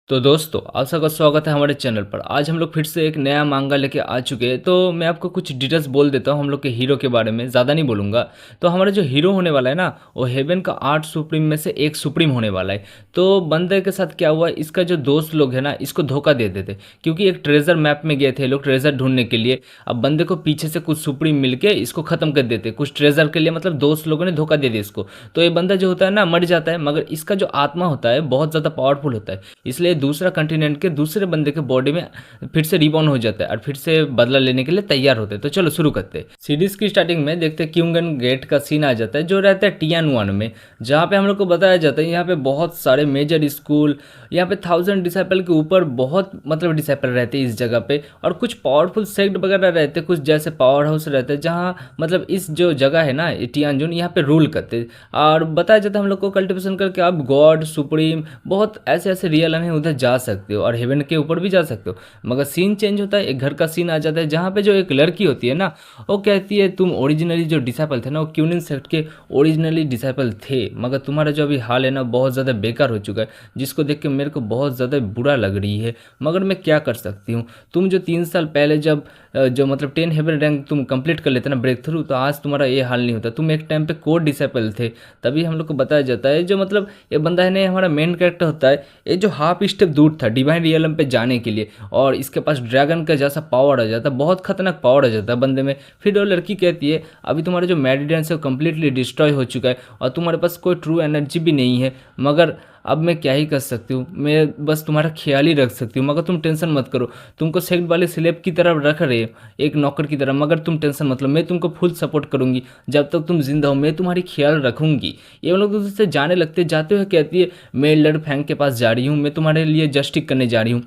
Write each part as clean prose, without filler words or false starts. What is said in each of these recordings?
तो दोस्तों आप सबका स्वागत है हमारे चैनल पर। आज हम लोग फिर से एक नया मांगा लेके आ चुके हैं। तो मैं आपको कुछ डिटेल्स बोल देता हूँ हम लोग के हीरो के बारे में, ज़्यादा नहीं बोलूँगा। तो हमारा जो हीरो होने वाला है ना, वो हेवन का 8 सुप्रीम में से एक सुप्रीम होने वाला है। तो बंदे के साथ क्या हुआ, इसका जो दोस्त लोग हैं ना, इसको धोखा दे देते, क्योंकि एक ट्रेजर मैप में गए थे लोग ट्रेजर ढूंढने के लिए। अब बंदे को पीछे से कुछ सुप्रीम मिलके इसको ख़त्म कर देते कुछ ट्रेजर के लिए, मतलब दोस्त लोगों ने धोखा दे दिया इसको। तो ये बंदा जो होता है ना, मर जाता है, मगर इसका जो आत्मा होता है बहुत ज़्यादा पावरफुल होता है। इसलिए दूसरा कंटिनेंट के दूसरे बंदे के बॉडी में फिर से रिबॉर्न हो जाता है और फिर से बदला लेने के लिए तैयार होते हैं। तो चलो शुरू करते हैं। सीरीज की स्टार्टिंग में देखते हैं क्यूंगन गेट का सीन आ जाता है, जो रहता है टियान 1 में, जहाँ पे हम लोग को बताया जाता है यहाँ पे बहुत सारे मेजर स्कूल, यहाँ पे 1000 डिसाइपल के ऊपर बहुत मतलब डिसाइपल रहते हैं इस जगह पे, और कुछ पावरफुल सेक्ट वगैरह रहते हैं, कुछ जैसे पावर हाउस रहते हैं, जहाँ मतलब इस जो जगह है ना टियानजुन, यहाँ पे रूल करते हैं। और बताया जाता है हम लोग को कल्टिवेशन करके आप गॉड सुप्रीम बहुत ऐसे ऐसे रियल है उधर जा सकते हो, और हेवन के ऊपर भी जा सकते हो। मगर सीन चेंज होता है, एक घर का सीन आ जाता है, जहाँ पे जो एक लड़की होती है ना, वो कहती है तुम ओरिजिनली जो डिसाइपल थे ना, वो क्यूनिन सेक्ट के ओरिजिनली डिसाइपल थे, मगर तुम्हारा जो अभी हाल है ना बहुत ज़्यादा बेकार हो चुका है, जिसको देख के मेरे को बहुत ज़्यादा बुरा लग रही है। मगर मैं क्या कर सकती हूँ, तुम जो 3 साल पहले जब जो मतलब 10 हेवन रैंक तुम कंप्लीट कर लेते ना ब्रेक थ्रू, तो आज तुम्हारा ये हाल नहीं होता। तुम एक टाइम पे कोर डिसाइपल थे। तभी हम लोग को बताया जाता है जो मतलब ये बंदा है ना, हमारा मेन कैरेक्टर होता है, ये जो हाफ स्टेप दूर था डिवाइन रियलम पे जाने के लिए, और इसके पास ड्रैगन का जैसा पावर आ जाता है, बहुत खतरनाक पावर आ जाता है बंदे में। फिर वो लड़की कहती है अभी तुम्हारा जो मेडिडेंस है वो कम्प्लीटली डिस्ट्रॉय हो चुका है, और तुम्हारे पास कोई ट्रू एनर्जी भी नहीं है। मगर अब मैं क्या ही कर सकती हूँ, मैं बस तुम्हारा ख्याल ही रख सकती हूँ, मगर तुम टेंशन मत करो। तुमको सेक्ट वाले स्लेब की तरफ रख रहे एक नौकर की तरह, मगर तुम टेंशन मत लो, मैं तुमको फुल सपोर्ट करूंगी। जब तक तुम जिंदा हो मैं तुम्हारी ख्याल रखूंगी। ये लोग दूसरे से जाने लगते, जाते हुए कहती है मैं लड़ फैंग के पास जा रही हूँ, मैं तुम्हारे लिए जस्टिस करने जा रही हूँ।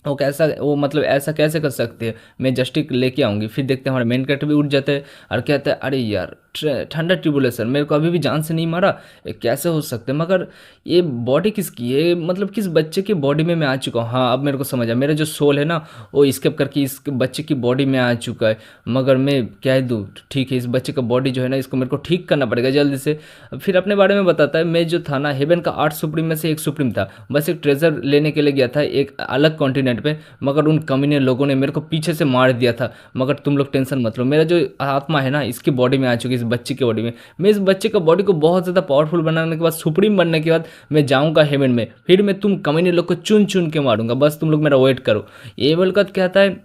वो कैसा, वो मतलब ऐसा कैसे कर सकते हैं, मैं जस्टिस लेके आऊँगी। फिर देखते हैं हमारा मेन कैरेक्टर भी उठ जाता है और कहता है अरे यार ठंडा ट्रिबुलेशन, मेरे को अभी भी जान से नहीं मारा, ये कैसे हो सकते हैं। मगर ये बॉडी किसकी है, मतलब किस बच्चे की बॉडी में मैं आ चुका हूँ। हाँ अब मेरे को समझ आया, मेरा जो सोल है ना वो स्केप करके इस बच्चे की बॉडी में आ चुका है। मगर मैं क्या दूँ, ठीक है इस बच्चे का बॉडी जो है ना, इसको मेरे को ठीक करना पड़ेगा जल्दी से। फिर अपने बारे में बताता है, मैं जो था ना हेवन का 8 सुप्रीम में से एक सुप्रीम था, बस एक ट्रेजर लेने के लिए गया था एक अलग कॉन्टिनेंट पे, मगर उन कमीने लोगों ने मेरे को पीछे से मार दिया था। मगर तुम लोग टेंशन मत लो, मेरा जो आत्मा है ना इसकी बॉडी में आ चुकी है, इस बच्चे की बॉडी में। मैं इस बच्चे का बॉडी को बहुत ज़्यादा पावरफुल बनाने के बाद, सुप्रीम बनने के बाद मैं जाऊंगा हेवन में, फिर मैं तुम कमीने लोग को चुन चुन के मारूंगा, बस तुम लोग मेरा वेट करो। ये बोलकर कहता है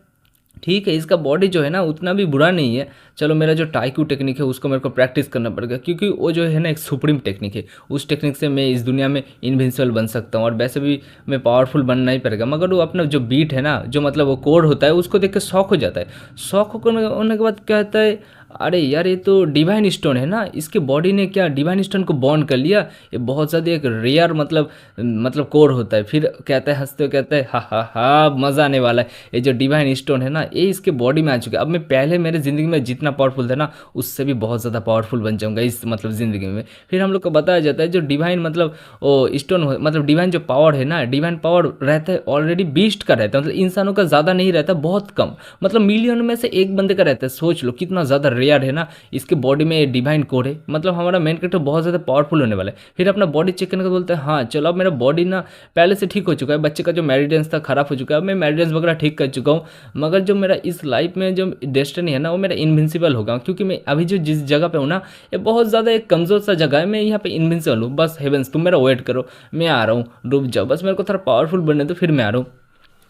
ठीक है इसका बॉडी जो है ना उतना भी बुरा नहीं है, चलो मेरा जो टाइकू टेक्निक है उसको मेरे को प्रैक्टिस करना पड़ेगा, क्योंकि वो जो है ना एक सुप्रीम टेक्निक है, उस टेक्निक से मैं इस दुनिया में इनविंसिबल बन सकता हूँ, और वैसे भी मैं पावरफुल बनना ही पड़ेगा। मगर वो अपना जो बीट है ना, जो मतलब वो कोड होता है, उसको देख के शौक हो जाता है। शौक होने के बाद कहता है अरे यार ये तो डिवाइन स्टोन है ना, इसके बॉडी ने क्या डिवाइन स्टोन को बॉन्ड कर लिया, ये बहुत ज़्यादा एक रेयर मतलब कोर होता है। फिर कहता है हंसते हुए कहता है हा हा हा मज़ा आने वाला है, ये जो डिवाइन स्टोन है ना ये इसके बॉडी में आ चुका है। अब मैं पहले मेरे ज़िंदगी में जितना पावरफुल था ना उससे भी बहुत ज़्यादा पावरफुल बन जाऊंगा इस मतलब ज़िंदगी में। फिर हम लोग को बताया जाता है जो डिवाइन मतलब वो स्टोन मतलब डिवाइन जो पावर है ना, डिवाइन पावर रहता है ऑलरेडी बीस्ट का रहता है, मतलब इंसानों का ज़्यादा नहीं रहता, बहुत कम, मतलब मिलियन में से एक बंदे का रहता है। सोच लो कितना ज़्यादा रेयर है ना, इसके बॉडी में डिवाइन कोर है, मतलब हमारा मेन कैरेक्टर बहुत ज़्यादा पावरफुल होने वाला है। फिर अपना बॉडी चेक करने का बोलते हैं हाँ चलो अब मेरा बॉडी ना पहले से ठीक हो चुका है, बच्चे का जो मेरिडेंस था खराब हो चुका है, अब मैं मेरिडेंस वगैरह ठीक कर चुका हूँ। मगर जो मेरा इस लाइफ में जो डेस्टिनी है ना वो मेरा इनविंसिबल होगा, क्योंकि मैं अभी जो जिस जगह पे हूँ ना ये बहुत ज़्यादा एक कमज़ोर सा जगह है, मैं यहाँ पे इनविंसिबल हूँ। बस हेवंस तुम मेरा वेट करो, मैं आ रहा हूँ, रुक जाओ बस मेरे को थोड़ा पावरफुल बनने दो फिर मैं आ रहा हूँ।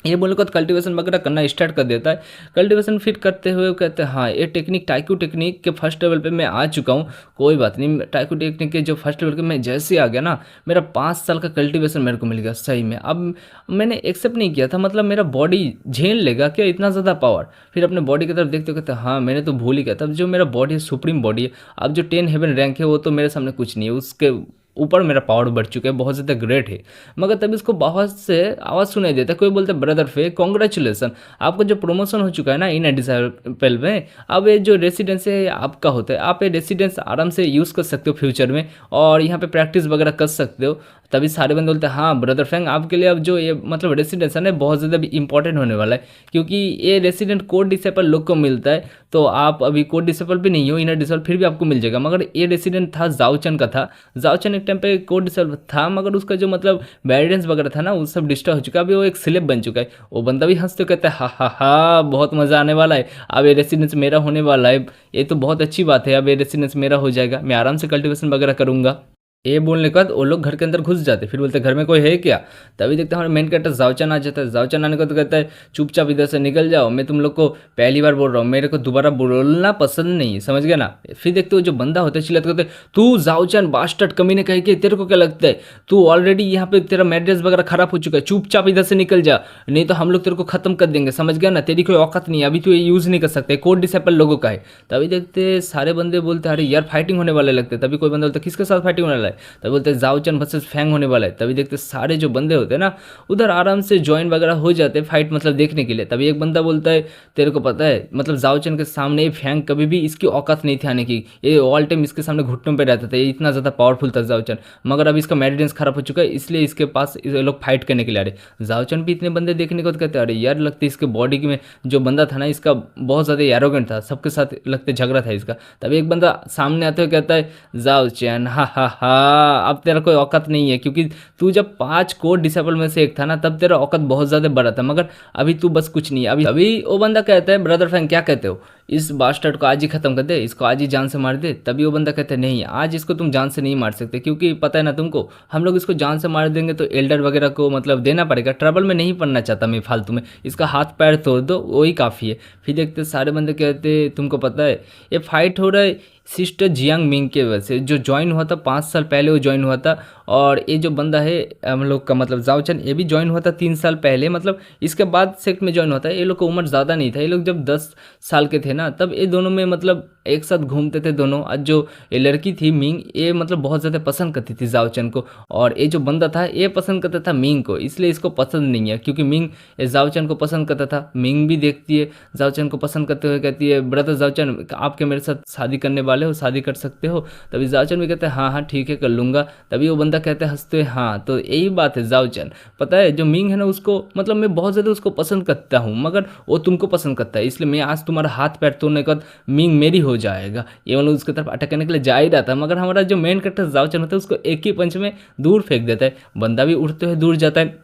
ये बोलने को कल्टीवेशन वगैरह करना स्टार्ट कर देता है। कल्टीवेशन फिर करते हुए कहते हैं हाँ ये टेक्निक टाइकू टेक्निक के फर्स्ट लेवल पे मैं आ चुका हूँ, कोई बात नहीं। टाइकू टेक्निक के जो फर्स्ट लेवल के मैं जैसे आ गया ना, मेरा 5 साल का कल्टीवेशन मेरे को मिल गया सही में। अब मैंने एक्सेप्ट नहीं किया था, मतलब मेरा बॉडी झेल लेगा क्या इतना ज़्यादा पावर। फिर अपने बॉडी की तरफ देखते कहते हाँ मैंने तो भूल ही गया था, जो मेरा बॉडी है सुप्रीम बॉडी है। अब जो 10 हेवन रैंक है वो तो मेरे सामने कुछ नहीं है, उसके ऊपर मेरा पावर बढ़ चुका है, बहुत ज़्यादा ग्रेट है। मगर तभी इसको बाहर से आवाज़ सुनाई देता है, कोई बोलता है ब्रदर फे कॉन्ग्रेचुलेसन, आपका जो प्रमोशन हो चुका है ना इन डिसाइपल में, अब ये जो रेसिडेंस है आपका होता है, आप ये रेसिडेंस आराम से यूज़ कर सकते हो फ्यूचर में, और यहाँ पे प्रैक्टिस वगैरह कर सकते हो। तभी सारे बंदे बोलते हैं हाँ ब्रदर फैंग आपके लिए अब जो ये मतलब रेसिडेंस है ना बहुत ज़्यादा भी इंपॉर्टेंट होने वाला है, क्योंकि ये रेसिडेंट कोड डिसेबल लोग को मिलता है। तो आप अभी कोड डिसेबल भी नहीं हो, इनर डिसेबल फिर भी आपको मिल जाएगा। मगर ये रेसिडेंट था जाओचन का था, जाओचन एक टाइम पे कोड डिसेबल था, मगर उसका जो मतलब बैलेंस वगैरह था ना वो सब डिस्टर्ब हो चुका है। अभी वो एक सिलेब बन चुका है। वो बंदा भी हंसते कहता है, हा हा हा, बहुत मज़ा आने वाला है, अब ये रेसिडेंस मेरा होने वाला है, ये तो बहुत अच्छी बात है, अब ये रेसिडेंस मेरा हो जाएगा, मैं आराम से कल्टीवेशन वगैरह करूँगा। ये बोलने के बाद वो लोग घर के अंदर घुस जाते, फिर बोलते घर में कोई है क्या। तभी देखते हैं हमारा मेन कैरेक्टर जाओचन आ जाता है। जाओचन आने का तो कहता है चुपचाप इधर से निकल जाओ, मैं तुम लोग को पहली बार बोल रहा हूँ, मेरे को दोबारा बोलना पसंद नहीं है, समझ गया ना। फिर देखते हो जो बंदा होता है चिल्लाते कहते तू जाओचन बास्टर्ड कमीने कह के, तेरे को क्या लगता है तू ऑलरेडी यहाँ पे तेरा मैरिज वगैरह खराब हो चुका है, चुपचाप इधर से निकल जा, नहीं तो हम लोग तेरे को खत्म कर देंगे, समझ गया ना, तेरी कोई औकात नहीं है, अभी तू ये यूज़ नहीं कर सकते, कोड डिसेबल लोगों का है। तभी देखते सारे बंदे बोलते अरे यार फाइटिंग होने वाले लगते। तभी कोई बंदा बोलता किसके साथ फाइटिंग होने वाला है, तभी बोलते जाओचन वर्सेस फैंग होने वाला है। तभी देखते सारे जो बंदे होते हैं ना उधर आराम से ज्वाइन वगैरह हो जाते हैं फाइट मतलब देखने के लिए। तभी एक बंदा बोलता है तेरे को पता है मतलब जाओचन के सामने फैंग कभी भी इसकी औकात नहीं थी आने की, ये ऑल टाइम इसके सामने घुटनों पे रहता था, ये इतना ज़्यादा पावरफुल था जाओचन, मगर अब इसका मेडिटेंस खराब हो चुका है, इसलिए इसके पास ये लोग फाइट करने के लिए आ रहे। जाओचन भी इतने बंदे देखने को तो कहते हैं अरे यार लगते इसके बॉडी में जो बंदा था ना इसका बहुत ज़्यादा एरोगेंट था, सबके साथ लगते झगड़ा था इसका। तभी एक बंदा सामने आते हुए कहता है जाओचन हा हा हा, अब तेरा कोई औकात नहीं है, क्योंकि तू जब 5 कोड डिसेबल में से एक था ना तब तेरा औकात बहुत ज़्यादा बड़ा था, मगर अभी तू बस कुछ नहीं है अभी। तभी वो बंदा कहता है ब्रदर फैंग क्या कहते हो, इस बास्टर्ड को आज ही खत्म कर दे, इसको आज ही जान से मार दे। तभी वो बंदा कहता है नहीं आज इसको तुम जान से नहीं मार सकते, क्योंकि पता है ना तुमको, हम लोग इसको जान से मार देंगे तो एल्डर वगैरह को मतलब देना पड़ेगा, ट्रबल में नहीं पड़ना चाहता मैं फालतू में, इसका हाथ पैर तोड़ दो वही काफ़ी है। फिर देखते सारे बंदे कहते तुमको पता है ये फाइट हो रहा है सिस्टर जियांग मिंग के वजह से, जो ज्वाइन हुआ था 5 साल पहले वो ज्वाइन हुआ था, और ये जो बंदा है हम लोग का मतलब जाओचन ये भी ज्वाइन हुआ था 3 साल पहले, मतलब इसके बाद सेक्ट में ज्वाइन हुआ था। ये लोग का उम्र ज़्यादा नहीं था, ये लोग जब 10 साल के थे ना तब ये दोनों में मतलब एक साथ घूमते थे दोनों। आज जो ये लड़की थी मिंग ये मतलब बहुत ज़्यादा पसंद करती थी जाओचन को, और ये जो बंदा था ये पसंद करता था मिंग को, इसलिए इसको पसंद नहीं है, क्योंकि मिंग जाओचन को पसंद करता था। मिंग भी देखती है जाओचन को पसंद करते हुए कहती है ब्रदर जाओचन आपके मेरे साथ शादी करने वाले हो, शादी कर सकते हो। तभी जाओचन भी कहते हैं हाँ हाँ ठीक है कर लूँगा। तभी वो बंदा कहते हैं हंसते हाँ, तो यही बात है जाओचन, पता है जो मिंग है ना उसको मतलब मैं बहुत ज़्यादा उसको पसंद करता हूँ, मगर वो तुमको पसंद करता है, इसलिए मैं आज तुम्हारा हाथ पैर तोड़ने के बाद मिंग मेरी हो जाएगा। ये मतलब उसकी तरफ अटैक करने के लिए जा ही रहा था, मगर हमारा जो मेन कैरेक्टर जाओचन होता है उसको एक ही पंच में दूर फेंक देता है, बंदा भी उड़ते हुए दूर जाता है।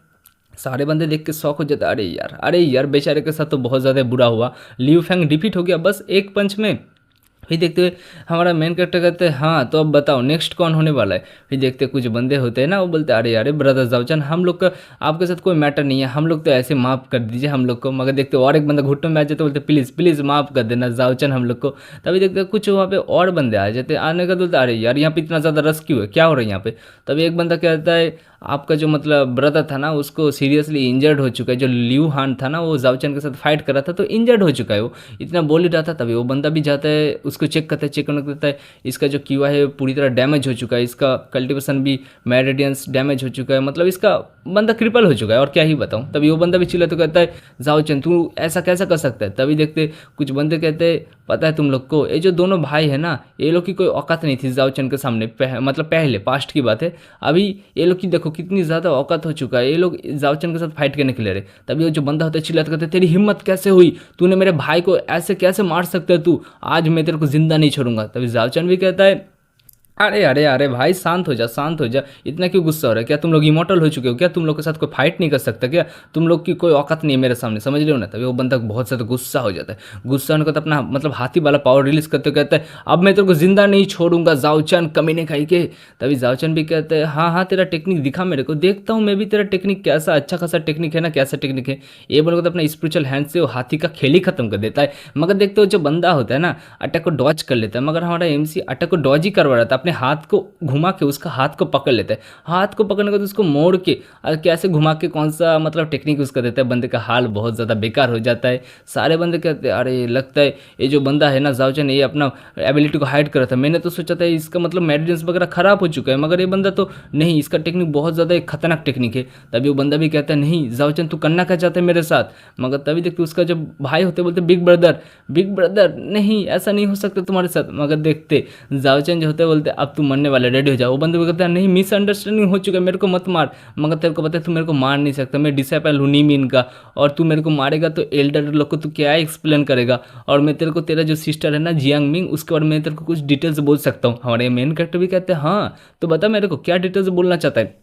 सारे बंदे देख के शौक हो जाता है अरे यार बेचारे के साथ तो बहुत ज़्यादा बुरा हुआ, लियू फैंग डिफीट हो गया बस एक पंच में। फिर देखते हुए हमारा मेन कैरेक्टर कहते हैं हाँ तो अब बताओ नेक्स्ट कौन होने वाला है। फिर देखते हैं कुछ बंदे होते हैं ना वो बोलते हैं अरे ब्रदर जाओचन हम लोग का आपके साथ कोई मैटर नहीं है, हम लोग तो ऐसे माफ़ कर दीजिए हम लोग को। मगर देखते और एक बंदा घुटनों में आ जाते बोलते प्लीज़ प्लीज़ माफ़ कर देना जाओचन हम लोग को। तभी देखते कुछ वहाँ पे और बंदे आ जाते, आने का बोलते अरे यार यहाँ पे इतना ज़्यादा रस क्यों है, क्या हो रहा है यहाँ पे। तभी एक बंदा कहता है आपका जो मतलब ब्रदर था ना उसको सीरियसली इंजर्ड हो चुका है, जो लियू हान था ना वो जाओचन के साथ फाइट कर रहा था तो इंजर्ड हो चुका है, वो इतना बोल ही रहा था। तभी वो बंदा भी जाता है उसको चेक करता है, चेक करने देता है इसका जो कीवा है पूरी तरह डैमेज हो चुका है, इसका कल्टीवेशन भी मेरिडियंस डैमेज हो चुका है, मतलब इसका बंदा क्रिपल हो चुका है और क्या ही बताऊँ। तभी वो बंदा भी चिल्ला तो कहता है जाओचन तू ऐसा कैसा कर सकता है। तभी देखते कुछ बंदे कहते हैं पता है तुम लोग को ये जो दोनों भाई है ना ये लोग की कोई औकात नहीं थी जाओचन के सामने, मतलब पहले पास्ट की बात है, अभी ये लोग की देखो कितनी ज़्यादा औकात हो चुका है, ये लोग जाओचन के साथ फाइट करने के लिए रहे। तभी वो जो बंदा होता है चिल्लाते कहते तेरी हिम्मत कैसे हुई, तूने मेरे भाई को ऐसे कैसे मार सकते है तू, आज मैं तेरे को जिंदा नहीं छोड़ूंगा। तभी जाओचन भी कहता है अरे भाई शांत हो जा, इतना क्यों गुस्सा हो रहा है, क्या तुम लोग इमोर्टल हो चुके हो, क्या तुम लोग के साथ कोई फाइट नहीं कर सकता, क्या तुम लोग की कोई औकात नहीं है मेरे सामने, समझ रहे हो ना। तभी वो बंदा बहुत ज़्यादा गुस्सा हो जाता है, गुस्सा होने को तो अपना मतलब हाथी वाला पावर रिलीज करते कहता है अब मैं तेरे को जिंदा नहीं छोड़ूंगा जाओचन कमीने खाई के। तभी जाओचन भी कहते हैं हाँ तेरा टेक्निक दिखा मेरे को, देखता हूँ मैं भी तेरा टेक्निक कैसा अच्छा खासा टेक्निक है ना, कैसा टेक्निक है। ये बोलकर तो अपना स्पिरिचुअल हैंड से वो हाथी का खेल ही खत्म कर देता है। मगर देखते हो जो बंदा होता है ना अटैक को डॉज कर लेता है, मगर हमारा एमसी अटैक को डॉज ही करवा रहा था, अपने हाथ को घुमा के उसका हाथ को पकड़ लेता है, हाथ को पकड़ने के बाद उसको मोड़ के कैसे घुमा के कौन सा मतलब टेक्निक उसका देता है, बंदे का हाल बहुत ज़्यादा बेकार हो जाता है। सारे बंदे कहते हैं अरे लगता है ये जो बंदा है ना जाओचन ये अपना एबिलिटी को हाइड कर रहा था, मैंने तो सोचा था इसका मतलब मेडिटेंस वगैरह खराब हो चुका है, मगर ये बंदा तो नहीं, इसका टेक्निक बहुत ज़्यादा एक खतरनाक टेक्निक है। तभी वो बंदा भी कहता है नहीं जाओचन तू करना क्या चाहता है मेरे साथ, मगर तभी देखते उसका जो भाई होते बोलते बिग ब्रदर नहीं ऐसा नहीं हो सकता तुम्हारे साथ। मगर देखते जाओचन जो होते बोलते अब तू मरने वाला, रेडी हो जा। वो बंदे को कहता है नहीं, मिसअंडरस्टैंडिंग हो चुका है, मेरे को मत मार। मगर तेरे को पता है तू मेरे को मार नहीं सकता, मैं डिसाइपल हूँ नीमीन का, और तू मेरे को मारेगा तो एल्डर लोग को तू क्या एक्सप्लेन करेगा। और मैं तेरे को, तेरा जो सिस्टर है ना जियांग मिंग, उसके बारे में तेरे को कुछ डिटेल्स बोल सकता हूँ। हमारे मेन कैरेक्टर भी कहते हैं हाँ तो बता मेरे को क्या डिटेल्स बोलना चाहता है।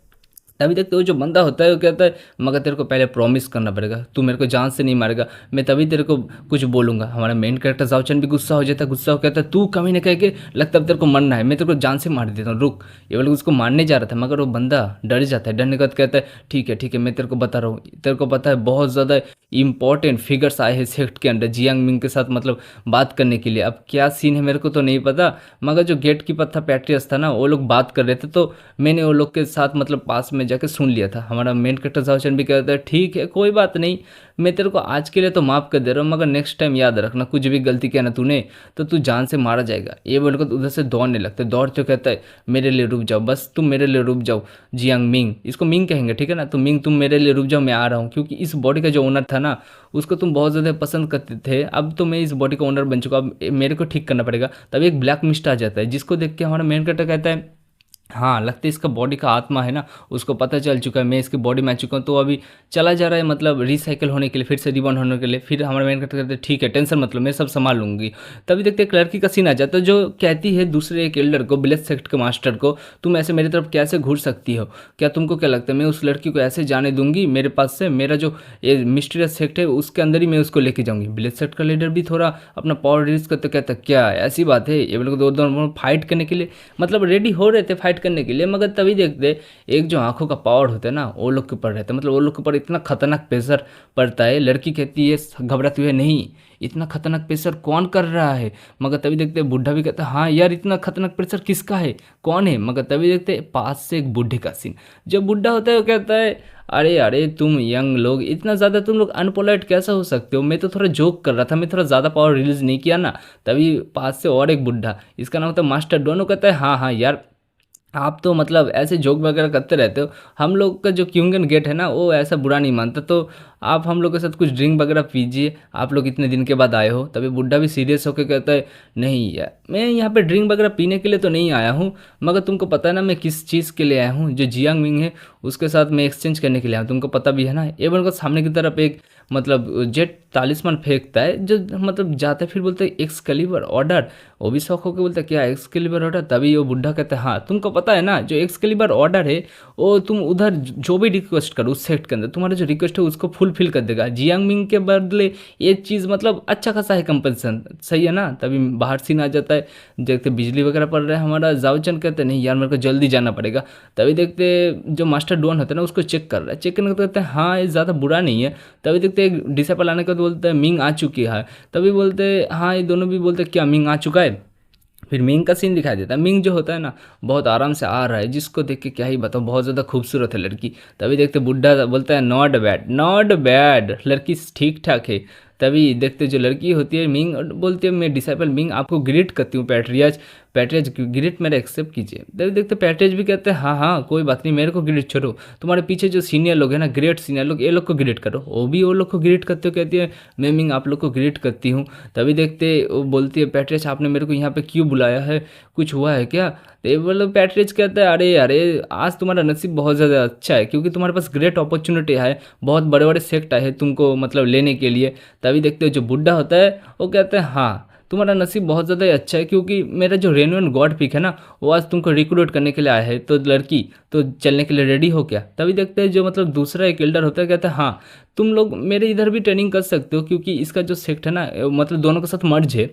तभी तक तो वो जो बंदा होता है वो कहता है मगर तेरे को पहले प्रॉमिस करना पड़ेगा, तू मेरे को जान से नहीं मारेगा, मैं तभी तेरे को कुछ बोलूंगा। हमारा मेन कैरेक्टर जाओचन भी गुस्सा हो जाता है, गुस्सा हो कहता है तू कमी नहीं कह के लगता है तेरे को मरना है, मैं तेरे को जान से मार देता हूँ, रुक। ये बोल उसको मारने जा रहा था, मगर वो बंदा डर जाता है, डरने के बाद कहता है ठीक है मैं तेरे को बता रहा हूँ, तेरे को पता है बहुत ज़्यादा इंपॉर्टेंट फिगर्स आए हैं सेक्ट के अंदर जियांग मिंग के साथ मतलब बात करने के लिए। अब क्या सीन है मेरे को तो नहीं पता, मगर जो गेट कीपर था पैट्रियस था ना, वो लोग बात कर रहे थे, तो मैंने वो लोग के साथ मतलब पास में जाके सुन लिया था। हमारा मेन कैरेक्टर जाओचन भी कहता है ठीक है कोई बात नहीं, मैं तेरे को आज के लिए तो माफ़ कर दे रहा हूँ, मगर नेक्स्ट टाइम याद रखना कुछ भी गलती किया ना तूने तो तू जान से मारा जाएगा। ये बोलकर उधर से दौड़ने लगता है, दौड़ते कहता है मेरे लिए रुक जाओ, बस तुम मेरे लिए रुक जाओ जियांग मिंग, इसको मिंग कहेंगे ठीक है ना, तो मिंग तुम मेरे लिए रुक जाओ, मैं आ रहा हूँ। क्योंकि इस बॉडी का जो ओनर था ना उसको तुम बहुत ज़्यादा पसंद करते थे, अब तो मैं इस बॉडी का ओनर बन चुका, अब मेरे को ठीक करना पड़ेगा। तभी एक ब्लैक मिस्ट आ जाता है, जिसको देख के हमारा मेन कैरेक्टर कहता है हाँ लगता है इसका बॉडी का आत्मा है ना, उसको पता चल चुका है मैं इसकी बॉडी में आ चुका हूँ, तो अभी चला जा रहा है मतलब रिसाइकिल होने के लिए, फिर से रिबॉर्न होने के लिए। फिर हमारे मेन कैरेक्टर कहते हैं ठीक है टेंशन मतलब मैं सब संभाल लूंगी। तभी देखते एक लड़की का सीन आ जाता है जो कहती है दूसरे एक एल्डर को, ब्लेस सेक्ट के मास्टर को, तुम ऐसे मेरी तरफ कैसे घूर सकती हो, क्या तुमको क्या लगता है मैं उस लड़की को ऐसे जाने दूंगी मेरे पास से, मेरा जो ये मिस्टीरियस सेक्ट है उसके अंदर ही मैं उसको लेके जाऊंगी। ब्लेस सेक्ट का लीडर भी थोड़ा अपना पावर रिलीज करते कहता क्या ऐसी बात है, ये लोग दोनों फाइट करने के लिए मतलब रेडी हो रहे थे फाइट करने के लिए, मगर तभी देखते एक जो आंखों का पावर होता है ना वो लोग के ऊपर रहता है, मतलब वो लोग के ऊपर इतना खतरनाक प्रेशर पड़ता है। लड़की कहती है घबराती हुई नहीं इतना खतरनाक प्रेशर कौन कर रहा है, मगर तभी देखते बूढ़ा भी कहता है हाँ यार इतना खतरनाक प्रेशर किसका है कौन है, मगर तभी देखते पास से एक बूढ़े का सीन, जो बूढ़ा होता है वो कहता है अरे अरे तुम यंग लोग इतना ज़्यादा तुम लोग अनपोलाइट कैसा हो सकते हो, मैं तो थोड़ा जोक कर रहा था, मैं थोड़ा ज़्यादा पावर रिलीज नहीं किया ना। तभी पास से और एक बुढ़ा, इसका नाम होता है मास्टर डोनो, कहता है हाँ यार आप तो मतलब ऐसे जोक वगैरह करते रहते हो, हम लोग का जो क्यूंगन गेट है ना वो ऐसा बुरा नहीं मानता, तो आप हम लोग के साथ कुछ ड्रिंक वगैरह पीजिए, आप लोग इतने दिन के बाद आए हो। तभी बुढ़ा भी सीरियस होकर कहता है नहीं यार मैं यहाँ पे ड्रिंक वगैरह पीने के लिए तो नहीं आया हूँ, मगर तुमको पता है ना मैं किस चीज़ के लिए आया हूँ, जो जियांग मिंग है उसके साथ मैं एक्सचेंज करने के लिए आया हूँ, तुमको पता भी है ना। ये बोलकर सामने की तरफ एक मतलब जेट तालिस्मान फेंकता है जो मतलब जाते फिर बोलते हैं एक्सकैलिबर ऑर्डर, वो भी शौक होकर बोलता है क्या एक्सकैलिबर ऑर्डर। तभी वो बुढ़ा कहता है हाँ तुमको पता है ना जो एक्सकैलिबर ऑर्डर है वो तुम उधर जो भी रिक्वेस्ट करो उस सेट के अंदर तुम्हारा जो रिक्वेस्ट है उसको फुलफिल कर देगा, जियांग मिंग के बदले ये चीज़ मतलब अच्छा खासा है कंपनसेशन, सही है ना। तभी बाहर सीन आ जाता है, देखते बिजली वगैरह पड़ रहा है, हमारा जाओचन कहते हैं नहीं यार मेरे को जल्दी जाना पड़ेगा। तभी देखते जो मास्टर डोन होता है ना उसको चेक कर रहा है, चेक करने के कहते हैं हाँ ये ज़्यादा बुरा नहीं है। तभी देखते एक डिसेबल आने के बाद बोलते हैं मिंग आ चुकी है, तभी बोलते हाँ ये दोनों भी बोलते क्या मिंग आ चुका है। फिर मिंग का सीन दिखाई देता है, मिंग जो होता है ना बहुत आराम से आ रहा है, जिसको देख के क्या ही बताओ बहुत ज़्यादा खूबसूरत है लड़की। तभी देखते बुढ़ा बोलता है नॉट बैड नॉट बैड, लड़की ठीक ठाक है। तभी देखते जो लड़की होती है मिंग बोलती है मैं डिसाइपल मिंग आपको ग्रीट करती हूँ पैट्रियाज, पैट्रियाज ग्रीट मेरा एक्सेप्ट कीजिए। तभी देखते पैट्रियाज भी कहते हैं हाँ कोई बात नहीं मेरे को ग्रीट छोड़ो, तुम्हारे पीछे जो सीनियर लोग हैं ना ग्रेट सीनियर लोग ये लोग को ग्रीट करो, वो भी वो लोग को ग्रीट करते हो, कहती है मैं मिंग आप लोग को ग्रीट करती हूँ। तभी देखते वो बोलती है पैट्रियाज आपने मेरे को यहाँ पे क्यों बुलाया है, कुछ हुआ है क्या। तो बोलो पैट्रियाज कहता है अरे अरे आज तुम्हारा नसीब बहुत ज़्यादा अच्छा है क्योंकि तुम्हारे पास ग्रेट अपॉर्चुनिटी है, बहुत बड़े बड़े सेक्ट आए हैं तुमको मतलब लेने के लिए। तभी देखते हो जो बुढ़ा होता है वो कहता है हाँ तुम्हारा नसीब बहुत ज़्यादा अच्छा है क्योंकि मेरा जो रेनवन गॉड पिक है ना वो आज तुमको रिक्रूट करने के लिए आया है, तो लड़की तो चलने के लिए रेडी हो क्या। तभी देखते हैं जो मतलब दूसरा एक एल्डर होता है कहता है हाँ तुम लोग मेरे इधर भी ट्रेनिंग कर सकते हो क्योंकि इसका जो सेक्ट है ना मतलब दोनों के साथ मर्ज है।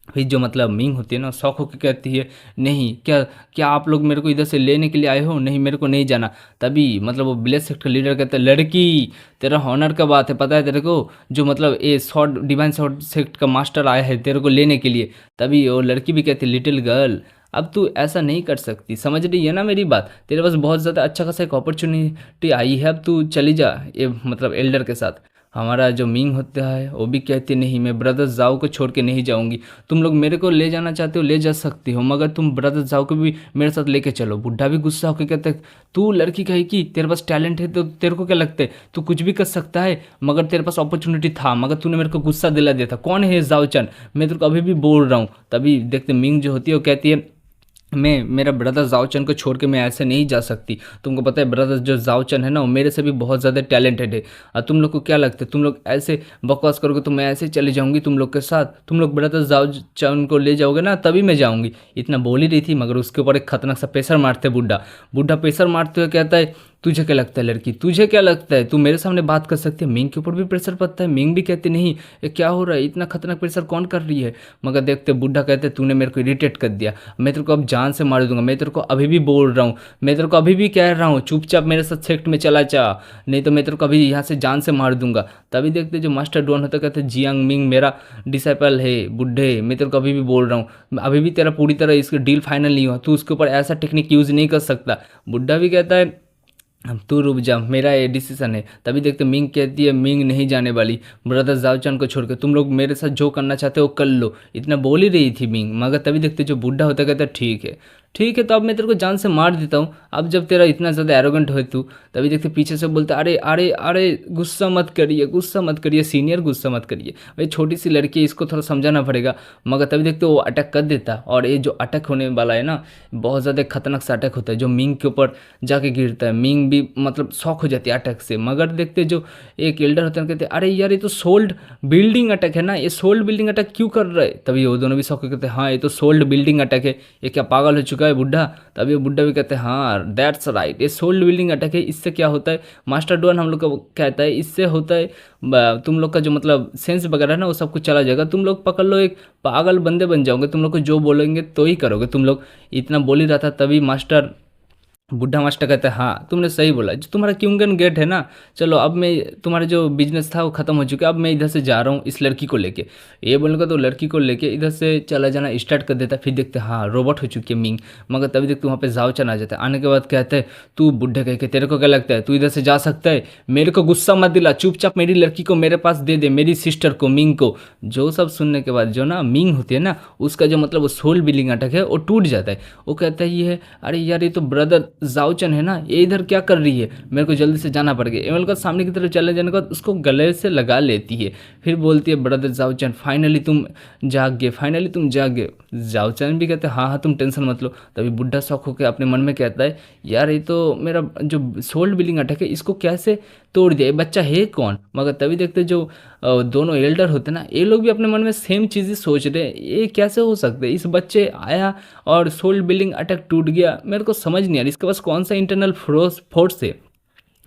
फिर जो मतलब मिंग होती है ना शौक होकर कहती है नहीं क्या क्या आप लोग मेरे को इधर से लेने के लिए आए हो, नहीं मेरे को नहीं जाना। तभी मतलब वो विलेज सेक्ट का लीडर कहता है लड़की तेरा हॉनर का बात है पता है तेरे को, जो मतलब ये शॉर्ट डिवाइन शॉर्ट सेक्ट का मास्टर आया है तेरे को लेने के लिए। तभी वो लड़की भी कहती है लिटिल गर्ल अब तू ऐसा नहीं कर सकती, समझ रही है ना मेरी बात, तेरे पास बहुत ज़्यादा अच्छा खासा एक अपॉर्चुनिटी आई है, अब तू चली जा ये मतलब एल्डर के साथ। हमारा जो मिंग होता है वो भी कहती नहीं मैं ब्रदर जाओ को छोड़ के नहीं जाऊंगी, तुम लोग मेरे को ले जाना चाहते हो ले जा सकती हो मगर तुम ब्रदर जाओ को भी मेरे साथ लेके चलो। बुढ़ा भी गुस्सा होकर कहता है तू लड़की कही कि तेरे पास टैलेंट है तो तेरे को क्या लगता है तू कुछ भी कर सकता है, मगर तेरे पास अपॉर्चुनिटी था मगर तूने मेरे को गुस्सा दिला दिया था, कौन है जाओचन मैं तेरे को अभी भी बोल रहा हूँ। तभी देखते मिंग जो होती है वो कहती है मैं मेरा ब्रदर जाओचन को छोड़ के मैं ऐसे नहीं जा सकती। तुमको पता है ब्रदर जो जाओचन है ना वो मेरे से भी बहुत ज़्यादा टैलेंटेड है। और तुम लोग को क्या लगता है तुम लोग ऐसे बकवास करोगे तो मैं ऐसे चली जाऊंगी तुम लोग के साथ? तुम लोग ब्रदर जाओचन को ले जाओगे ना तभी मैं जाऊंगी। इतना बोल ही रही थी मगर उसके ऊपर एक खतरनाक सा प्रेशर मारते बुड्ढा। बुड्ढा प्रेशर मारते हुए कहता है तुझे क्या लगता है लड़की, तुझे क्या लगता है तू मेरे सामने बात कर सकती है? मिंग के ऊपर भी प्रेशर पड़ता है। मिंग भी कहती नहीं ये क्या हो रहा है, इतना खतरनाक प्रेशर कौन कर रही है? मगर देखते बुड्ढा कहते तूने मेरे को इरिटेट कर दिया, मैं तेरे को अब जान से मार दूंगा। मैं तेरे को अभी भी बोल रहा हूँ, मैं तेरे को अभी भी कह रहा हूँ चुपचाप मेरे साथ सेक्ट में चला जा, नहीं तो मैं तेरे को अभी यहाँ से जान से मार दूंगा। तभी देखते जो मास्टर डॉन होता कहते जियांग मिंग मेरा डिसाइपल है बुड्ढे, मैं तेरे को अभी भी बोल रहा हूँ अभी भी तेरा पूरी तरह इसका डील फाइनल नहीं हुआ, तू उसके ऊपर ऐसा टेक्निक यूज़ नहीं कर सकता। बुड्ढा भी कहता है तू रुक जा मेरा ये डिसीजन है। तभी देखते मिंग कहती है मिंग नहीं जाने वाली ब्रदर जाओचन को छोड़ के, तुम लोग मेरे साथ जो करना चाहते हो कर लो, इतना बोल ही रही थी मिंग। मगर तभी देखते जो बुढ़ा होता कहता ठीक है ठीक है तो अब मैं तेरे को जान से मार देता हूँ, अब जब तेरा इतना ज़्यादा एरोगेंट हो तू। तभी देखते पीछे से बोलते अरे अरे अरे गुस्सा मत करिए, गुस्सा मत करिए सीनियर, गुस्सा मत करिए, भाई छोटी सी लड़की है इसको थोड़ा समझाना पड़ेगा। मगर तभी देखते वो अटैक कर देता और ये जो अटैक होने वाला है ना बहुत ज़्यादा खतरनाक सा अटैक होता है जो मिंग के ऊपर जाके गिरता है। मिंग भी मतलब शॉक हो जाती है अटैक से। मगर देखते जो एक एल्डर होते हैं कहते अरे यार ये तो सोल्ड बिल्डिंग अटैक है ना, ये सोल्ड बिल्डिंग अटैक क्यों कर रहा है? तभी वो दोनों भी शॉक कहते हैं हाँ ये तो सोल्ड बिल्डिंग अटैक है, ये क्या पागल हो चुका है बुढ़ा? तभी वो बुढ़ा भी कहते हैं हाँ दैट्स राइट ये सोल्ड बिल्डिंग अटैक है। इससे क्या होता है मास्टर डॉन हम लोग को कहता है इससे होता है तुम लोग का जो मतलब सेंस वगैरह है ना वो सब कुछ चला जाएगा, तुम लोग पकड़ लो एक पागल बंदे बन जाओगे, तुम लोग को जो बोलेंगे तो ही करोगे तुम लोग। इतना बोल ही रहा था तभी मास्टर बुढ़ा मास्टर कहता है हाँ तुमने सही बोला, जो तुम्हारा क्यूंगन गेट है ना चलो अब मैं तुम्हारा जो बिजनेस था वो खत्म हो चुका है, अब मैं इधर से जा रहा हूँ इस लड़की को लेके। ये बोलने का तो लड़की को लेके इधर से चला जाना स्टार्ट कर देता है। फिर देखते हैं हाँ रोबोट हो चुकी है मिंग। मगर तभी देखते वहाँ पे जाओचन आ जाता है। आने के बाद कहते हैं तू बुढ़े कह के तेरे को क्या लगता है तू इधर से जा सकता है? मेरे को गुस्सा मत दिला, चुपचाप मेरी लड़की को मेरे पास दे दे, मेरी सिस्टर को मिंग को। जो सब सुनने के बाद जो ना मिंग होती है ना उसका जो मतलब वो सोल बिलिंग अटैक है वो टूट जाता है। वो कहता है ये है अरे यार ये तो ब्रदर जाओचन है ना, ये इधर क्या कर रही है, मेरे को जल्दी से जाना पड़ गया। एमएल का सामने की तरफ चले जाने के बाद उसको गले से लगा लेती है। फिर बोलती है ब्रदर जाओचन फाइनली तुम जाग गए, फाइनली तुम जाग गए। जाओचन भी कहते हैं हाँ हाँ तुम टेंशन मत लो। तभी बुढ़ा शौक होकर अपने मन में कहता है यार ये तो मेरा जो सोल्ड बिलिंग अटैक है इसको कैसे तोड़ दिया, ये बच्चा है कौन? मगर तभी देखते जो दोनों एल्डर होते ना ये लोग भी अपने मन में सेम चीज़ें सोच रहे हैं, ये कैसे हो सकता है इस बच्चे आया और सोल बिल्डिंग अटैक टूट गया, मेरे को समझ नहीं आ रहा इसके पास कौन सा इंटरनल फोर्स है।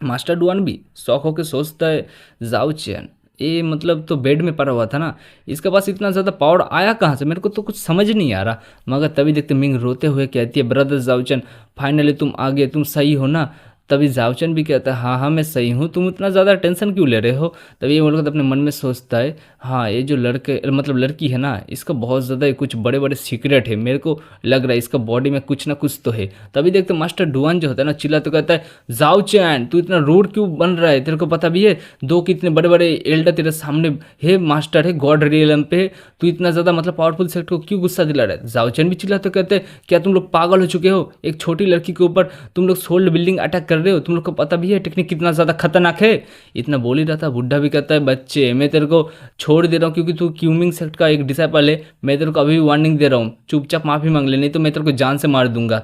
मास्टर डुआन भी शौक होकर सोचता है जाओ चैन ये मतलब तो बेड में पड़ा हुआ था ना, इसके पास इतना ज़्यादा पावर आया कहाँ से, मेरे को तो कुछ समझ नहीं आ रहा। मगर तभी देखते मिंग रोते हुए कहती है ब्रदर जाओचन फाइनली तुम आ गए, तुम सही हो ना? तभी जाओचन भी कहता है हाँ हाँ मैं सही हूँ, तुम इतना ज़्यादा टेंशन क्यों ले रहे हो? तभी ये बोलकर अपने मन में सोचता है हाँ ये जो लड़के मतलब लड़की है ना इसका बहुत ज़्यादा कुछ बड़े बड़े सीक्रेट है, मेरे को लग रहा है इसका बॉडी में कुछ ना कुछ तो है। तभी देखते मास्टर डुआन जो होता है ना चिल्ला तो कहता है जाओचैन तू इतना रूड क्यों बन रहा है, तेरे को पता भी है दो कितने बड़े बड़े एल्डर तेरे सामने है, मास्टर है गॉड रियलम पे, तू इतना ज़्यादा मतलब पावरफुल सेक्ट को क्यों गुस्सा दिला रहा है? जाओचैन भी चिल्ला तो कहते हैं क्या तुम लोग पागल हो चुके हो, एक छोटी लड़की के ऊपर तुम लोग सोल्ड बिल्डिंग अटैक कर रहे हो, तुम लोग को पता भी है टेक्निक कितना ज़्यादा खतरनाक है? इतना बोल ही रहा था। बुढ़ा भी कहता है बच्चे मैं तेरे को छोड़ दे रहा हूँ क्योंकि तू क्यूमिंग सेक्ट का एक डिसाइपल है, मैं तेरे को अभी भी वार्निंग दे रहा हूँ चुपचाप माफ़ी मांग ले नहीं तो मैं तेरे को जान से मार दूंगा।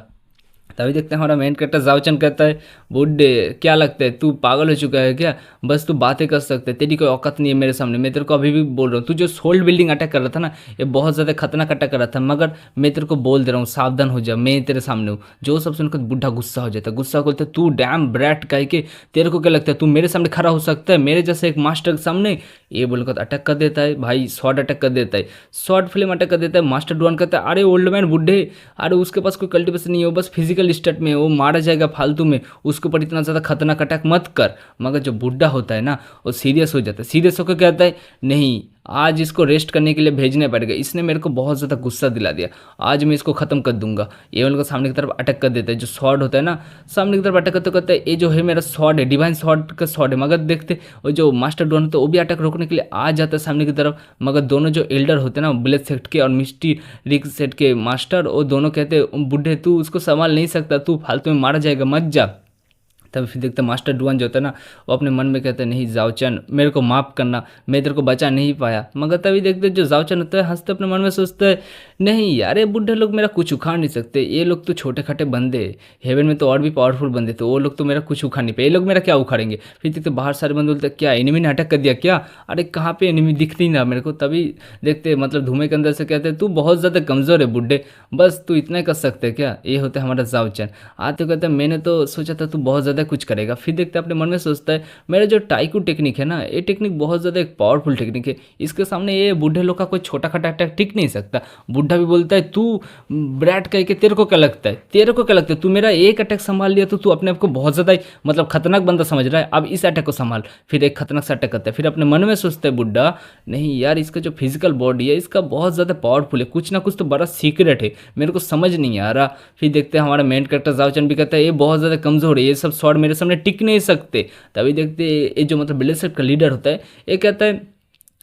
तभी देखते हैं हमारा मेन कैरेक्टर जाओचन कहता है बुड्ढे क्या लगता है तू पागल हो चुका है क्या, बस तू बातें कर सकते है, तेरी कोई औकात नहीं है मेरे सामने, मैं तेरे को अभी भी बोल रहा हूँ तू जो सोल्ड बिल्डिंग अटैक कर रहा था ना ये बहुत ज़्यादा खतरनाक अटैक कर रहा था, मगर मैं तेरे को बोल दे रहा हूँ सावधान हो जा, मैं तेरे सामने हूँ। जो सब सुनकर बुढ़ा गुस्सा हो जाता है, गुस्सा बोलते तू डैम ब्रैट कह के तेरे को क्या लगता है तू मेरे सामने खड़ा हो सकता है मेरे जैसे एक मास्टर के सामने? ये बोलकर अटैक कर देता है भाई, शॉर्ट अटैक कर देता है, शॉर्ट फिल्म अटैक कर देता है। मास्टर डुआन कहता है अरे ओल्ड मैन बुड्ढे, अरे उसके पास कोई कल्टिवेशन नहीं है, वो बस फिजिकल स्टेट में वो मारा जाएगा फालतू में, उसके ऊपर इतना ज़्यादा खतरनाक अटैक मत कर। मगर जो बुढ़ा होता है ना वो सीरियस हो जाता है, सीरियस होकर कहता है नहीं आज इसको रेस्ट करने के लिए भेजने पड़ेगा, इसने मेरे को बहुत ज़्यादा गुस्सा दिला दिया, आज मैं इसको ख़त्म कर दूंगा। ये वाले को सामने की तरफ अटैक कर देता है, जो स्वॉर्ड होता है ना सामने की तरफ अटैक करते करते ये जो है मेरा स्वॉर्ड है डिवाइन स्वॉर्ड का स्वॉर्ड है। मगर देखते वो जो मास्टर डॉन होता है वो भी अटैक रोकने के लिए आ जाता है सामने की तरफ। मगर दोनों जो एल्डर होते हैं ना ब्लेड सेट के और मिस्टी रिक सेट के मास्टर वो दोनों कहते हैं बुढ़े तू उसको संभाल नहीं सकता, तू फालतू में मारा जाएगा मत जा। तब फिर देखते मास्टर डुआन जो होता है ना, वो अपने मन में कहते हैं नहीं जाओचन मेरे को माफ़ करना, मैं तेरे को बचा नहीं पाया। मगर तभी देखते जो जाओचन होता है हंसते अपने मन में सोचते है नहीं यार ये बुढ़े लोग मेरा कुछ उखाड़ नहीं सकते, ये लोग तो छोटे खाटे बंदे, हेवन में तो और भी पावरफुल बंदे, तो वो लोग तो मेरा कुछ उखाड़ नहीं पाए, ये लोग मेरा क्या उखाड़ेंगे। फिर देखते बाहर सारे बंदे बोलते क्या एनिमी ने अटैक कर दिया क्या, अरे कहाँ पे एनिमी दिख नहीं रहा मेरे को। तभी देखते मतलब धुएं के अंदर से कहते तू बहुत ज़्यादा कमज़ोर है बुढ़े, बस तू इतना ही कर सकते है क्या। ये होता है हमारा जाओचन। आते कहते हैं मैंने तो सोचा था तू बहुत ज़्यादा कुछ करेगा। फिर देखते अपने मन में सोचता है मेरा जो टाइकू टेक्निक है ना, ये टेक्निक बहुत ज़्यादा एक पावरफुल टेक्निक है, इसके सामने ये बूढ़े लोग का कोई छोटा खाटा अटैक टिक नहीं सकता। बूढ़ा भी बोलता है तू ब्रैट कह के तेरे को क्या लगता है, तेरे को क्या लगता है, तू मेरा एक अटैक संभाल लिया तो तू अपने आप को बहुत ज़्यादा मतलब खतरनाक बंदा समझ रहा है, अब इस अटैक को संभाल। फिर एक खतरनाक सा अटैक करता है। फिर अपने मन में सोचता है बुढ़ा नहीं यार इसका जो फिजिकल बॉडी है इसका बहुत ज़्यादा पावरफुल है, कुछ ना कुछ तो बड़ा सीक्रेट है, मेरे को समझ नहीं आ रहा। फिर देखते हैं हमारा मेन कैरेक्टर जाओचन भी कहता है ये बहुत ज़्यादा कमज़ोर है, ये सब शॉट मेरे सामने टिक नहीं सकते। तभी देखते ये जो मतलब विलेज सेक्ट का लीडर होता है ये कहता है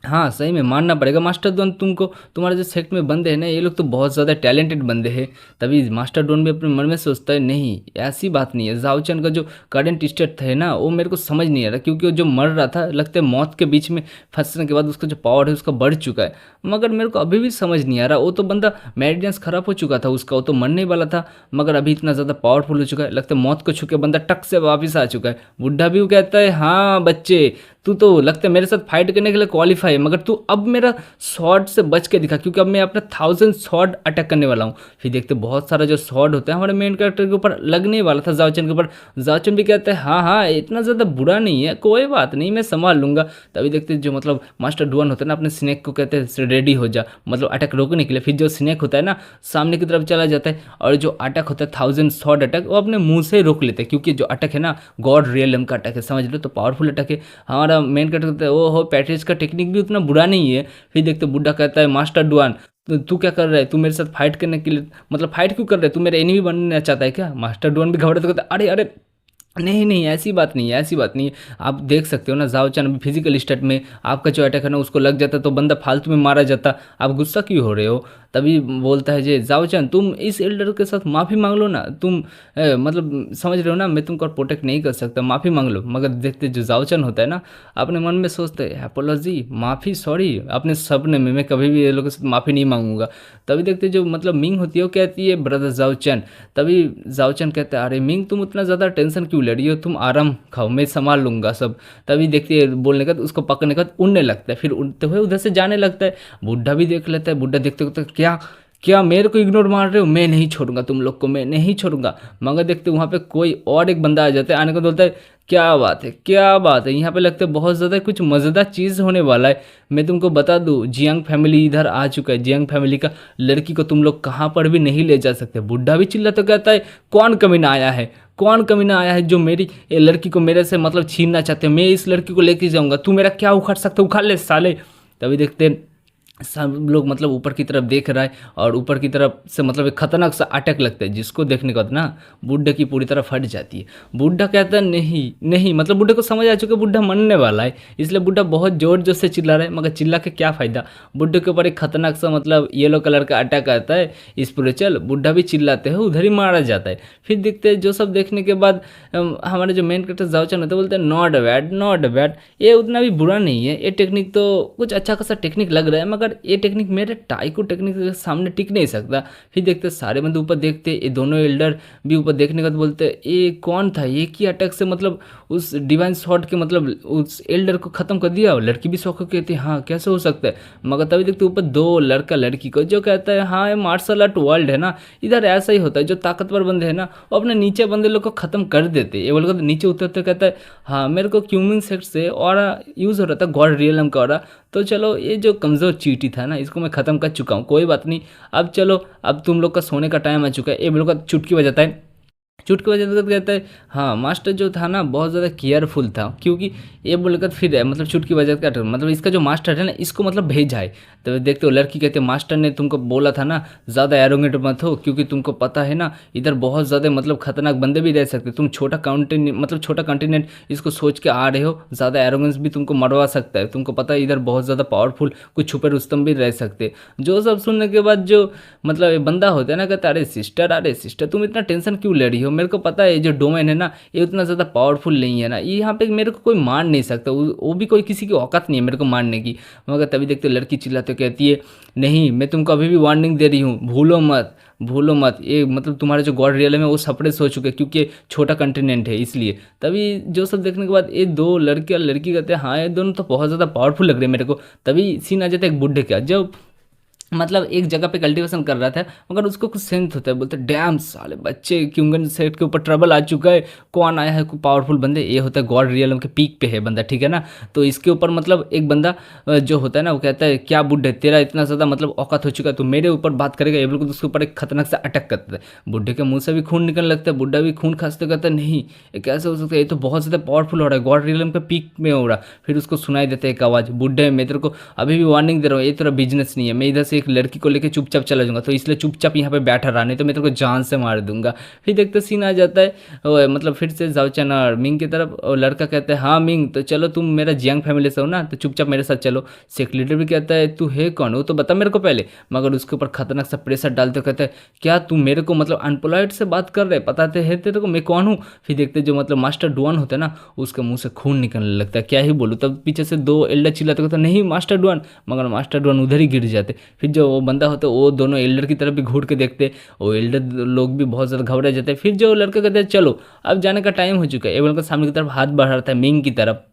हाँ सही में मानना पड़ेगा मास्टर डॉन तुमको, तुम्हारे जो सेक्ट में बंदे हैं ना ये लोग तो बहुत ज़्यादा टैलेंटेड बंदे हैं। तभी मास्टर डॉन भी अपने मन में सोचता है नहीं ऐसी बात नहीं है, जाओचन का जो करंट स्टेट है ना वो मेरे को समझ नहीं आ रहा, क्योंकि वो जो मर रहा था लगता है मौत के बीच में फंसने के बाद उसका जो पावर है उसका बढ़ चुका है। मगर मेरे को अभी भी समझ नहीं आ रहा, वो तो बंदा मेडिडेंस खराब हो चुका था उसका, वो तो मरने वाला था, मगर अभी इतना ज़्यादा पावरफुल हो चुका है, लगता है मौत को छू के बंदा टक से वापस आ चुका है। बुढ़ा भी वो कहता है हाँ बच्चे तू तो लगता है मेरे साथ फाइट करने के लिए क्वालिफाई है, मगर तू अब मेरा शॉट से बच के दिखा, क्योंकि अब मैं अपना 1000 शॉट अटैक करने वाला हूँ। फिर देखते बहुत सारा जो शॉट होता है हमारे मेन कैरेक्टर के ऊपर लगने वाला था जाओचन के ऊपर। जाओचन भी कहता है हाँ हाँ इतना ज़्यादा बुरा नहीं है, कोई बात नहीं मैं संभाल लूँगा। तभी देखते जो मतलब मास्टर डुआन होता है ना अपने स्नेक को कहते हैं रेडी हो जा, मतलब अटैक रोकने के लिए। फिर जो स्नेक होता है ना सामने की तरफ चला जाता है और जो अटैक होता है 1000 शॉट अटैक वो अपने मुंह से रोक लेते हैं, क्योंकि जो अटैक है ना गॉड रियलम का अटैक है, समझ लो तो पावरफुल अटैक है। हमारा मेन कैरेक्टर वो हो पैट्रिस का टेक्निक भी उतना बुरा नहीं है। फिर देखते बुड्ढा कहता है मास्टर डुआन तो तू क्या कर रहा है, तू मेरे साथ फाइट करने के लिए मतलब फाइट क्यों कर रहा है, तू मेरा एनिमी बनना चाहता है क्या। मास्टर डुआन भी घबराते कहता है अरे अरे नहीं नहीं ऐसी बात नहीं है, ऐसी बात नहीं है। आप देख सकते हो ना जाओचन अभी फिजिकल स्टेट में आपका जो अटैक है ना उसको लग जाता तो बंदा फालतू में मारा जाता, आप गुस्सा क्यों हो रहे हो। तभी बोलता है जे जाओचन तुम इस एल्डर के साथ माफ़ी मांग लो ना, तुम मतलब समझ रहे हो ना मैं तुमको प्रोटेक्ट नहीं कर सकता, माफ़ी मांग लो। मगर देखते जो जाओचन होता है ना अपने मन में सोचते हैं एपोलॉजी माफ़ी सॉरी अपने सपने में मैं कभी भी ये लोगों से माफ़ी नहीं मांगूंगा। तभी देखते जो मतलब मिंग होती है वो कहती है ब्रदर जाओचन, तभी जाओचन कहता है अरे मिंग तुम उतना ज़्यादा टेंशन क्यों ले रही हो, तुम आराम खाओ मैं संभाल लूँगा सब। तभी देखती है बोलने का उसको पकड़ने का उड़ने लगता है, फिर उड़ते हुए उधर से जाने लगता है। बुढ़ा भी देख लेता है, बुढ़ा देखते देखते क्या क्या मेरे को इग्नोर मार रहे हो, मैं नहीं छोड़ूंगा तुम लोग को, मैं नहीं छोड़ूंगा। मगर देखते वहाँ पे कोई और एक बंदा आ जाता है, आने को बोलता है क्या बात है क्या बात है, यहाँ पे लगता है बहुत ज़्यादा कुछ मज़ेदार चीज़ होने वाला है। मैं तुमको बता दूँ जियांग फैमिली इधर आ चुका है, जियांग फैमिली का लड़की को तुम लोग कहाँ पर भी नहीं ले जा सकते। बुढ़ा भी चिल्ला तो कहता है कौन कमीना आया है, कौन कमीना आया है जो मेरी ये लड़की को मेरे से मतलब छीनना चाहते हैं, मैं इस लड़की को लेके जाऊँगा, तू मेरा क्या उखाड़ सकते उखाड़ ले साले। तभी देखते सब लोग मतलब ऊपर की तरफ देख रहा है और ऊपर की तरफ से मतलब एक खतरनाक सा अटैक लगता है, जिसको देखने के बाद ना बुड्ढे की पूरी तरह फट जाती है। बुड्ढा कहता है नहीं नहीं, मतलब बुड्ढे को समझ आ चुका है बुड्ढा मरने वाला है, इसलिए बुड्ढा बहुत जोर जोर से चिल्ला रहा है, मगर चिल्ला के क्या फ़ायदा। बुड्ढे के ऊपर एक खतरनाक सा मतलब येलो कलर का अटैक आता है स्पिरिचुअल, बुड्ढा भी चिल्लाते हैं उधर ही मारा जाता है। फिर देखते हैं जो सब देखने के बाद हमारे जो मेन कैरेक्टर जाओचन होते हैं बोलते हैं नॉट बैड, ये उतना भी बुरा नहीं है, ये टेक्निक तो कुछ अच्छा खासा टेक्निक लग रहा है, मगर ये टेक्निक मेरे टाइको टेक्निक के सामने टिक नहीं सकता। फिर देखते सारे बंदे ऊपर देखते, ये दोनों एल्डर भी ऊपर देखने के बाद बोलते ये कौन था, ये की अटैक से मतलब उस डिवाइन शॉट के मतलब उस एल्डर को ख़त्म कर दिया। लड़की भी शौक कहती है हाँ कैसे हो सकता है। मगर तभी देखते ऊपर दो लड़का लड़की को जो कहता है हाँ ये मार्शल आर्ट वर्ल्ड है ना, इधर ऐसा ही होता है, जो ताकतवर बंदे हैं ना वो अपने नीचे बंदे लोग को ख़त्म कर देते। ये बोलकर नीचे उतरते कहता है हाँ मेरे को क्यूमिंग सेक्ट से और यूज़ हो रहा था गॉड रियलम का और, तो चलो ये जो कमज़ोर चीटी था ना इसको मैं ख़त्म कर चुका हूँ, कोई बात नहीं। अब चलो अब तुम लोग का सोने का टाइम आ चुका है। ये लोग का चुटकी बजाता है, चुटकी बजाते कहता है हाँ मास्टर जो था ना बहुत ज़्यादा केयरफुल था, क्योंकि ये बोलकर फिर है मतलब चुटकी बजाते का मतलब इसका जो मास्टर है ना इसको मतलब भेजा है। तो देखते हो लड़की कहते मास्टर ने तुमको बोला था ना ज़्यादा एरोगेंट मत हो, क्योंकि तुमको पता है ना इधर बहुत ज़्यादा मतलब खतरनाक बंदे भी रह सकते, तुम छोटा कॉन्टिनेंट मतलब छोटा कॉन्टिनेंट इसको सोच के आ रहे हो, ज़्यादा एरोगेंस भी तुमको मरवा सकता है, तुमको पता है इधर बहुत ज़्यादा पावरफुल कुछ छुपे रुस्तम भी रह सकते। जो सब सुनने के बाद जो मतलब ये बंदा होता है ना कहता अरे सिस्टर तुम इतना टेंशन क्यों ले रही हो, देखो मेरे को पता है ये जो डोमेन है ना ये उतना ज़्यादा पावरफुल नहीं है ना, ये यहाँ पे मेरे को कोई मार नहीं सकता, वो भी कोई किसी की औकात नहीं है मेरे को मारने की। मगर तभी देखते हो लड़की चिल्लाते कहती है नहीं मैं तुमको अभी भी वार्निंग दे रही हूँ, भूलो मत भूलो मत, ये मतलब तुम्हारा जो गॉड रियल है वो सपरेट हो चुके हैं क्योंकि ये छोटा कंटिनेंट है इसलिए। तभी जो सब देखने के बाद ये दो लड़के और लड़की कहते हैं हाँ ये दोनों तो बहुत ज़्यादा पावरफुल लग रहे हैं मेरे को। तभी सीन आ जाता है एक बुढ़े का, जो मतलब एक जगह पे कल्टीवेशन कर रहा था मगर उसको कुछ सेंस होता है, बोलते डैम साले बच्चे क्यूंगन सेट के ऊपर ट्रबल आ चुका है, कौन आया है कोई पावरफुल बंदे, ये होता है गॉड रियलम के पीक पे है बंदा, ठीक है ना। तो इसके ऊपर मतलब एक बंदा जो होता है ना वो कहता है क्या बुड्ढे तेरा इतना ज़्यादा मतलब औकात हो चुका है तो मेरे ऊपर बात करेगा, ये बिल्कुल उसके ऊपर एक खतरनाक सा अटैक करता है। बुड्ढे के मुंह से भी खून निकलने लगता है, बुड्ढा भी खून खांसते कहता है नहीं ये कैसे हो सकता है, ये तो बहुत ज़्यादा पावरफुल हो रहा है, गॉड रियलम के पीक में हो रहा है। फिर उसको सुनाई देता है एक आवाज़, बुड्ढे मैं तेरे को अभी भी वार्निंग दे रहा हूँ, ये तेरा बिजनेस नहीं है, मैं इधर से एक लड़की को लेकर चुपचाप चला जाऊंगा, तो इसलिए चुपचाप यहाँ पे बैठा रहा नहीं तो मैं तेरे को जान से मार दूंगा। फिर देखते सीन आ जाता है मतलब फिर से जाओचन और मिंग की तरफ, और लड़का कहता है हाँ मिंग तो चलो तुम मेरा जियांग फैमिली से हो ना तो चुपचाप मेरे साथ चलो। सेक लीडर भी कहता है तू है कौन वो तो बता मेरे को पहले, मगर उसके ऊपर खतरनाक सा प्रेशर डालते हुए कहता है क्या तू मेरे को मतलब अनपोलाइट से बात कर रहे बताते हैं तेरे को मैं कौन हूँ। फिर देखते जो मतलब मास्टर डुआन होता है ना उसके मुंह से खून निकलने लगता है, क्या ही बोलूँ। तब पीछे से दो एल्डर चिल्लाते कहते नहीं मास्टर डुआन, मगर मास्टर डुआन उधर ही गिर जाते। फिर जो वो बंदा होता है वो दोनों एल्डर की तरफ भी घूर के देखते, वो एल्डर लोग भी बहुत ज़्यादा घबरा जाते हैं। फिर जो लड़का कहते हैं चलो अब जाने का टाइम हो चुका है, एवं का सामने की तरफ हाथ बढ़ाता है मिंग की तरफ।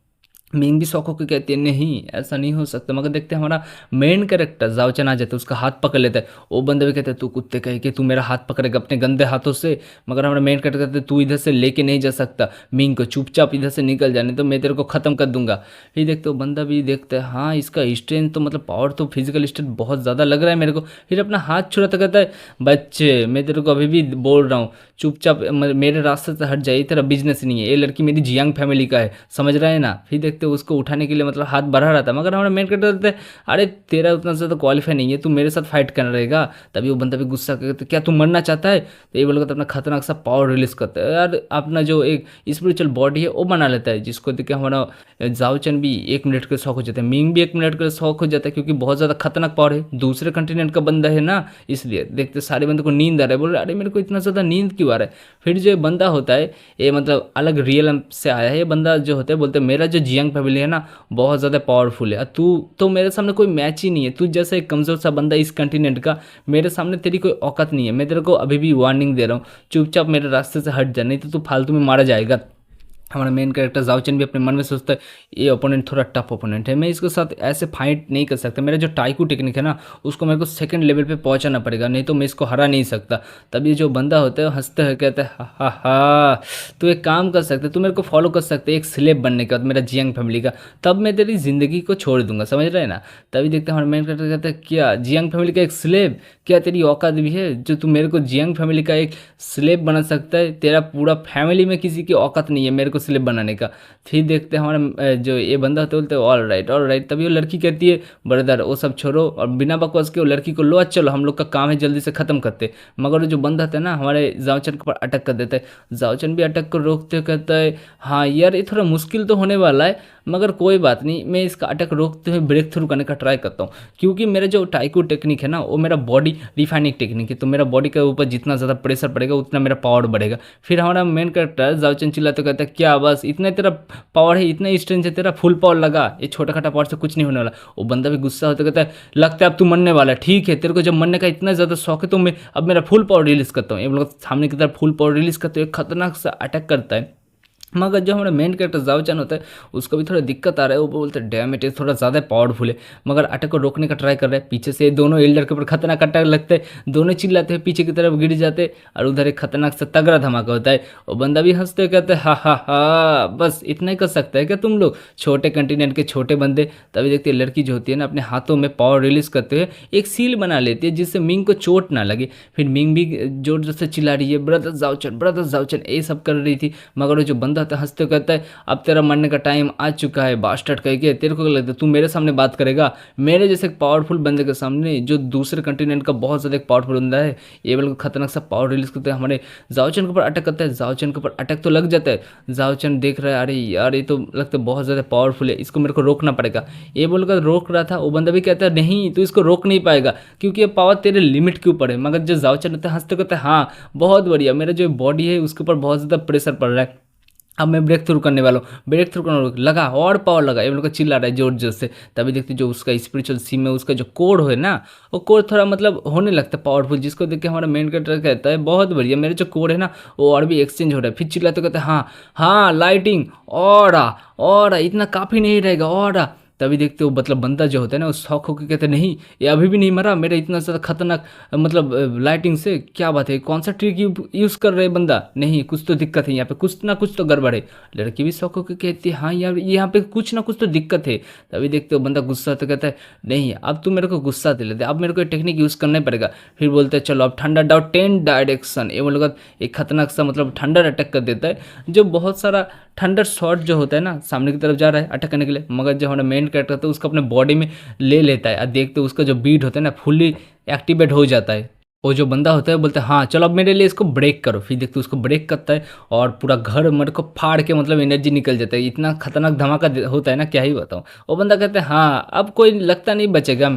मिंग भी शौक होकर कहती है नहीं ऐसा नहीं हो सकता, मगर देखते हैं हमारा मेन कैरेक्टर जाओचन आ जाता है, उसका हाथ पकड़ लेता है। वो बंदा भी कहता है तू कुत्ते कहे कि तू मेरा हाथ पकड़ेगा अपने गंदे हाथों से, मगर हमारा मेन कैरेक्टर कहते हैं तू इधर से लेके नहीं जा सकता मिंग को, चुपचाप इधर से निकल जाने तो मैं तेरे को ख़त्म कर दूंगा। फिर देखते हो बंदा भी देखता है हाँ इसका स्ट्रेंथ तो मतलब पावर तो फिजिकल स्ट्रेंथ बहुत ज़्यादा लग रहा है मेरे को। फिर अपना हाथ छुड़ाता कहता है बच्चे मैं तेरे को अभी भी बोल रहा हूँ चुपचाप मेरे रास्ते से हट जाए, तेरा बिजनेस नहीं है, ये लड़की मेरी जियांग फैमिली का है समझ रहा है ना। फिर देखते हो उसको उठाने के लिए मतलब हाथ बढ़ा रहा था, मगर हमारा मेन कैरेक्टर कहते हैं अरे तेरा उतना ज़्यादा क्वालिफाई नहीं है तू मेरे साथ फाइट करना रहेगा। तभी वो बंदा भी गुस्सा करते क्या तू मरना चाहता है, तो ये बोलकर तो अपना खतरनाक सा पावर रिलीज करता है यार, अपना जो एक स्पिरिचुअल बॉडी है वो बना लेता है, जिसको देख के हमारा जाओचन भी 1 मिनट के शौक हो जाता है, मिंग भी 1 मिनट के शौक हो जाता है क्योंकि बहुत ज़्यादा खतरनाक पावर है, दूसरे कंटिनेंट का बंदा है ना इसलिए। देखते सारे बंदे को नींद आ रहा है, बोल रहे अरे मेरे को इतना ज़्यादा नींद क्यों आ रहा है। फिर जो बंदा होता है ये मतलब अलग रियल से आया है, ये बंदा जो होता है बोलते हैं मेरा जो जियांग फैमिली है ना बहुत ज़्यादा पावरफुल है, तू तो मेरे सामने कोई मैच ही नहीं है, तू जैसा एक कमज़ोर सा बंदा इस कंटिनेंट का, मेरे सामने तेरी कोई औकात नहीं है, मैं तेरे को अभी भी वार्निंग दे रहा हूँ चुपचाप मेरे रास्ते से हट जा नहीं तो तू फालतू में मारा जाएगा। हमारा मेन कैरेक्टर जाओचन भी अपने मन में सोचता है ये ओपोनेंट थोड़ा टफ ओपोनेंट है, मैं इसके साथ ऐसे फाइट नहीं कर सकता, मेरा जो टाइकू टेक्निक है ना उसको मेरे को सेकंड लेवल पे पहुंचाना पड़ेगा नहीं तो मैं इसको हरा नहीं सकता। तब ये जो बंदा होता है हंसते हैं कहता है हा हा हा तू एक काम कर सकते तू मेरे को फॉलो कर सकते एक स्लेब बनने के बाद मेरा जियांग फैमिली का, तब मैं तेरी ज़िंदगी को छोड़ दूंगा समझ रहे हैं ना। तभी देखते हैं हमारा मेन कैरेक्टर कहता है क्या जियांग फैमिली का एक स्लेब, क्या तेरी औकात भी है जो तू मेरे को जियांग फैमिली का एक स्लेब बना सकता है, तेरा पूरा फैमिली में किसी की औकात नहीं है मेरे को स्लेब बनाने का। फिर देखते हैं हमारा जो ये बंदा होता है बोलते हैं ऑल राइट। तभी वो लड़की कहती है ब्रदर वो सब छोड़ो और बिना बकवास के वो लड़की को लो चलो हम लोग का काम है जल्दी से ख़त्म करते। मगर वो जो बंदा था ना हमारे जाओचन के ऊपर अटैक कर देता है, जाओचन भी अटैक को रोकते हुए कहता है हाँ यार ये थोड़ा मुश्किल तो होने वाला है मगर कोई बात नहीं मैं इसका अटैक रोकते हुए ब्रेक थ्रू करने का ट्राई करता हूँ, क्योंकि मेरा जो टाइकू टेक्निक है ना वो मेरा बॉडी रिफाइनिंग टेक्निक है, तो मेरा बॉडी के ऊपर जितना ज़्यादा प्रेशर पड़ेगा उतना मेरा पावर बढ़ेगा। फिर हमारा मेन कैरेक्टर जाओचन चिल्ला तो कहता है क्या बस इतना तेरा पावर है इतना स्ट्रेंथ है तेरा फुल पावर लगा, ये छोटा खाटा पावर से कुछ नहीं होने वाला। वो बंदा भी गुस्सा होता कहता है लगता है अब तू मरने वाला है, ठीक है तेरे को जब मरने का इतना ज़्यादा शौक है तो मैं अब मेरा फुल पावर रिलीज़ करता हूँ। ये लोग सामने की तरफ फुल पावर रिलीज़ करते हुए खतरनाक सा अटैक करता है, मगर जो हमारा मेन कैरेक्टर जाओचन होता है उसको भी थोड़ा दिक्कत आ रहा है, वो बोलते हैं डैम इट इज थोड़ा ज़्यादा पावरफुल है, मगर अटैक को रोकने का ट्राई कर रहा है। पीछे से दोनों एल्डर के ऊपर खतरनाक अटैक लगते हैं, दोनों चिल्लाते हैं पीछे की तरफ गिर जाते हैं और उधर एक खतरनाक सा तगड़ा धमाका होता है। वो बंदा भी हंसते कहते हैं हा हा हा बस इतना ही कर सकता है क्या तुम लोग छोटे कंटिनेंट के छोटे बंदे। तभी देखते हैं लड़की जो होती है ना अपने हाथों में पावर रिलीज करते हुए एक सील बना लेती है जिससे मिंग को चोट ना लगे। फिर मिंग भी जोर जोर से चिल्ला रही है ब्रदर जाओचन ये सब कर रही थी, मगर वो जो बंदा बंदा हंसते हुए कहता है अब तेरा मरने का टाइम आ चुका है बास्टर्ड कह के। तेरे को क्या लगता है तू मेरे सामने बात करेगा, मेरे जैसे एक पावरफुल बंदे के सामने जो दूसरे कंटिनेंट का बहुत ज़्यादा एक पावरफुल बंदा है, ये बिल्कुल खतरनाक सा पावर रिलीज करते हैं, हमारे जाओचन के ऊपर अटैक करता है। जाओचन के ऊपर अटैक तो लग जाता है, जाओचन देख रहा है अरे यार ये तो लगता है बहुत ज़्यादा पावरफुल है, इसको मेरे को रोकना पड़ेगा। ये बोलकर रोक रहा था, वो बंदा भी कहता है नहीं तू इसको रोक नहीं पाएगा क्योंकि ये पावर तेरे लिमिट के ऊपर है। मगर जो जाओचन रहता है हंसते कहते हैं हाँ बहुत बढ़िया, मेरा जो बॉडी है उसके ऊपर बहुत ज़्यादा प्रेशर पड़ रहा है, अब मैं ब्रेक थ्रू करने वाला हूँ, ब्रेक थ्रू करने लगा और पावर लगा, ये लोग का चिल्ला रहा है जोर जोर से। तभी देखते जो उसका स्पिरिचुअल सिम है उसका जो कोड है ना, वो कोड थोड़ा मतलब होने लगता है पावरफुल, जिसको देख के हमारा मेन कैरेक्टर कहता है बहुत बढ़िया मेरे जो कोड है ना वो और भी एक्सचेंज हो रहा है। फिर चिल्लाते कहते हैं हाँ हाँ लाइटिंग और इतना काफ़ी नहीं रहेगा और। तभी देखते हो मतलब बंदा जो होता है ना वो शौक होकर कहते हैं नहीं ये अभी भी नहीं मरा, मेरा इतना ज़्यादा खतरनाक मतलब लाइटिंग से क्या बात है, कौन सा ट्रिक यूज़ कर रहे बंदा, नहीं कुछ तो दिक्कत है यहाँ पे, कुछ ना कुछ तो गड़बड़ है। लड़की भी शौक होकर कहती है हाँ यार यहाँ पे कुछ ना कुछ तो दिक्कत है। तभी देखते हो बंदा गुस्सा तो कहता है नहीं अब तू मेरे को गुस्सा दिला दे, अब मेरे को टेक्निक यूज़ करना पड़ेगा। फिर बोलते हैं चलो अब ठंडा डाउ 10 डायरेक्शन, ये लोग एक खतरनाक सा मतलब ठंडर अटैक कर देता है, जो बहुत सारा ठंडर शॉट जो होता है ना सामने की तरफ जा रहा है अटैक करने के लिए, मगर जो हमारा मेन कैरेक्टर होता है उसको अपने बॉडी में ले लेता है और देखते उसका जो बीट होता है ना फुल्ली एक्टिवेट हो जाता है। वो जो बंदा होता है बोलता है हाँ चलो अब मेरे लिए इसको ब्रेक करो। फिर देखते उसको ब्रेक करता है और पूरा घर मेरे को फाड़ के मतलब एनर्जी निकल जाता है, इतना खतरनाक धमाका होता है ना क्या ही बताऊँ। वो बंदा कहता है हाँ अब कोई लगता नहीं बचेगा,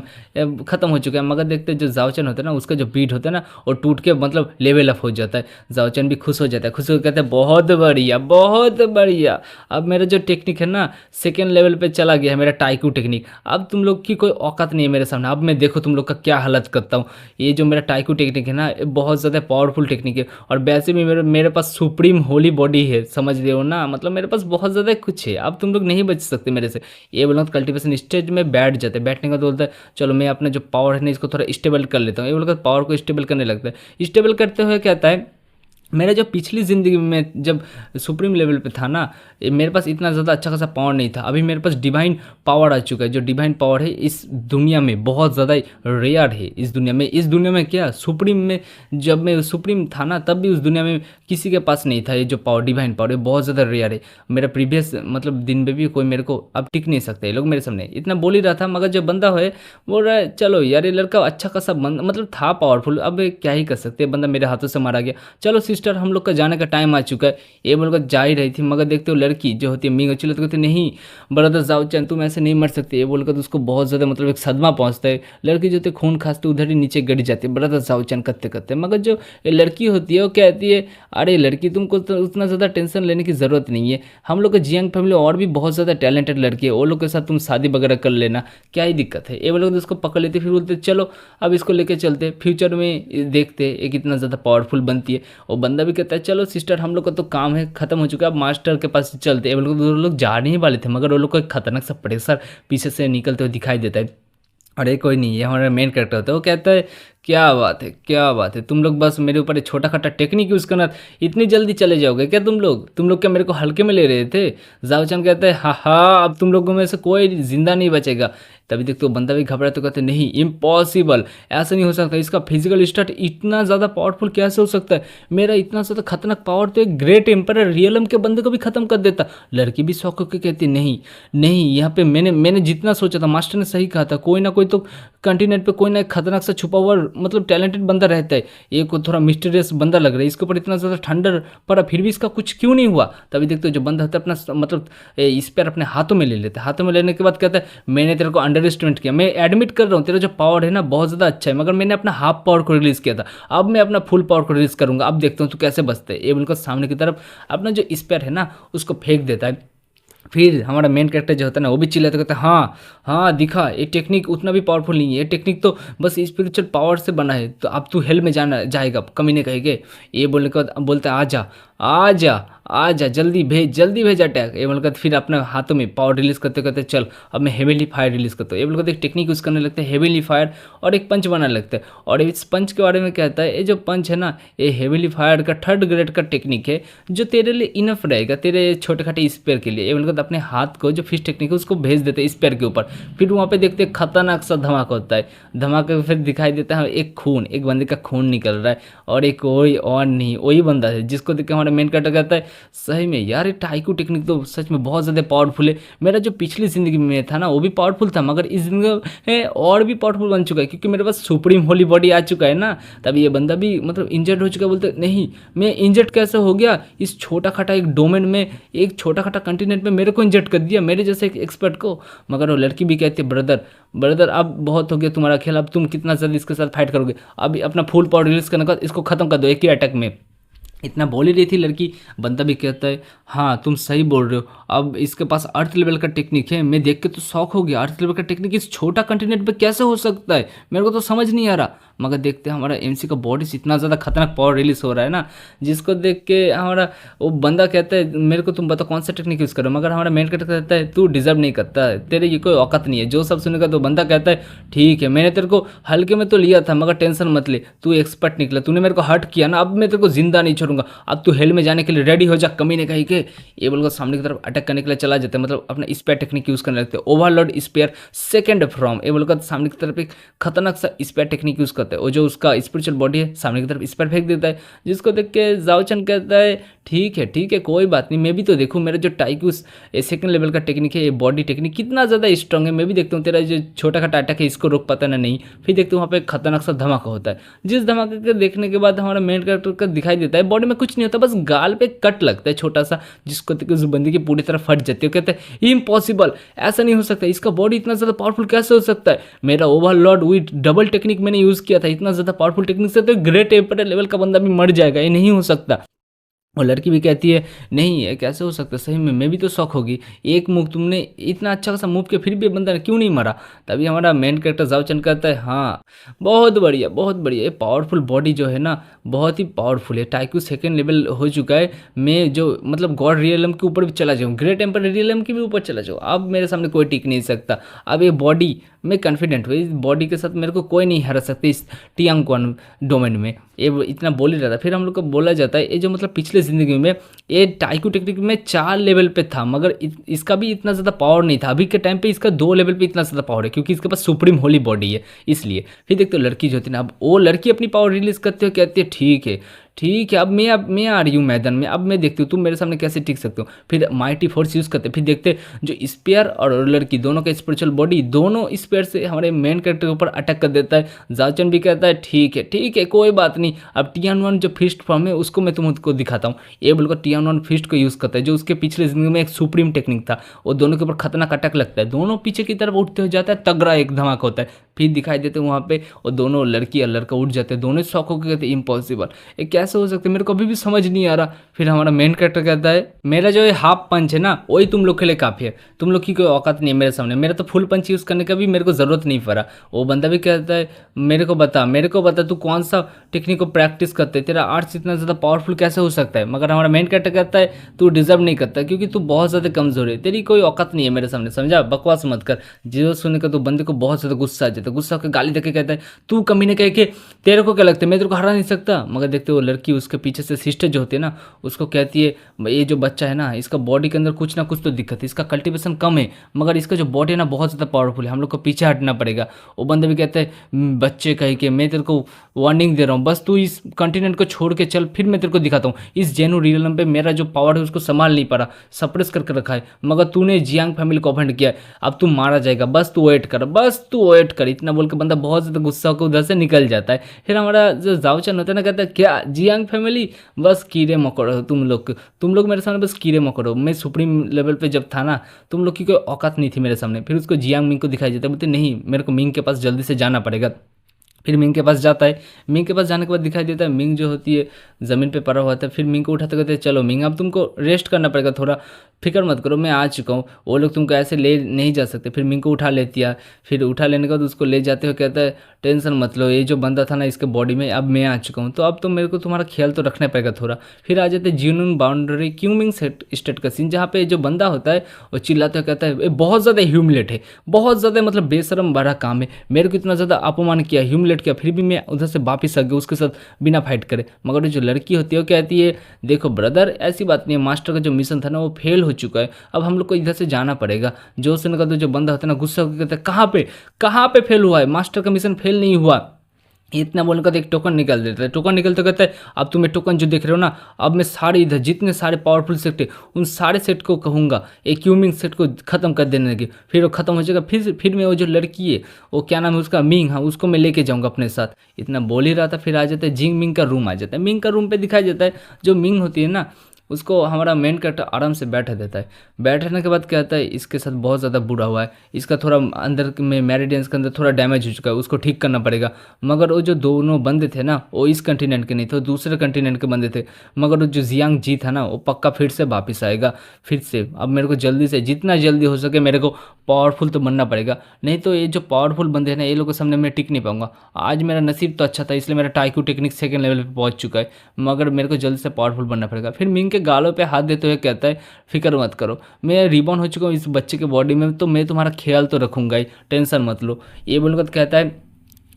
खत्म हो चुका है। मगर देखते जो जाओचन होता है ना उसका जो बीट होता है ना वो टूट के मतलब लेवल अप हो जाता है। जाओचन भी खुश हो जाता है, खुश होकर कहता है बहुत बढ़िया बहुत बढ़िया, अब मेरा जो टेक्निक है ना सेकेंड लेवल पे चला गया है मेरा टाइकू टेक्निक, अब तुम लोग की कोई औकात नहीं है मेरे सामने, अब मैं देखो तुम लोग का क्या हालत करता हूँ। ये जो मेरा टाइकू टेक्निक है ना बहुत ज़्यादा पावरफुल टेक्निक है और वैसे भी मेरे पास सुप्रीम होली बॉडी है, समझ रहे हो ना, मतलब मेरे पास बहुत ज़्यादा कुछ है, अब तुम लोग नहीं बच सकते मेरे से। ये बोला तो कल्टीवेशन स्टेज में बैठ जाते हैं, बैठने का तो बोलता है चलो मैं अपना जो पावर है ना इसको थोड़ा स्टेबल कर लेता हूँ। ये बोलकर पावर को स्टेबल करने लगता है, स्टेबल करते हुए क्या होता है मेरा जो पिछली ज़िंदगी में जब सुप्रीम लेवल पे था ना मेरे पास इतना ज़्यादा अच्छा खासा पावर नहीं था, अभी मेरे पास डिवाइन पावर आ चुका है। जो डिवाइन पावर है इस दुनिया में बहुत ज़्यादा रेयर है, इस दुनिया में क्या सुप्रीम में जब मैं सुप्रीम था ना तब भी उस दुनिया में किसी के पास नहीं था ये जो पावर डिवाइन पावर है बहुत ज़्यादा रेयर है। मेरा प्रीवियस मतलब दिन में भी कोई मेरे को अब टिक नहीं सकता, ये लोग मेरे सामने इतना बोल ही रहा था। मगर जो बंदा है बोल रहा है चलो यार ये लड़का अच्छा खासा मतलब था पावरफुल, अब क्या ही कर सकते हैं, बंदा मेरे हाथों से मारा गया, चलो सिस्टर हम लोग का जाने का टाइम आ चुका है। ये बोलकर जा ही रही थी मगर देखते हो लड़की जो होती है मींग चिल्लाती तो कहती नहीं ब्रदर जाओचन तुम ऐसे नहीं मर सकते। ये बोलकर तो उसको बहुत ज़्यादा मतलब एक सदमा पहुंचता है, लड़की जो होती है खून खांसते उधर ही नीचे गिर जाती है ब्रदर जाओचन करते करते। मगर जो लड़की होती है वो कहती है अरे लड़की तुमको तो उतना ज़्यादा टेंशन लेने की ज़रूरत नहीं है, हम लोग का जियांग फैमिली और भी बहुत ज़्यादा टैलेंटेड लड़की है, वो लोग के साथ तुम शादी वगैरह कर लेना क्या ही दिक्कत है। ये बोलकर उसको पकड़ लेते फिर बोलते चलो अब इसको लेके चलते फ्यूचर में देखते एक इतना ज़्यादा पावरफुल बनती है। वो बंदा भी कहता है चलो सिस्टर हम लोग का तो काम है खत्म हो चुका है अब मास्टर के पास चलते हैं। वो लोग जा नहीं वाले थे मगर वो लोग को एक खतरनाक सा प्रेशर पीछे से निकलते हुए दिखाई देता है। अरे कोई नहीं ये हमारा मेन कैरेक्टर होता है, वो कहता है क्या बात है तुम लोग बस मेरे ऊपर एक छोटा खाटा टेक्निक यूज़ करना, इतनी जल्दी चले जाओगे क्या तुम लोग क्या मेरे को हल्के में ले रहे थे। जाओचन कहता है हाँ अब तुम लोगों में से कोई जिंदा नहीं बचेगा। तभी देखते हो बंदा भी घबरा तो कहते नहीं इम्पॉसिबल, ऐसा नहीं हो सकता, इसका फिजिकल स्टेट इतना ज़्यादा पावरफुल कैसे हो सकता है, मेरा इतना ज़्यादा खतरनाक पावर तो एक ग्रेट एम्पर रियलम के बंदे को भी खत्म कर देता। लड़की भी शौक होकर कहती नहीं यहाँ पे मैंने जितना सोचा था मास्टर ने सही कहा था, कोई ना कोई तो कंटिनेंट पे कोई ना एक खतरनाक सा छुपा हुआ मतलब टैलेंटेड बंदा रहता है, ये को थोड़ा मिस्टीरियस बंदा लग रहा है, इसके ऊपर इतना ज़्यादा ठंडर पड़ा फिर भी इसका कुछ क्यों नहीं हुआ। तभी देखते हो जो बंदा होता है अपना मतलब इस पर अपने हाथों में ले लेता है, हाथों में लेने के बाद कहता है मैंने तेरे को अंडर एस्टिमेट किया, मैं एडमिट कर रहा हूँ तेरा जो पावर है ना बहुत ज़्यादा अच्छा है मगर मैंने अपना हाफ पावर को रिलीज़ किया था, अब मैं अपना फुल पावर को रिलीज़ करूँगा, अब देखता हूँ तू कैसे बचता है। ये बोलकर सामने की तरफ अपना जो स्पेयर है ना उसको फेंक देता है। फिर हमारा मेन कैरेक्टर जो होता है ना वो भी चिल्लाते कहता है हाँ दिखा ये टेक्निक उतना भी पावरफुल नहीं है, ये टेक्निक तो बस स्पिरिचुअल पावर से बना है, तो अब तू हेल में जाएगा कमीने कहेंगे। ये बोलने के बाद बोलते आजा जल्दी भेज अटैक। ये बोलकर फिर अपने हाथों में पावर रिलीज करते करते चल अब मैं हेवीली फायर रिलीज करता हूँ। ये बोलकर एक टेक्निक यूज़ करने लगता है हेवीली फायर और एक पंच बनाने लगता है। और इस पंच के बारे में कहता है ये जो पंच है ना ये हेवीली फायर का 3rd ग्रेड का टेक्निक है जो तेरे लिए इनफ रहेगा तेरे छोटे खाटे स्पेयर के लिए। ये बोलकर अपने हाथ को जो फिश टेक्निक है उसको भेज देते हैं स्पेयर के ऊपर। फिर वहाँ पे देखते हैं खतरनाक सा धमाका होता है, धमाके फिर दिखाई देता है एक बंदे का खून निकल रहा है और एक कोई और नहीं वही बंदा है जिसको देख के हमारा हमारा मेन कैरेक्टर कहता है सही में यार ये टाइकू टेक्निक तो सच में बहुत ज़्यादा पावरफुल है। मेरा जो पिछली ज़िंदगी में था ना वो भी पावरफुल था, मगर इस ज़िंदगी में और भी पावरफुल बन चुका है क्योंकि मेरे पास सुप्रीम होली बॉडी आ चुका है ना। तब ये बंदा भी मतलब इंजर्ड हो चुका है। बोलते नहीं मैं इंजर्ड कैसे हो गया, इस छोटा खाटा एक डोमेन में, एक छोटा खाटा कंटिनेंट में मेरे को इंजर्ड कर दिया, मेरे जैसे एक एक्सपर्ट को। मगर वो लड़की भी कहती है ब्रदर ब्रदर अब बहुत हो गया तुम्हारा खेल, अब तुम कितना जल्दी इसके साथ फाइट करोगे, अब अपना फुल पावर रिलीज करने के बाद इसको खत्म कर दो एक ही अटैक में। इतना बोल ही रही थी लड़की। बंदा भी कहता है हाँ तुम सही बोल रहे हो, अब इसके पास अर्थ लेवल का टेक्निक है। मैं देख के तो शौक हो गया, अर्थ लेवल का टेक्निक इस छोटा कंटिनेंट पे कैसे हो सकता है, मेरे को तो समझ नहीं आ रहा। मगर देखते हैं हमारा एमसी का बॉडी से इतना ज़्यादा खतरनाक पावर रिलीज हो रहा है ना, जिसको देख के हमारा वो बंदा कहता है मेरे को तुम बताओ कौन सा टेक्निक यूज़ करो। मगर हमारा मेन कैरेक्टर कहता है तू डिजर्व नहीं करता है, तेरे ये कोई औकात नहीं है। जो सब सुनेगा तो बंदा कहता है ठीक है मैंने तेरे को हल्के में तो लिया था मगर टेंशन मत ले, तू एक्सपर्ट निकला, तूने मेरे को हर्ट किया ना, अब मैं तेरे को जिंदा नहीं छोड़ूंगा, अब तू हेल में जाने के लिए रेडी हो जा कमीने कहीं के। ये बोलकर सामने की तरफ अटैक करने के लिए चला जाता है, मतलब अपना स्पेयर टेक्निक यूज़ करने लगते हैं, ओवरलोड स्पेयर सेकंड फ्रॉम। ये बोलकर सामने की तरफ एक खतरनाक सा स्पेयर टेक्निक यूज़ करता है, और जो उसका स्पिरिचुअल बॉडी है सामने की तरफ स्पेयर फेंक देता है, जिसको देख के जाओचन कहता है ठीक है कोई बात नहीं, मैं भी तो देखूँ मेरा जो टाइकूस सेकंड लेवल का टेक्निक है, ये बॉडी टेक्निक कितना ज़्यादा स्ट्रांग है, मैं भी देखता हूँ तेरा जो छोटा खाटा अटैक है इसको रोक पाता ना नहीं। फिर देखते हैं वहाँ पे एक खतरनाक सा धमाका होता है, जिस धमाके के देखने के बाद हमारा मेन कैरेक्टर का दिखाई देता है बॉडी में कुछ नहीं होता, बस गाल पे कट लगता है छोटा सा, जिसको देख के उस बंदी की पूरी तरह फट जाती है। कहते हैं इम्पॉसिबल, ऐसा नहीं हो सकता, इसका बॉडी इतना ज़्यादा पावरफुल कैसे हो सकता है, मेरा ओवरलॉर्ड विथ डबल टेक्निक मैंने यूज़ किया था, इतना ज़्यादा पावरफुल टेक्निक से तो ग्रेट एम्परर लेवल का बंदा भी मर जाएगा, ये नहीं हो सकता। और लड़की भी कहती है नहीं ये कैसे हो सकता है, सही में मैं भी तो शौक होगी, एक मूव तुमने इतना अच्छा सा मूव किया फिर भी बंदा क्यों नहीं मरा। तभी हमारा मेन कैरेक्टर जाओचन कहता है हाँ बहुत बढ़िया बहुत बढ़िया, ये पावरफुल बॉडी जो है ना बहुत ही पावरफुल है, टाइकू सेकंड लेवल हो चुका है, मैं जो मतलब गॉड रियलम के ऊपर भी चला जाऊँ, ग्रेट एम्पर रियलम के भी ऊपर चला जाऊँ, अब मेरे सामने कोई टिक नहीं सकता, अब ये बॉडी मैं कॉन्फिडेंट हूँ, इस बॉडी के साथ मेरे को कोई नहीं हरा सकता इस टियांग डोमेन में। ये इतना बोल ही रहा था। फिर हम लोग को बोला जाता है ये जो मतलब पिछले ज़िंदगी में ये टाइकू टेक्निक में 4 लेवल पे था, मगर इसका भी इतना ज़्यादा पावर नहीं था, अभी के टाइम पे इसका 2 लेवल पे इतना ज़्यादा पावर है क्योंकि इसके पास सुप्रीम होली बॉडी है इसलिए। फिर देखते हो लड़की जो होती है ना, अब वो लड़की अपनी पावर रिलीज करते हो, कहती है ठीक है अब मैं आ रही हूँ मैदान में, अब मैं देखती हूँ तुम मेरे सामने कैसे टिक सकते हो। फिर माइटी फोर्स यूज़ करते, फिर देखते जो स्पेयर और लड़की दोनों का स्पिरिचुअल बॉडी दोनों स्पेयर से हमारे मेन कैरेक्टर के ऊपर अटैक कर देता है। जाचन भी कहता है ठीक है कोई बात नहीं, अब टियान जो फिस्ट फॉर्म है उसको मैं तुमको दिखाता हूँ। ये बोलकर टियान फिस्ट को यूज़ करता है, जो उसके पिछले जिंदगी में एक सुप्रीम टेक्निक था, वो दोनों के ऊपर खतरनाक अटैक लगता है, दोनों पीछे की तरफ उठते हो जाता है, तगड़ा एक धमाका होता है। फिर दिखाई देते हैं वहाँ पे और दोनों लड़की और लड़का उठ जाते हैं, दोनों शौक होकर कहते हैं इम्पॉसिबल, ये कैसे हो सकते, मेरे को अभी भी समझ नहीं आ रहा। फिर हमारा मेन कैरेक्टर कहता है मेरा जो ये हाफ पंच है ना वही तुम लोग के लिए काफ़ी है, तुम लोग की कोई औकात नहीं है मेरे सामने, मेरा तो फुल पंच यूज़ करने का भी मेरे को ज़रूरत नहीं पड़ा। वो बंदा भी कहता है मेरे को बता तू कौन सा टेक्निक को प्रैक्टिस करते है, तेरा आर्ट्स इतना ज़्यादा पावरफुल कैसे हो सकता है। मगर हमारा मेन कैरेक्टर कहता है तू डिजर्व नहीं करता क्योंकि तू बहुत ज़्यादा कमज़ोर है, तेरी कोई औकात नहीं है मेरे सामने, समझा, बकवास मत कर। जो सुनने का तो बंदे को बहुत ज़्यादा गुस्सा आ जाता है, गुस्सा होकर गाली देके कहता है तू कमीने कह के तेरे को क्या लगता है मैं तेरे को हरा नहीं सकता। मगर देखते हो लड़की उसके पीछे से सिस्टर जो होती है ना उसको कहती है ये जो बच्चा है ना इसका बॉडी के अंदर कुछ ना कुछ तो दिक्कत है, इसका कल्टीवेशन कम है मगर इसका जो बॉडी है ना बहुत ज़्यादा पावरफुल है, हम लोग को पीछे हटना पड़ेगा। वो बंदा भी कहता है बच्चे कह के मैं तेरे को वार्निंग दे रहा हूँ, बस तू इस कॉन्टिनेंट को छोड़ के चल, फिर मैं तेरे को दिखाता हूँ इस जेनु रियलम पे मेरा जो पावर है उसको संभाल नहीं पा रहा, सप्रेस करके रखा है, मगर तूने जियांग फैमिली को ऑफेंड किया है, अब तू मारा जाएगा, बस तू वेट कर। इतना बोल के बंदा बहुत ज़्यादा गुस्सा होकर उधर से निकल जाता है। फिर हमारा जो जाओचन होता है ना कहता है क्या जियांग फैमिली बस कीड़े मकोड़ो, तुम लोग मेरे सामने बस कीड़े मकोड़ो, मैं सुप्रीम लेवल पे जब था ना तुम लोग की कोई औकात नहीं थी मेरे सामने। फिर उसको जियांग मिंग को दिखाई देता है, बोलते नहीं मेरे को मिंग के पास जल्दी से जाना पड़ेगा। फिर मिंग के पास जाता है, मिंग के पास जाने के बाद दिखाई देता है मिंग जो होती है ज़मीन पे पड़ा हुआ था। फिर मिंग को उठाते कहते हैं चलो मिंग अब तुमको रेस्ट करना पड़ेगा, थोड़ा फिक्र मत करो मैं आ चुका हूँ, वो लोग तुमको ऐसे ले नहीं जा सकते। फिर मिंग को उठा लेती है, फिर उठा लेने के बाद उसको ले जाते हुए कहता है टेंशन मत लो, ये जो बंदा था ना इसके बॉडी में अब मैं आ चुका हूँ, तो अब तो मेरे को तुम्हारा ख्याल तो रखना पड़ेगा थोड़ा। फिर आ जाते जिनून बाउंड्री क्यूमिंग स्टेट का सीन, जहाँ पे जो बंदा होता है वो चिल्लाते हुए कहता है बहुत ज़्यादा ह्यूमिलेट है, बहुत ज़्यादा मतलब बेशरम बड़ा काम है, मेरे को इतना ज़्यादा अपमान किया ह्यूमिलेट किया, फिर भी मैं उधर से वापस आ गया उसके साथ बिना फाइट करे। मगर जो लड़की होती है वो कहती है देखो ब्रदर ऐसी बात नहीं है, मास्टर का जो मिशन था ना वो फेल हो चुका है, अब हम लोग को इधर से जाना पड़ेगा। जो सुन का तो जो बंदा होता है ना गुस्सा होकर कहता है कहाँ पे फेल हुआ है, मास्टर का मिशन फेल नहीं हुआ, इतना बोलने का तो एक टोकन निकल देता है। टोकन निकलते कहता है अब तुम्हें टोकन जो देख रहे हो ना, अब मैं सारे इधर जितने सारे पावरफुल सेट है उन सारे सेट को कहूँगा एक ह्यूमिंग सेट को खत्म कर देने की। फिर वो खत्म हो जाएगा, फिर मैं वो जो लड़की है वो क्या नाम है उसका, मिंग, हाँ उसको मैं लेके जाऊँगा अपने साथ। इतना बोल ही रहा था, फिर आ जाता है जिंग मिंग का रूम आ जाता है। मिंग का रूम पे दिखाई देता है जो मिंग होती है ना, उसको हमारा मेन कैरेक्टर आराम से बैठा देता है। बैठने के बाद क्या होता है, इसके साथ बहुत ज़्यादा बुरा हुआ है, इसका थोड़ा अंदर में मेरिडियंस के अंदर थोड़ा डैमेज हो चुका है, उसको ठीक करना पड़ेगा। मगर वो जो दोनों बंदे थे ना वो इस कंटिनेंट के नहीं थे, वो दूसरे कंटिनेंट के बंदे थे। मगर वो जो जियांग जी था ना वो पक्का फिर से वापस आएगा फिर से। अब मेरे को जल्दी से जितना जल्दी हो सके मेरे को पावरफुल तो बनना पड़ेगा, नहीं तो ये जो पावरफुल बंदे हैं ना ये लोगों के सामने मैं टिक नहीं पाऊंगा। आज मेरा नसीब तो अच्छा था इसलिए मेरा टाइकू टेक्निक सेकंड लेवल पे पहुंच चुका है, मगर मेरे को जल्दी से पावरफुल बनना पड़ेगा। फिर मिंग के गालों पे हाथ देते हुए कहता है फिक्र मत करो, मैं रिबॉर्न हो चुका हूँ इस बच्चे के बॉडी में, तो मैं तुम्हारा ख्याल तो रखूंगा ही, टेंशन मत लो। ये बोलकर तो कहता है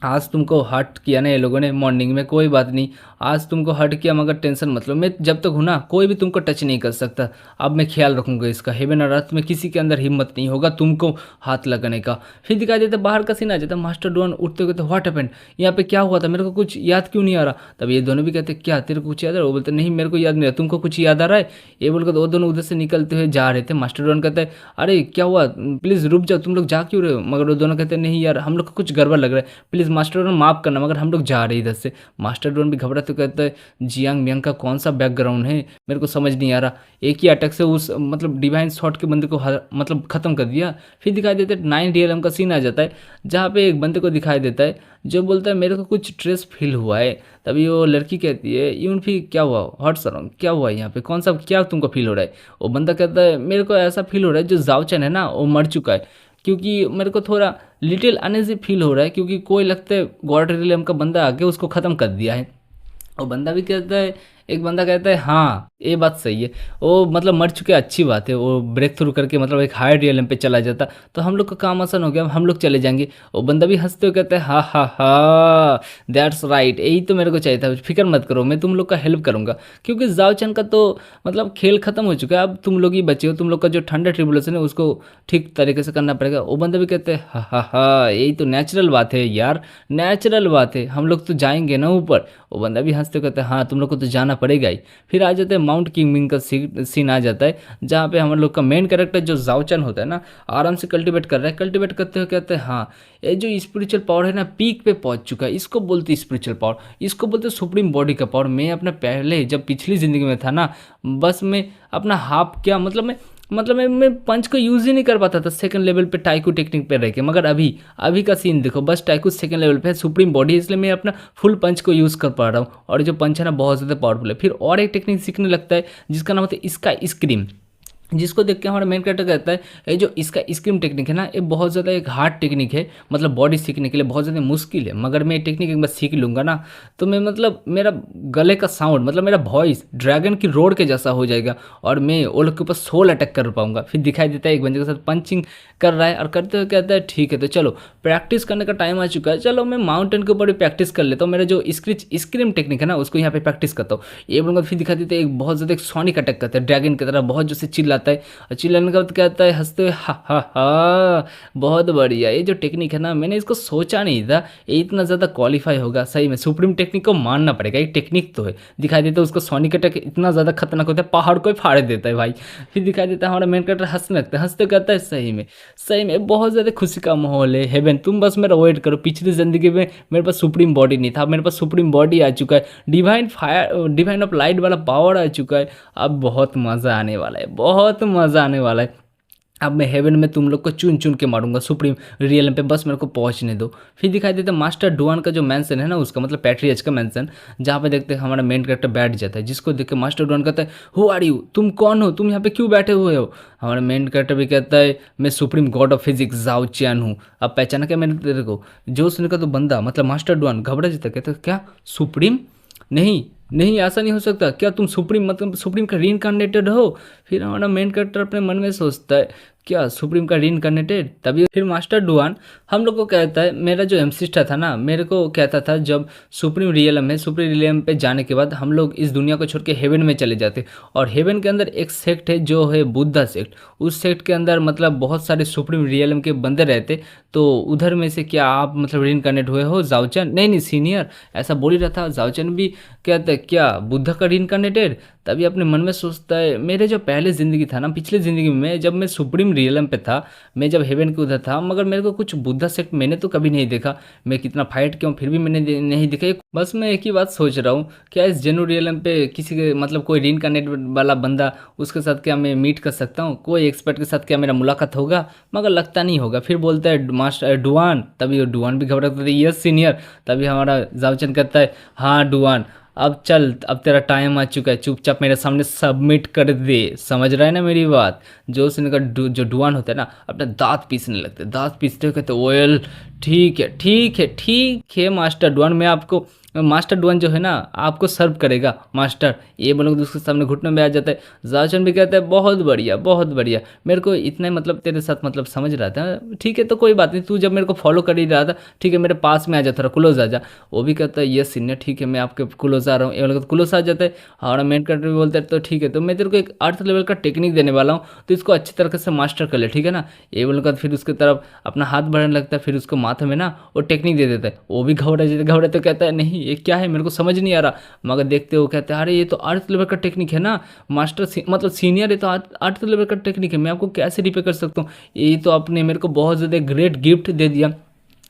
आज तुमको हर्ट किया ना ये लोगों ने मॉर्निंग में, कोई बात नहीं, आज तुमको हर्ट किया मगर टेंशन मत लो, मैं जब तक हूँ ना कोई भी तुमको टच नहीं कर सकता। अब मैं ख्याल रखूंगा इसका, हेवन और अर्थ में किसी के अंदर हिम्मत नहीं होगा तुमको हाथ लगाने का। फिर दिखाई देता बाहर का सीन आ जाता, मास्टर डॉन उठते कहते व्हाट हैपेंड, यहाँ पे क्या हुआ था, मेरे को कुछ याद क्यों नहीं आ रहा। तब ये दोनों भी कहते क्या तेरे को कुछ याद आ रहा है, वो बोलते नहीं मेरे को याद नहीं आ रहा, तुमको कुछ याद आ रहा है। ये बोलकर वो दोनों उधर से निकलते हुए जा रहे थे। मास्टर डॉन कहते हैं अरे क्या हुआ, प्लीज़ रुक जाओ, तुम लोग जा क्यों रहे हो। मगर वो दोनों कहते हैं नहीं यार हम लोग को कुछ गड़बड़ लग रहा है, प्लीज़ मास्टर डॉन माफ़ करना, मगर हम लोग जा रहे हैं इधर से। मास्टर डॉन भी घबरा तो कहता है जियांग मियांग का कौन सा बैकग्राउंड है मेरे को समझ नहीं आ रहा, एक ही अटैक से उस मतलब डिवाइन शॉट के बंदे को मतलब ख़त्म कर दिया। फिर दिखाई देता है 9 DLM का सीन आ जाता है, जहाँ पे एक बंदे को दिखाई देता है जो बोलता है मेरे को कुछ स्ट्रेस फील हुआ है। तभी वो लड़की कहती है यून फिर क्या हुआ, हॉट सर क्या हुआ यहाँ पे, कौन सा क्या तुमको फील हो रहा है। वो बंदा कहता है मेरे को ऐसा फील हो रहा है जो जाओचन है ना वो मर चुका है, क्योंकि मेरे को थोड़ा लिटिल अनइजी फील हो रहा है, क्योंकि कोई लगता है गॉड रियलम का बंदा आके उसको ख़त्म कर दिया है। वो बंदा भी कहता है, एक बंदा कहता है हाँ ये बात सही है, वो मतलब मर चुके अच्छी बात है, वो ब्रेक थ्रू करके मतलब एक हायर रियलम पे चला जाता तो हम लोग का काम आसान हो गया, हम लोग चले जाएंगे। वो बंदा भी हंसते हुए कहता है हा हा हा दैट्स राइट, यही तो मेरे को चाहिए था, फिक्र मत करो मैं तुम लोग का हेल्प करूंगा, क्योंकि जाओचन का तो मतलब खेल खत्म हो चुका है, अब तुम लोग ही बचे हो, तुम लोग का जो ठंडा ट्रिबुलेशन है उसको ठीक तरीके से करना पड़ेगा। वो बंदा भी कहते हैं हा यही तो नेचुरल बात है यार, नेचुरल बात है, हम लोग तो जाएंगे ना ऊपर। वो बंदा भी हंसते कहते हैं हाँ तुम लोग को तो जाना पड़ेगा ही। फिर आ जाते हैं माउंट किंगमिंग का सीन आ जाता है, जहाँ पे हम लोग का मेन कैरेक्टर जो जाओचन होता है ना आराम से कल्टीवेट कर रहा है, कल्टीवेट करते हुए कहते हैं हाँ ये जो स्पिरिचुअल पावर है ना पीक पे पहुंच चुका है, इसको बोलते हैं स्पिरिचुअल पावर, इसको बोलते हैं सुप्रीम बॉडी का पावर। मैं अपना पहले जब पिछली ज़िंदगी में था ना बस मैं अपना हाफ क्या मैं पंच को यूज़ ही नहीं कर पाता था सेकंड लेवल पे टाइकू टेक्निक पे रह के, मगर अभी का सीन देखो, बस टाइकू सेकंड लेवल पे है सुप्रीम बॉडी, इसलिए मैं अपना फुल पंच को यूज़ कर पा रहा हूँ, और जो पंच है ना बहुत ज़्यादा पावरफुल है। फिर और एक टेक्निक सीखने लगता है जिसका नाम होता है इसका स्क्रीम, जिसको देख के हमारा मेन कैरेक्टर कहता है ये जो इसका स्क्रीम टेक्निक है ना ये बहुत ज़्यादा एक हार्ड टेक्निक है, मतलब बॉडी सीखने के लिए बहुत ज़्यादा मुश्किल है, मगर मैं ये टेक्निक एक बार सीख लूँगा ना तो मैं मतलब मेरा गले का साउंड मतलब मेरा वॉइस ड्रैगन की रोड के जैसा हो जाएगा, और मैं वो लोग के ऊपर सोल अटैक कर पाऊंगा। फिर दिखाई देता है एक बंदे के साथ पंचिंग कर रहा है और करते हुए कहता है ठीक है तो चलो प्रैक्टिस करने का टाइम आ चुका है, चलो मैं माउंटेन के ऊपर भी प्रैक्टिस कर लेता हूँ, मेरा जो स्क्रीम टेक्निक है ना उसको यहाँ पे प्रैक्टिस करता हूँ। ये बोलूँगा फिर दिखा देते हैं एक बहुत ज़्यादा एक सोनिक अटैक करता है ड्रैगन की तरह, बहुत जो से चिल्लाता है, और चिल्लाने के बाद कहता है हंसते हुए हा बहुत बढ़िया, ये जो टेक्निक है ना मैंने इसको सोचा नहीं था ये इतना ज़्यादा क्वालिफाई होगा, सही में सुप्रीम टेक्निक को मानना पड़ेगा, एक टेक्निक तो है। दिखाई देता है उसका सोनिक अटैक इतना ज़्यादा खतरनाक होता है पहाड़ को ही फाड़ देता है भाई। फिर दिखाई देता है हमारा मेन कैरेक्टर हंसने लगता है, हंसते कहता है सही में बहुत ज़्यादा खुशी का माहौल है हेवन, तुम बस मेरा वेट करो, पिछली ज़िंदगी में मेरे पास सुप्रीम बॉडी नहीं था, मेरे पास सुप्रीम बॉडी आ चुका है, डिवाइन ऑफ लाइट वाला पावर आ चुका है, अब बहुत मज़ा आने वाला है, बहुत मज़ा आने वाला है। अब मैं हेवन में तुम लोग को चुन चुन के मारूंगा सुप्रीम रियल पे, बस मेरे को पहुंचने दो। फिर दिखाई देता है मास्टर डुआन का जो मैंसन है ना उसका मतलब पैट्रियज का मैंसन, जहाँ पे देखते हैं हमारा मेन कैरेक्टर बैठ जाता है, जिसको देख के मास्टर डुआन कहता है हु आर यू, तुम कौन हो, तुम यहाँ पे क्यों बैठे हुए हो। हमारा मेन कैरेक्टर भी कहता है मैं सुप्रीम गॉड ऑफ फिजिक्स जाओ चियान हूँ। अब पहचाना क्या मैंने तेरे को, जो सुनने का तो बंदा मतलब मास्टर डुआन घबरा जाता, कहता क्या सुप्रीम, नहीं नहीं ऐसा नहीं हो सकता, क्या तुम सुप्रीम मतलब सुप्रीम का रीइंकार्नेटेड हो। फिर हमारा मेन कैरेक्टर अपने मन में सोचता है क्या सुप्रीम का रीइंकार्नेटेड? तभी फिर मास्टर डुआन हम लोग को कहता है, मेरा जो एमसिस्टर था ना मेरे को कहता था जब सुप्रीम रियलम है, सुप्रीम रियलम पे जाने के बाद हम लोग इस दुनिया को छोड़ के हेवन में चले जाते, और हेवन के अंदर एक सेक्ट है जो है बुद्धा सेक्ट। उस सेक्ट के अंदर मतलब बहुत सारे सुप्रीम रियलम के बंदे रहते। तो उधर में से क्या आप मतलब रीइंकार्नेट हुए हो जाओचन? नहीं नहीं सीनियर, ऐसा बोल ही रहा था। जाओचन भी कहता है क्या बुद्धा का रीइंकार्नेटेड? तभी अपने मन में सोचता है, मेरे जो पहले ज़िंदगी था ना, पिछली ज़िंदगी में जब मैं सुप्रीम रियलम पे था, मैं जब हेवन के उधर था, मगर मेरे को कुछ बुद्धा सेक्ट मैंने तो कभी नहीं देखा। मैं कितना फाइट किया हूँ फिर भी मैंने नहीं देखा। बस मैं एक ही बात सोच रहा हूँ, क्या इस जेनु रियलम पे किसी के मतलब कोई रीइंकार्नेट वाला बंदा, उसके साथ क्या मैं मीट कर सकता हूँ? कोई एक्सपर्ट के साथ क्या मेरा मुलाकात होगा? मगर लगता नहीं होगा। फिर बोलता है मास्टर डुआन, तभी वो डुआन भी घबरा करता है, यस सीनियर। तभी हमारा जावचन कहता है, हाँ डुआन अब चल, अब तेरा टाइम आ चुका है, चुपचाप मेरे सामने सबमिट कर दे। समझ रहा है ना मेरी बात? जो उसने का जो डुआन होता है ना, अपने दांत पीसने लगते, दांत पीसते हुए कहते ओएल ठीक है ठीक है ठीक है मास्टर डुआन, मैं आपको मास्टर डुआन जो है ना आपको सर्व करेगा मास्टर। ये बोलोगे तो उसके सामने घुटने में आ जाता है। जाचन भी कहता है बहुत बढ़िया बहुत बढ़िया, मेरे को इतना ही मतलब तेरे साथ मतलब समझ रहा था, ठीक है तो कोई बात नहीं, तू जब मेरे को फॉलो कर ही रहा था ठीक है, मेरे पास में आ जा, थोड़ा क्लोज आ जा। वो भी कहता है यस सीनियर ठीक है, मैं आपके क्लोज आ रहा हूँ। ये बोला तो क्लोज आ जाता है। और मेन कैरेक्टर भी बोलता है तो ठीक है, तो मैं तेरे को एक अर्थ लेवल का टेक्निक देने वाला हूँ, तो इसको अच्छी तरीके से मास्टर कर ले, ठीक है ना? ये बोलने के बाद फिर उसकी तरफ अपना हाथ बढ़ाने लगता है, फिर उसको माथे में ना वो टेक्निक दे देता है। वो भी घबरा तो कहता है नहीं ये क्या है, मेरे को समझ नहीं आ रहा। मगर देखते हो कहते हैं अरे ये तो अर्थ लेवल का टेक्निक है ना मास्टर, मतलब सीनियर, ये तो अर्थ लेवल का टेक्निक है, मैं आपको कैसे रिपेयर कर सकता हूँ? ये तो आपने मेरे को बहुत ज़्यादा ग्रेट गिफ्ट दे दिया,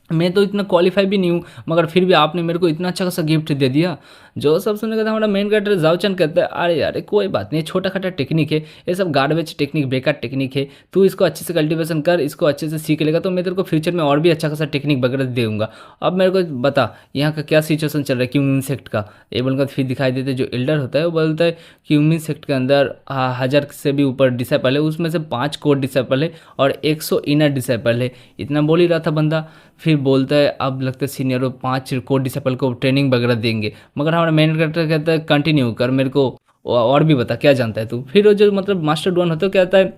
मैं तो इतना क्वालिफाई भी नहीं हूँ, मगर फिर भी आपने मेरे को इतना अच्छा खासा गिफ्ट दे दिया। जो सब सुनने का था हमारा मेन कैरेक्टर जाओचन कहता है अरे यार कोई बात नहीं, छोटा खाटा टेक्निक है, ये सब गार्बेज टेक्निक, बेकार टेक्निक है, तू इसको अच्छे से कल्टीवेशन कर, इसको अच्छे से सीख लेगा तो मैं तेरे को फ्यूचर में और भी अच्छा खासा टेक्निक वगैरह दूंगा। अब मेरे को बता यहाँ का क्या सिचुएशन चल रहा है क्यूमिन सेक्ट का? ये बोलकर फिर दिखाई देते जो एल्डर होता है वो बोलता है क्यूमिन सेक्ट के अंदर 1000 से भी ऊपर डिसाइपल है, उसमें से 5 कोर डिसाइपल है और 100 इनर डिसाइपल है। इतना बोल ही रहा था बंदा। फिर बोलता है अब लगता है सीनियर वो 5 कोर डिसाइपल को ट्रेनिंग वगैरह देंगे, मगर हमारा मेन कैरेक्टर कहता है कंटिन्यू कर, मेरे को और भी बता क्या जानता है तू? फिर वो जो मतलब मास्टर डुआन होता है कहता है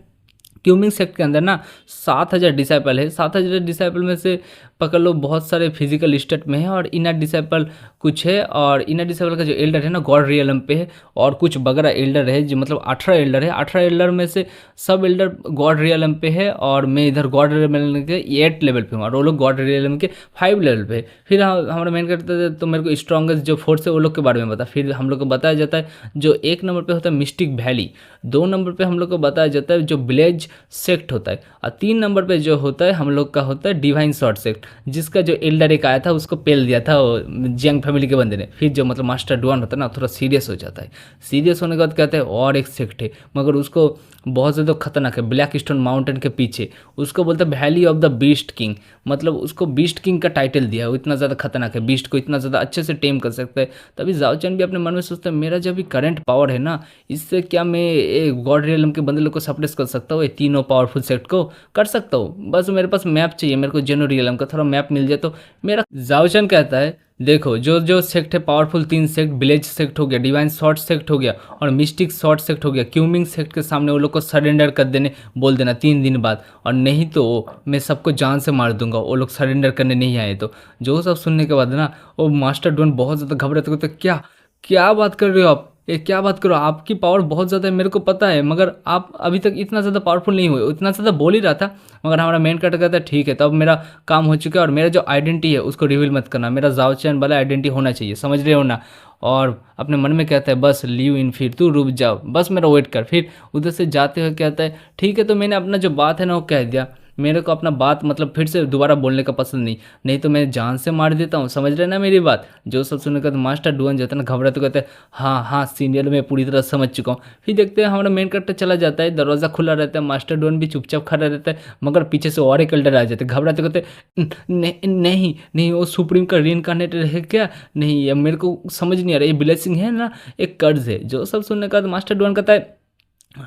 क्यूमिंग सेक्ट के अंदर ना 7000 डिसाइपल है, 7000 डिसाइपल में से पकड़ लो बहुत सारे फिजिकल स्टेट में है और इनर डिसाइपल कुछ है, और इनर डिसाइपल का जो एल्डर है ना गॉड रियलम पे है, और कुछ बगैरह एल्डर है जो मतलब 18 एल्डर है। 18 एल्डर में से सब एल्डर गॉड रियलम पे है और मैं इधर गॉड रियलम के 8 लेवल पे हूँ और वो लोग गॉड रियलम के 5 लेवल पे है। फिर हमारा मेन करते थे तो मेरे को स्ट्रॉन्गेस्ट जो फोर्स है वो लोग के बारे में बता। फिर हम लोग को बताया जाता है जो 1 नंबर पे होता है मिस्टिक वैली, 2 नंबर पे हम लोग को बताया जाता है जो ब्लेज सेक्ट होता है, और 3 नंबर पे जो होता है हम लोग का होता है डिवाइन शॉर्ट सेक्ट, जिसका जो एल्डर एक आया था उसको पेल दिया था वो जियांग फैमिली के बंदे ने। फिर जो मतलब मास्टर डुआन होता है ना थोड़ा सीरियस हो जाता है, सीरियस होने के बाद कहते हैं और एक सेक्ट है मगर उसको बहुत ज़्यादा खतरनाक है, ब्लैक स्टोन माउंटेन के पीछे, उसको बोलते हैं valley of the beast king, मतलब उसको बीस्ट किंग का टाइटल दिया है, वो इतना ज़्यादा खतरनाक है, बीस्ट को इतना ज़्यादा अच्छे से टेम कर सकता है। तभी जाओचन भी अपने मन में सोचता है मेरा जब भी करंट पावर है ना, इससे क्या मैं गॉड रियलम के बंदे लोग को सप्रेस कर सकता हूँ, ये तीनों पावरफुल सेक्ट को कर सकता हूँ। बस मेरे पास मैप चाहिए, मेरे को जेनो रियलम का थोड़ा मैप मिल जाए तो मेरा। जाओचन कहता है देखो जो जो सेक्ट है पावरफुल 3 सेक्ट, विलेज सेक्ट हो गया, डिवाइन शॉर्ट सेक्ट हो गया और मिस्टिक शॉर्ट सेक्ट हो गया, क्यूमिंग सेक्ट के सामने वो लोग को सरेंडर कर देने बोल देना 3 दिन बाद, और नहीं तो मैं सबको जान से मार दूंगा वो लोग सरेंडर करने नहीं आए तो। जो सब सुनने के बाद ना वो मास्टर डुआन बहुत ज़्यादा घबराते तो क्या क्या बात कर रहे हो आप, ये क्या बात करो, आपकी पावर बहुत ज़्यादा है मेरे को पता है, मगर आप अभी तक इतना ज़्यादा पावरफुल नहीं हुए, इतना ज़्यादा बोल ही रहा था। मगर हमारा मेन कैरेक्टर कहता है ठीक है तो अब मेरा काम हो चुका है और मेरा जो आइडेंटिटी है उसको रिवील मत करना, मेरा जाओचैन वाला आइडेंटिटी होना चाहिए, समझ रहे हो ना? और अपने मन में कहता है बस लीव इन, फिर तू रुक जाओ बस मेरा वेट कर। फिर उधर से जाते हुए कहता है ठीक है, तो मैंने अपना जो बात है ना वो कह दिया, मेरे को अपना बात मतलब फिर से दोबारा बोलने का पसंद नहीं, नहीं तो मैं जान से मार देता हूँ, समझ रहे ना मेरी बात? जो सब सुनने का तो मास्टर डुआन जाता है ना घबरा तो कहते हैं हाँ हाँ सीनियर मैं पूरी तरह समझ चुका हूँ। फिर देखते हैं हमारा मेन कैरेक्टर चला जाता है, दरवाज़ा खुला रहता है, मास्टर डुआन भी चुपचाप खड़ा रहता है, मगर पीछे से और एक एल्डर आ जाते हैं, घबराते कहते नहीं नहीं वो सुप्रीम का रीइंकार्नेटेड है क्या? नहीं ये मेरे को समझ नहीं आ रहा, ये ब्लेसिंग है ना एक कर्ज है। जो सब सुनने का मास्टर डुआन कहता है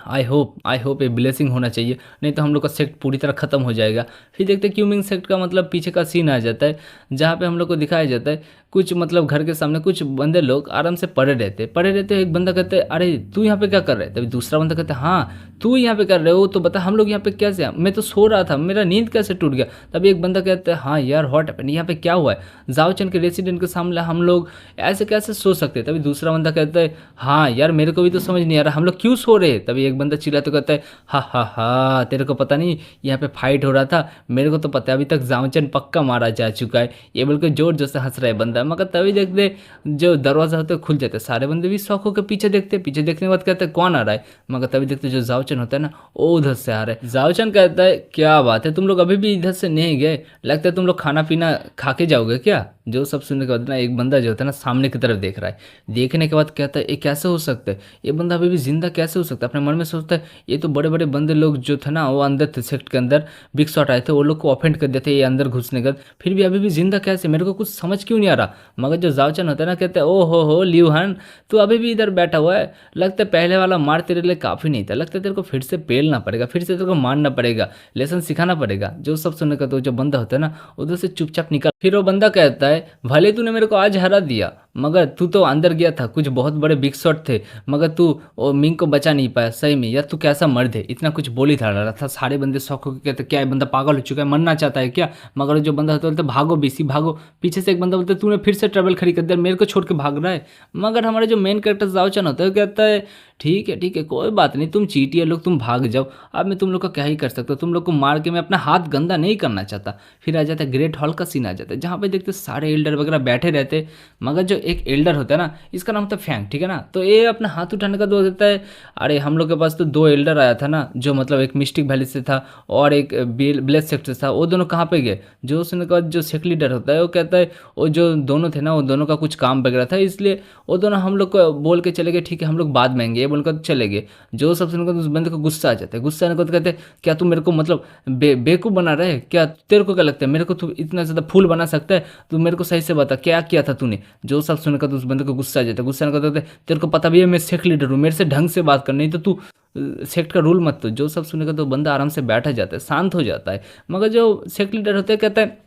आई होप ये ब्लेसिंग होना चाहिए, नहीं तो हम लोग का सेक्ट पूरी तरह ख़त्म हो जाएगा। फिर देखते हैं क्यूमिंग सेक्ट का मतलब पीछे का सीन आ जाता है, जहाँ पे हम लोग को दिखाया जाता है कुछ मतलब घर के सामने कुछ बंदे लोग आराम से पड़े रहते। एक बंदा कहते अरे तू यहाँ पे क्या कर रहा है? तभी दूसरा बंदा कहता हाँ तू यहाँ पे कर रहे हो तो बता हम लोग यहाँ पे कैसे हैं? मैं तो सो रहा था, मेरा नींद कैसे टूट गया? तभी एक बंदा कहता है हाँ यार व्हाट हैपेंड, यहाँ पे क्या हुआ है? जाओचन के रेसिडेंट के सामने हम लोग ऐसे कैसे सो सकते हैं? तभी दूसरा बंदा कहता है हाँ यार मेरे को भी तो समझ नहीं आ रहा हम लोग क्यों सो रहे हैं? तभी एक बंदा चिल्ला तो कहता है हा तेरे को पता नहीं यहाँ पे फाइट हो रहा था, मेरे को तो पता है अभी तक जाओचन पक्का मारा जा चुका है। ये बिल्कुल जोर जोर से हंस रहा है बंदा। मगर तभी देखते जो दरवाजा होता है खुल जाता है, सारे बंदे भी शौक होकर पीछे देखते, पीछे देखने के बाद कहते हैं कौन आ रहा है? मगर तभी देखते जो जाओचन होता है ना वो उधर से आ रहा है। जाओचन कहता है क्या बात है तुम लोग अभी भी इधर से नहीं गए, लगता है तुम लोग खाना पीना खा के जाओगे क्या? जो सब सुनने के बाद ना एक बंदा जो होता है ना सामने की तरफ देख रहा है, देखने के बाद कहता है ये कैसे हो सकता है, ये बंदा अभी भी जिंदा कैसे हो सकता है? अपने मन में सोचता है ये तो बड़े बड़े बंदे लोग जो थे ना वो अंदर थे सेक्ट के अंदर, बिग शॉट आए थे वो लोग को ऑफेंड कर देते ये अंदर घुसने का, फिर भी अभी भी जिंदा कैसे? मेरे को कुछ समझ क्यों नहीं आ रहा। मगर जो जाओचन होता है ना कहते हैं ओ हो ल्यूहन तू अभी भी इधर बैठा हुआ है, लगता है पहले वाला मार तेरे लिए काफ़ी नहीं था, लगता है तेरे को फिर से पेलना पड़ेगा, फिर से तेरे को मारना पड़ेगा, लेसन सिखाना पड़ेगा। जो सब सुनने का तो जो बंदा होता है ना उधर से चुपचाप निकल। फिर वो बंदा कहता है भले तूने मेरे को आज हरा दिया मगर तू तो अंदर गया था, कुछ बहुत बड़े बिग शॉट थे मगर तू वो मिंग को बचा नहीं पाया, सही में यार तू कैसा मर्द है, इतना कुछ बोल ही था रहा था। सारे बंदे शौक होकर कहते क्या ये बंदा पागल हो चुका है, मरना चाहता है क्या? मगर जो बंदा होता है बोलते भागो बीसी भागो। पीछे से एक बंदा बोलता है तूने फिर से ट्रबल खड़ी कर दिया, मेरे को छोड़ के भाग रहा है। मगर हमारा जो मेन कैरेक्टर जाओचन होता है कहता है ठीक है कोई बात नहीं, तुम चीटिए लोग तुम भाग जाओ, अब मैं तुम लोग का क्या ही कर सकता हूँ, तुम लोग को मार के मैं अपना हाथ गंदा नहीं करना चाहता। फिर आ जाता है ग्रेट हॉल का सीन आ जाता है जहाँ पे देखते सारे एल्डर वगैरह बैठे रहते। मगर जो एक एल्डर होता है ना इसका नाम होता है फैंग, ठीक है ना, तो ये अपना हाथ उठाने का दोष देता है। अरे हम लोग के पास तो दो एल्डर आया था ना, जो मतलब एक मिस्टिक वैली से था और एक ब्लेस सेक्टर से था, वो दोनों कहाँ पे गए? जो सुनने के बाद जो सेक्ट लीडर होता है वो कहता है वो जो दोनों थे ना वो दोनों का कुछ काम वगैरह था, इसलिए वो दोनों हम लोग को बोल के चले गए ठीक है हम लोग बाद में आएंगे, ये बोलकर चले गए। जो सब सुनकर उस बंदे को गुस्सा आ जाता है, गुस्सा आने को तो कहते हैं क्या तू मेरे को मतलब बेवकूफ़ बना रहा है क्या? तेरे को क्या लगता है मेरे को तू इतना ज़्यादा फूल बना सकता है? तू मेरे को सही से बता क्या किया था तूने? जो सब सुनकर तो उस बंदे को गुस्सा आ जाता है, गुस्सा आने को कहते हैं तेरे को पता भी है मैं सेक्ट लीडर हूँ, मेरे से ढंग से बात कर, नहीं तो तू सेक्ट का रूल मत। तो जो सब सुनेगा तो बंदा आराम से बैठा जाता है, शांत हो जाता है। मगर जो सेक्ट लीडर होता है कहता है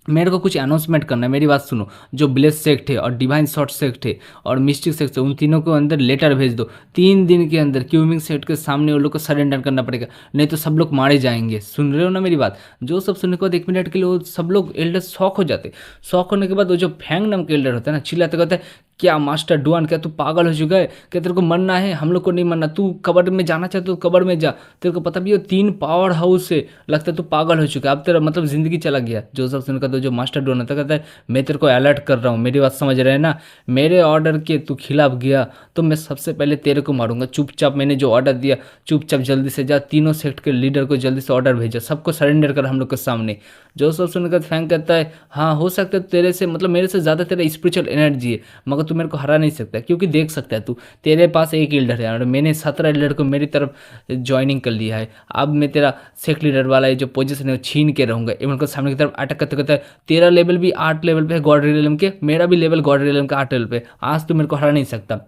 मेरे को कुछ अनाउंसमेंट करना है, मेरी बात सुनो। जो ब्लेस सेक्ट है और डिवाइन शॉर्ट सेक्ट है और मिस्टिक सेक्ट है उन तीनों को अंदर लेटर भेज दो, 3 दिन के अंदर क्यूमिंग सेक्ट के सामने उन लोग को सरेंडर करना पड़ेगा, नहीं तो सब लोग मारे जाएंगे। सुन रहे हो ना मेरी बात? जो सब सुनने के बाद 1 मिनट के लिए वो सब लोग एल्डर शॉक हो जाते। शॉक होने के बाद वो जो फैंग नाम के एल्डर होता है ना चिल्लाते कहते हैं क्या मास्टर डुआन क्या तू पागल हो चुका है? क्या तेरे को मरना है? हम लोग को नहीं मरना, तू कब्र में जाना चाहते तो कब्र में जा, तेरे को पता भी हो 3 पावर हाउस से, लगता है तू पागल हो चुका है, अब तेरा मतलब जिंदगी चला गया। जो सब सुनकर तो जो मास्टर डुआन होता कहता है मैं तेरे को अलर्ट कर रहा हूँ, मेरी बात समझ रहे हैं ना, मेरे ऑर्डर के तू खिलाफ गया तो मैं सबसे पहले तेरे को मारूंगा। चुपचाप मैंने जो ऑर्डर दिया चुपचाप जल्दी से जा, तीनों सेक्ट के लीडर को जल्दी से ऑर्डर भेजा, सबको सरेंडर कर हम लोग के सामने। जो सब सुनकर फैंक कहता है हाँ हो सकता है तेरे से मतलब मेरे से ज़्यादा तेरा स्पिरिचुअल एनर्जी है मगर तू मेरे को हरा नहीं सकता, क्योंकि देख सकता है तू तेरे पास एक लीडर है और मैंने 17 लीडर को मेरी तरफ ज्वाइनिंग कर लिया है, अब मैं तेरा सेक्ट लीडर वाला ये जो पोजीशन है वो छीन के रहूँगा। इवन को सामने की तरफ अटक करते कहता है तेरा लेवल भी 8 लेवल पे है गॉड रियलम के, मेरा भी लेवल गॉड रियलम का 8 लेवल पे, आज तू मेरे को हरा नहीं सकता।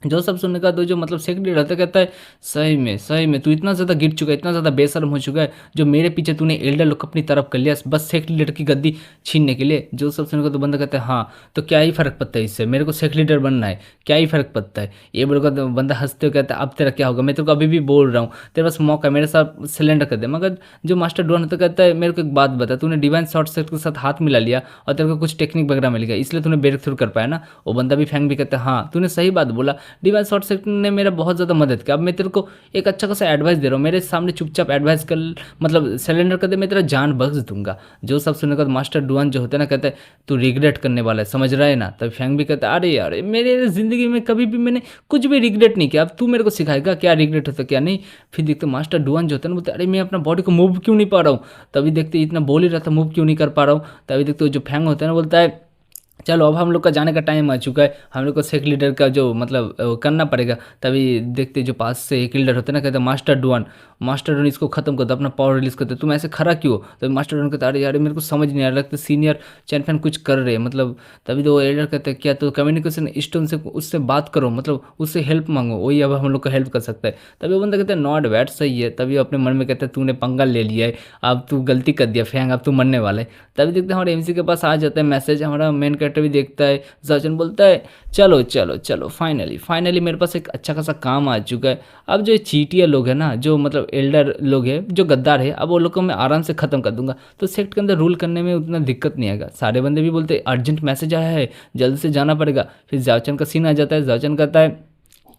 जो सब सुनने का तो जो मतलब सेक्ट लीडर रहता कहता है सही में तू इतना ज़्यादा गिर चुका है, इतना ज़्यादा बेशर्म हो चुका है, जो मेरे पीछे तूने एल्डर लोग अपनी तरफ कर लिया बस सेक्ट लीडर की गद्दी छीनने के लिए। जो सब सुनने का तो बंदा कहता है हाँ तो क्या ही फ़र्क पड़ता है इससे, मेरे को सेक्ट लीडर बनना है, क्या ही फ़र्क पड़ता है। ये बोलकर तो बंदा हंसते हुए कहता है अब तेरा क्या होगा, मैं तेरे को अभी भी बोल रहा हूँ तेरे पास मौका है, मेरे साथ सिलेंडर कर दे। मगर जो मास्टर डॉन होता कहता है मेरे को एक बात बता, तूने डिवाइन शॉर्ट सेक्ट के साथ हाथ मिला लिया और तेरे को कुछ टेक्निक वगैरह मिल गया इसलिए तूने ब्रेक थ्रू कर पाया ना। वो बंदा भी फैंग भी कहता है हाँ तूने सही बात बोला, डिवाइन शॉर्ट सेक्ट ने मेरा बहुत ज़्यादा मदद किया, अब मैं तेरे को एक अच्छा खासा एडवाइस दे रहा हूँ, मेरे सामने चुपचाप एडवाइस कर मतलब सिलेंडर कर दे, मैं तेरा जान बख्श दूंगा। जो सब सुनने का मास्टर डुआन जो होता है ना कहता है तू रिग्रेट करने वाला है, समझ रहा है ना। तब फैंग भी कहता है अरे यार मेरे ज़िंदगी में कभी भी मैंने कुछ भी रिग्रेट नहीं किया, अब तू मेरे को सिखाएगा क्या रिग्रेट होता क्या नहीं। फिर देखते मास्टर डुआन जो होता है ना बोलते अरे मैं अपना बॉडी को मूव क्यों नहीं पा रहा हूँ, तभी देखते इतना बोल ही रहा था मूव क्यों नहीं कर पा रहा हूँ। तभी देखते जो फैंग होता है ना बोलता है चलो अब हम लोग का जाने का टाइम आ चुका है, हम लोग को सेक्ट लीडर का जो मतलब करना पड़ेगा। तभी देखते जो पास से एक लीडर होते हैं ना कहते हैं मास्टर डुआन इसको खत्म कर दो, अपना पावर रिलीज करते, तुम ऐसे खड़ा क्यों हो? तभी मास्टर डुआन कहते अरे यार मेरे को समझ नहीं आ रहा, लगता सीनियर चैंपियन कुछ कर रहे हैं मतलब। तभी तो वो एल्डर कहते हैं क्या तो कम्युनिकेशन स्टोन से उससे बात करो, मतलब उससे हेल्प मांगो, वही अब हम लोग को हेल्प कर सकता है। तभी वो बंदा कहता है नॉट बैड सही है। तभी अपने मन में कहता है तूने पंगा ले लिया है, अब तू गलती कर दिया फैंग, अब तू मरने वाला है। तभी देखते हैं हमारे एमसी के पास आ जाता है मैसेज, हमारा मेन कैरेक्टर भी देखता है। जाओचन बोलता है चलो चलो चलो, फाइनली मेरे पास एक अच्छा खासा काम आ चुका है। अब जो चीटिया लोग हैं ना, जो मतलब एल्डर लोग हैं, जो गद्दार है, अब वो लोग को मैं आराम से ख़त्म कर दूंगा। तो सेक्ट के अंदर रूल करने में उतना दिक्कत नहीं आएगा। सारे बंदे भी बोलते अर्जेंट मैसेज आया है, जल्द से जाना पड़ेगा। फिर जाओचन का सीन आ जाता है। जाओचन कहता है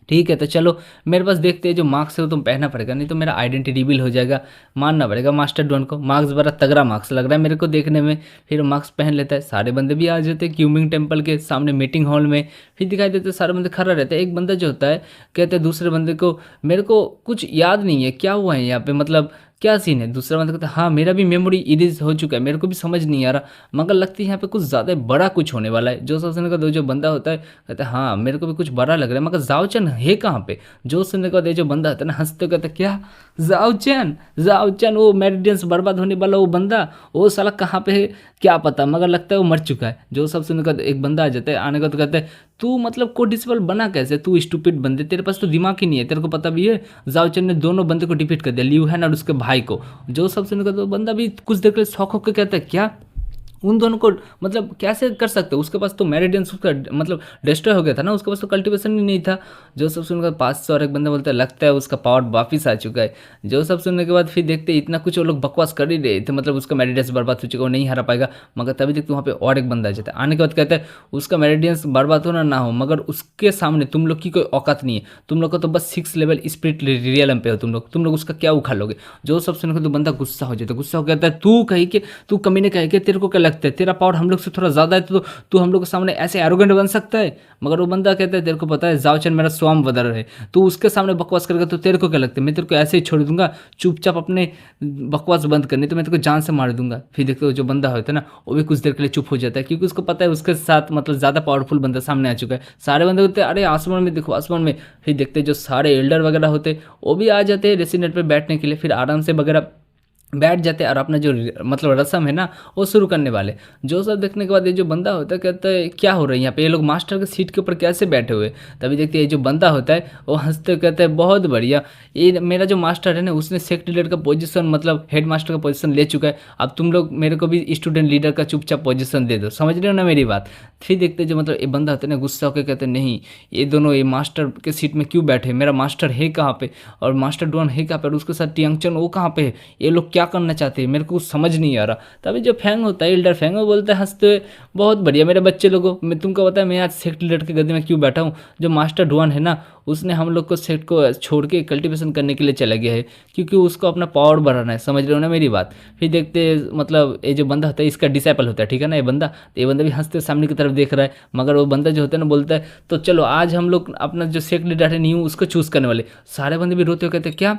ठीक है तो चलो मेरे पास देखते हैं, जो मार्क्स है वो तुम पहनना पड़ेगा, नहीं तो मेरा आइडेंटिटी रिवील हो जाएगा। मानना पड़ेगा मास्टर डॉन को, मार्क्स बड़ा तगड़ा मार्क्स लग रहा है मेरे को देखने में। फिर मार्क्स पहन लेता है। सारे बंदे भी आ जाते हैं क्यूमिंग टेम्पल के सामने मीटिंग हॉल में। फिर दिखाई देते सारे बंदे खड़ा रहते हैं। एक बंदा जो होता है कहते हैं दूसरे बंदे को मेरे को कुछ याद नहीं है क्या हुआ है यहाँ पे, मतलब क्या सीन है। दूसरा बंदा कहता है हाँ मेरा भी मेमोरी इरेज हो चुका है, मेरे को भी समझ नहीं आ रहा, मगर लगती है यहाँ पे कुछ ज़्यादा बड़ा कुछ होने वाला है। जो सबसे का जो बंदा होता है कहता है हाँ मेरे को भी कुछ बड़ा लग रहा है, मगर जाओचन है कहाँ पे। जो सुनने के बाद ये जो बंदा होता है ना हंसते कहता है क्या जाओचन, जाओचन वो मेरिडियंस बर्बाद होने वाला वो बंदा, वो साला कहाँ पे है क्या पता, मगर लगता है वो मर चुका है। जो सब सुनने का एक बंदा आ जाता है, आने का तो कहता है तू मतलब को डिसेबल बना कैसे, तू स्टूपिड बंदे, तेरे पास तो दिमाग ही नहीं है, तेरे को पता भी है जाओचन ने दोनों बंदे को डिफीट कर दिया, ल्यूहन और उसके भाई को। जो सब सुनने का तो बंदा भी कुछ देर के लिए शौक होकर कहता है क्या उन दोनों को मतलब कैसे कर सकते हो, उसके पास तो मेरिडियंस उसका मतलब डिस्ट्रॉय हो गया था ना, उसके पास तो कल्टीवेशन ही नहीं था। जो सब सुनने के बाद 500 और एक बंदा बोलता है लगता है उसका पावर वापिस आ चुका है। जो सब सुनने के बाद फिर देखते इतना कुछ वो लोग बकवास कर ही रहे थे, मतलब उसका मेरिडियंस बर्बाद हो चुका, वो नहीं हरा पाएगा। मगर तभी देखते वहाँ पे और एक बंदा आ जाता है। आने के बाद कहता है उसका मेरिडियंस बर्बाद हो ना हो, मगर उसके सामने तुम लोग की कोई औकात नहीं है, तुम लोग को तो बस 6 लेवल स्पिरिट रियलम पे हो तुम लोग उसका क्या उखाड़ लोगे। जो सब सुनने के तो बंदा गुस्सा हो जाता है, गुस्सा हो कहता है तू कही के तू कमीने कहे के तेरे को क्या लगता है तेरा पावर हम लोग से थोड़ा ज़्यादा है, तो तू हम लोग के सामने ऐसे एरोगेंट बन सकता है। मगर वो बंदा कहता है तेरे को पता है जाओचन मेरा स्वाम वदर है, तू उसके सामने बकवास करेगा तो तेरे को क्या लगता है, मैं तेरे को ऐसे ही छोड़ दूंगा, चुपचाप अपने बकवास बंद करनी तो मैं तेरे को जान से मार दूंगा। फिर देखते हो जो बंदा होता है ना वो भी कुछ देर के लिए चुप हो जाता है, क्योंकि उसको पता है उसके साथ मतलब ज़्यादा पावरफुल बंदा सामने आ चुका है। सारे बंदे होते हैं अरे आसमान में देखो आसमान में। फिर देखते जो सारे एल्डर वगैरह होते वो भी आ जाते हैं रेसिडेंट पे बैठने के लिए, फिर आराम से वगैरह बैठ जाते हैं और अपना जो मतलब रस्म है ना वो शुरू करने वाले। जो सब देखने के बाद ये जो बंदा होता है कहता है क्या हो रहा है यहाँ पे, ये लोग मास्टर के सीट के ऊपर कैसे बैठे हुए। तभी देखते हैं ये जो बंदा होता है वो हंसते कहता है बहुत बढ़िया, ये मेरा जो मास्टर है ना उसने सेक्ट लीडर का पोजीशन मतलब हेड मास्टर का पोजीशन ले चुका है, अब तुम लोग मेरे को भी स्टूडेंट लीडर का चुपचाप पोजीशन दे दो, समझ रहे हो ना मेरी बात। फिर देखते जो मतलब ये बंदा होता है ना गुस्सा होकर कहते हैं नहीं ये दोनों ये मास्टर के सीट में क्यों बैठे, मेरा मास्टर है कहाँ पे और मास्टर डॉन है कहाँ पे और उसके साथ टियांगचन वो कहाँ पे है, ये लोग क्या करना चाहते हैं मेरे को कुछ समझ नहीं आ रहा। तभी जो फैंग होता है एल्डर फैंग वो बोलता है हंसते हुए बहुत बढ़िया मेरे बच्चे लोगों, मैं तुमको पता है मैं आज सेक्ट लीडर के गद्दे में क्यों बैठा हूँ। जो मास्टर डॉन है ना उसने हम लोग को सेक्ट को छोड़ के कल्टीवेशन करने के लिए चला गया है, क्योंकि उसको अपना पावर बढ़ाना है, समझ रहे हो ना मेरी बात। फिर देखते मतलब ये जो बंदा होता है इसका डिसाइपल होता है ठीक है ना ये बंदा, तो ये बंदा भी हंसते सामने की तरफ देख रहा है। मगर वो बंदा जो होता है ना बोलता है तो चलो आज हम लोग अपना जो सेक्ट लीडर है न्यू उसको चूज़ करने वाले। सारे बंदे भी रोते हुए कहते क्या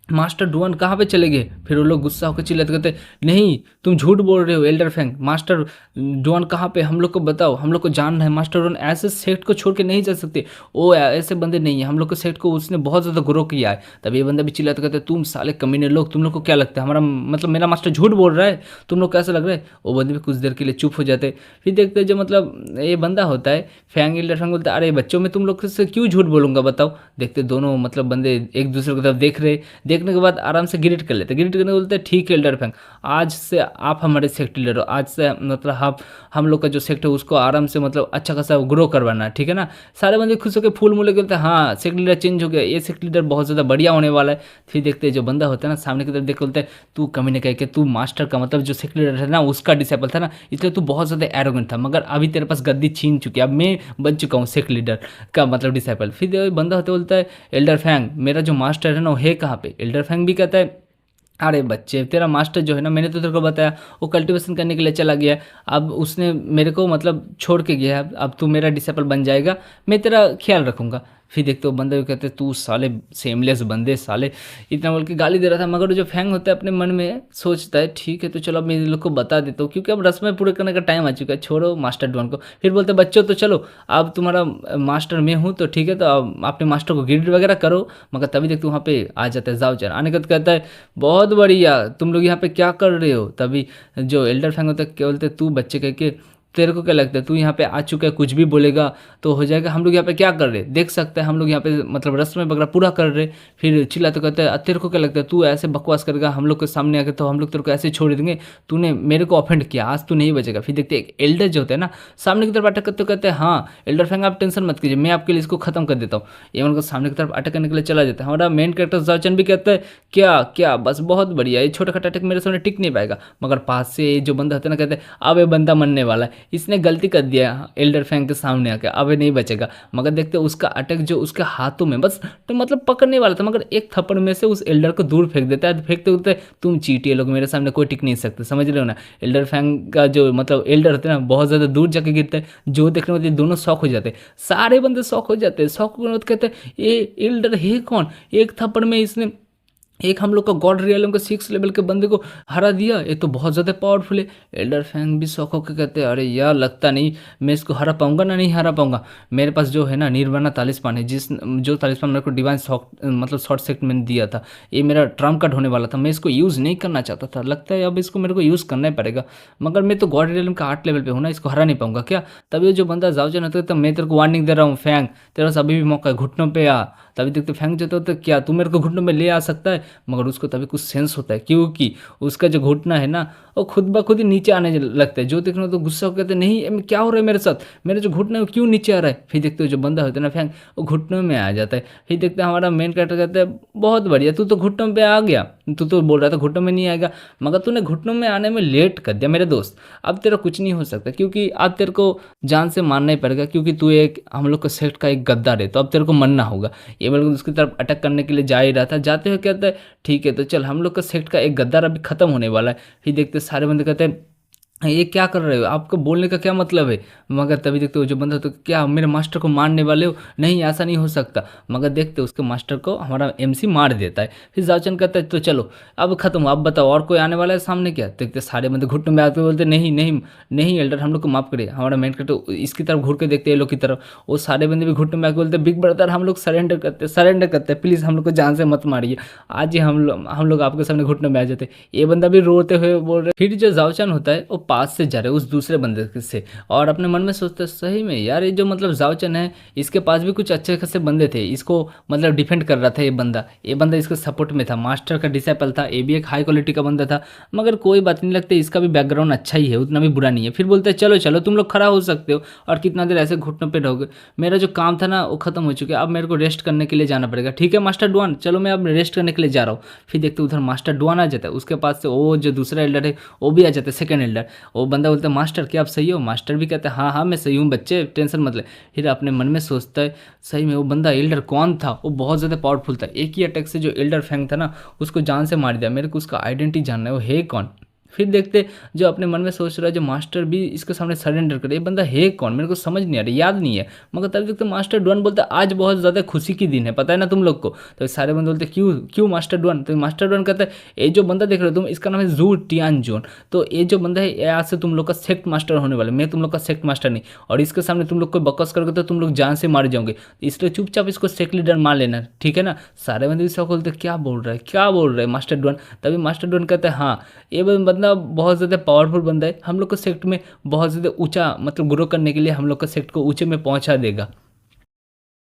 मास्टर डुआन कहाँ पे चले गए। फिर वो लोग गुस्सा होकर चिल्लाते कहते नहीं तुम झूठ बोल रहे हो एल्डर फैंग, मास्टर डुआन कहाँ पे हम लोग को बताओ, हम लोग को जानना है। मास्टर डुआन ऐसे सेक्ट को छोड़ के नहीं जा सकते, वो ऐसे बंदे नहीं है, हम लोग को सेक्ट को उसने बहुत ज़्यादा ग्रो किया है। तब ये बंदा भी चिल्लाते कहते तुम साले कमीने लोग, तुम लोग को क्या लगता है हमारा मतलब मेरा मास्टर झूठ बोल रहा है, तुम लोग कैसा लग रहा है। वो बंदे भी कुछ देर के लिए चुप हो जाते। फिर देखते जो मतलब ये बंदा होता है फैंग एल्डर फैंग बोलता है अरे बच्चों मैं तुम लोग से क्यों झूठ बोलूँगा बताओ। देखते दोनों मतलब बंदे एक दूसरे की तरफ देख रहे, देखने के बाद आराम से ग्रीट कर लेते, ग्रीट करने बोलते हैं ठीक है एल्डर फैंग आज से आप हमारे सेक्ट लीडर हो, आज से मतलब हम लोग का जो सेक्ट है उसको आराम से मतलब अच्छा खासा ग्रो करवाना है ठीक है ना। सारे बंदे खुश होकर फूल मूल बोलते हैं हाँ सेक्ट लीडर चेंज हो गया, ये सेक्ट लीडर बहुत ज़्यादा बढ़िया होने वाला है। फिर देखते हैं जो बंदा होता है ना सामने की तरफ देख बोलते हैं तू कमी ने कह के तू मास्टर का मतलब जो सेक्ट लीडर है ना उसका डिसेबल था ना, इसलिए तू बहुत ज़्यादा एरोगेंट था, मगर अभी तेरे पास गद्दी छीन चुकी है, अब मैं बन चुका हूँ सेक्ट लीडर का मतलब डिसेबल। फिर बंदा होते बोलता है एल्डर फैंग मेरा जो मास्टर है ना वो है कहाँ पे। एल्डर फैंग भी कहता है अरे बच्चे तेरा मास्टर जो है ना मैंने तो तेरे को बताया वो कल्टीवेशन करने के लिए चला गया है, अब उसने मेरे को मतलब छोड़ के गया है, अब तू मेरा डिसेबल बन जाएगा, मैं तेरा ख्याल रखूँगा। फिर देखते हो बंदे को कहते तू साले सेमलेस बंदे साले, इतना बोल के गाली दे रहा था। मगर जो फैंग होता है अपने मन में सोचता है ठीक है तो चलो अब मैं इन लोग को बता देता हूँ, क्योंकि अब रस्में पूरे करने का टाइम आ चुका है, छोड़ो मास्टर डॉन को। फिर बोलते बच्चों तो चलो अब तुम्हारा मास्टर मैं हूँ तो ठीक है तो अब अपने मास्टर को ग्रीड वगैरह करो। मगर तभी देखते वहाँ पे आ जाता है जाओचन, आने के बाद कहता है बहुत बढ़िया तुम लोग यहाँ पे क्या कर रहे हो। तभी जो एल्डर फैंग होता है क्या बोलते तू बच्चे कह के तेरे को क्या लगता है तू यहाँ पे आ चुका है, कुछ भी बोलेगा तो हो जाएगा। हम लोग यहाँ पे क्या कर रहे देख सकते हैं, हम लोग यहाँ पे मतलब रस्म वगैरह पूरा कर रहे, फिर चिल्लाते कहते हैं तेरे को क्या लगता है तू ऐसे बकवास करेगा हम लोग के सामने आके तो हम लोग तेरे को ऐसे छोड़ देंगे, तूने मेरे को ऑफेंड किया, आज तू नहीं बचेगा। फिर देखते एक एल्डर जो होता है ना सामने की तरफ अटक करते कहते हैं हाँ एल्डर फैंग आप टेंशन मत कीजिए, मैं आपके लिए इसको खत्म कर देता हूँ। ये उनको सामने की तरफ अटक करने के लिए चला जाता है। हमारा मेन कैरेक्टर जाचन भी कहता है क्या क्या बस बहुत बढ़िया, ये छोटा खट्टा अटैक मेरे सामने टिक नहीं पाएगा। मगर पास से जो बंदा होता है ना कहते हैं अब ये बंदा मरने वाला है, इसने गलती कर दिया एल्डर फैंग के सामने आके, अब ये नहीं बचेगा। मगर देखते उसका अटैक जो उसके हाथों में बस तो मतलब पकड़ने वाला था, मगर एक थप्पड़ में से उस एल्डर को दूर फेंक देता है। फेंकते होते तुम चीटिए लोग, मेरे सामने कोई टिक नहीं सकते, समझ रहे हो ना। एल्डर फैंग का जो मतलब एल्डर होते हैं ना बहुत ज़्यादा दूर जाके गिरते हैं, जो देखने में दोनों शौक हो जाते हैं, सारे बंदे शौक हो जाते हैं। शौक होने कहते हैं ये एल्डर है कौन, एक थप्पड़ में इसने एक हम लोग का गॉड रियलम के 6 लेवल के बंदे को हरा दिया, ये तो बहुत ज़्यादा पावरफुल है। एल्डर फैंग भी शौक होकर कहते हैं अरे यार लगता नहीं मैं इसको हरा पाऊंगा ना, नहीं हरा पाऊंगा। मेरे पास जो है ना निर्वाणा तालिस्मान है, जिस जो तालिस्मान मेरे को डिवाइन शॉक मतलब शॉर्ट सेट में दिया था, ये मेरा ट्रम्प कार्ड होने वाला था, मैं इसको यूज़ नहीं करना चाहता था, लगता है अब इसको मेरे को यूज़ करना ही पड़ेगा। मगर मैं तो गॉड रियलम का 8 लेवल पे हूँ ना, इसको हरा नहीं पाऊंगा क्या। तभी जो बंदा जाओ होता है तो मैं तेरे को वार्निंग दे रहा हूँ फैंग, तेरे पास अभी भी मौका है, घुटनों पे आ। तभी देखते फैंग जो होता है क्या तू मेरे को घुटनों में ले आ सकता है, मगर उसको तभी कुछ सेंस होता है क्योंकि उसका जो घुटना है ना वो खुद ब खुद ही नीचे आने लगता है। जो देखने तो गुस्सा हो कहते हैं नहीं क्या हो रहा है मेरे साथ, मेरा जो घुटना है वो क्यों नीचे आ रहा है। फिर देखते हो जो बंदा होता है ना फैंग वो घुटनों में आ जाता है। फिर देखते हैं हमारा मेन कैरेक्टर कहता है बहुत बढ़िया तू तो घुटनों पे आ गया, तू तो बोल रहा था घुटनों में नहीं आएगा, मगर तूने घुटनों में आने में लेट कर दिया मेरे दोस्त। अब तेरा कुछ नहीं हो सकता क्योंकि अब तेरे को जान से मारना ही पड़ेगा, क्योंकि तू एक हम लोग का सेक्ट का एक गद्दार है, तो अब तेरे को मरना होगा। ये बिल्कुल उसकी तरफ अटैक करने के लिए जा ही रहा था, जाते हुए कहता है ठीक है तो चल हम लोग का सेक्ट का एक गद्दार अभी खत्म होने वाला है। फिर देखते सारे बंदे कहते हैं ये क्या कर रहे हो, आपको बोलने का क्या मतलब है। मगर तभी देखते हो जो बंदा तो क्या मेरे मास्टर को मारने वाले हो, नहीं ऐसा नहीं हो सकता। मगर देखते उसके मास्टर को हमारा एमसी मार देता है। फिर जाचन कहता है तो चलो अब खत्म, अब बताओ और कोई आने वाला है सामने क्या। देखते सारे बंदे घुटने में आते बोलते नहीं नहीं नहीं एल्डर हम लोग को माफ करिए। हमारा मेन कैरेक्टर इसकी तरफ घूर के देखते हैं लोग की तरफ, वो सारे बंदे भी घुटने में आके बोलते बिग ब्रदर हम लोग सरेंडर करते हैं, प्लीज़ हम लोग को जान से मत मारिए, आज ही हम लोग आपके सामने घुटने में आ जाते। ये बंदा भी रोते हुए बोल रहे। फिर जो जाओचन होता है वो पास से जा रहे उस दूसरे बंदे से, और अपने मन में सोचते सही में यार ये जो मतलब जाओचन है इसके पास भी कुछ अच्छे खासे बंदे थे, इसको मतलब डिफेंड कर रहा था ये बंदा इसके सपोर्ट में था, मास्टर का डिसाइपल था, ये भी एक हाई क्वालिटी का बंदा था। मगर कोई बात नहीं लगता इसका भी बैकग्राउंड अच्छा ही है, उतना भी बुरा नहीं है। फिर बोलते हैं चलो चलो तुम लोग खड़ा हो सकते हो, और कितना देर ऐसे घुटनों पे रहोगे, मेरा जो काम था ना वो खत्म हो चुका है, अब मेरे को रेस्ट करने के लिए जाना पड़ेगा। ठीक है मास्टर डुआन चलो मैं अब रेस्ट करने के लिए जा रहा हूँ। फिर देखते उधर मास्टर डुआन आ जाता है, उसके पास से वो जो दूसरा एल्डर है वो भी आ जाता है, सेकंड एल्डर। वो बंदा बोलता है मास्टर क्या आप सही हो, मास्टर भी कहता है हाँ हाँ मैं सही हूँ बच्चे टेंशन मत ले। फिर अपने मन में सोचता है सही में वो बंदा एल्डर कौन था, वो बहुत ज़्यादा पावरफुल था, एक ही अटैक से जो एल्डर फैंग था ना उसको जान से मार दिया, मेरे को उसका आइडेंटिटी जानना है वो है कौन। फिर देखते जो अपने मन में सोच रहा है जो मास्टर भी इसके सामने सरेंडर करे, ये बंदा है कौन मेरे को समझ नहीं आ रहा, याद नहीं है। मगर तब देखते मास्टर डॉन बोलता है आज बहुत ज़्यादा खुशी की दिन है पता है ना तुम लोग को। तो सारे बंदे बोलते क्यों क्यों मास्टर डॉन। तो मास्टर डॉन कहता है ये जो बंदा देख रहे हो तुम इसका नाम है जू टियान जोन, तो ये जो बंदा है आज से तुम लोग का सेक्ट मास्टर होने वाला, मैं तुम लोग का सेक्ट मास्टर नहीं, और इसके सामने तुम लोग कोई बकवास करोगे तो तुम लोग जान से मार जाओगे, इसलिए चुपचाप इसको सेक्ट लीडर मान लेना ठीक है ना। सारे बंदे भी सब बोलते क्या बोल रहा है मास्टर डॉन। तभी मास्टर डॉन कहता है हाँ ये बंदा बहुत ज़्यादा पावरफुल बंदा है, हम लोग को सेक्ट में बहुत ज़्यादा ऊंचा मतलब ग्रो करने के लिए हम लोग का सेक्ट को ऊंचे में पहुंचा देगा।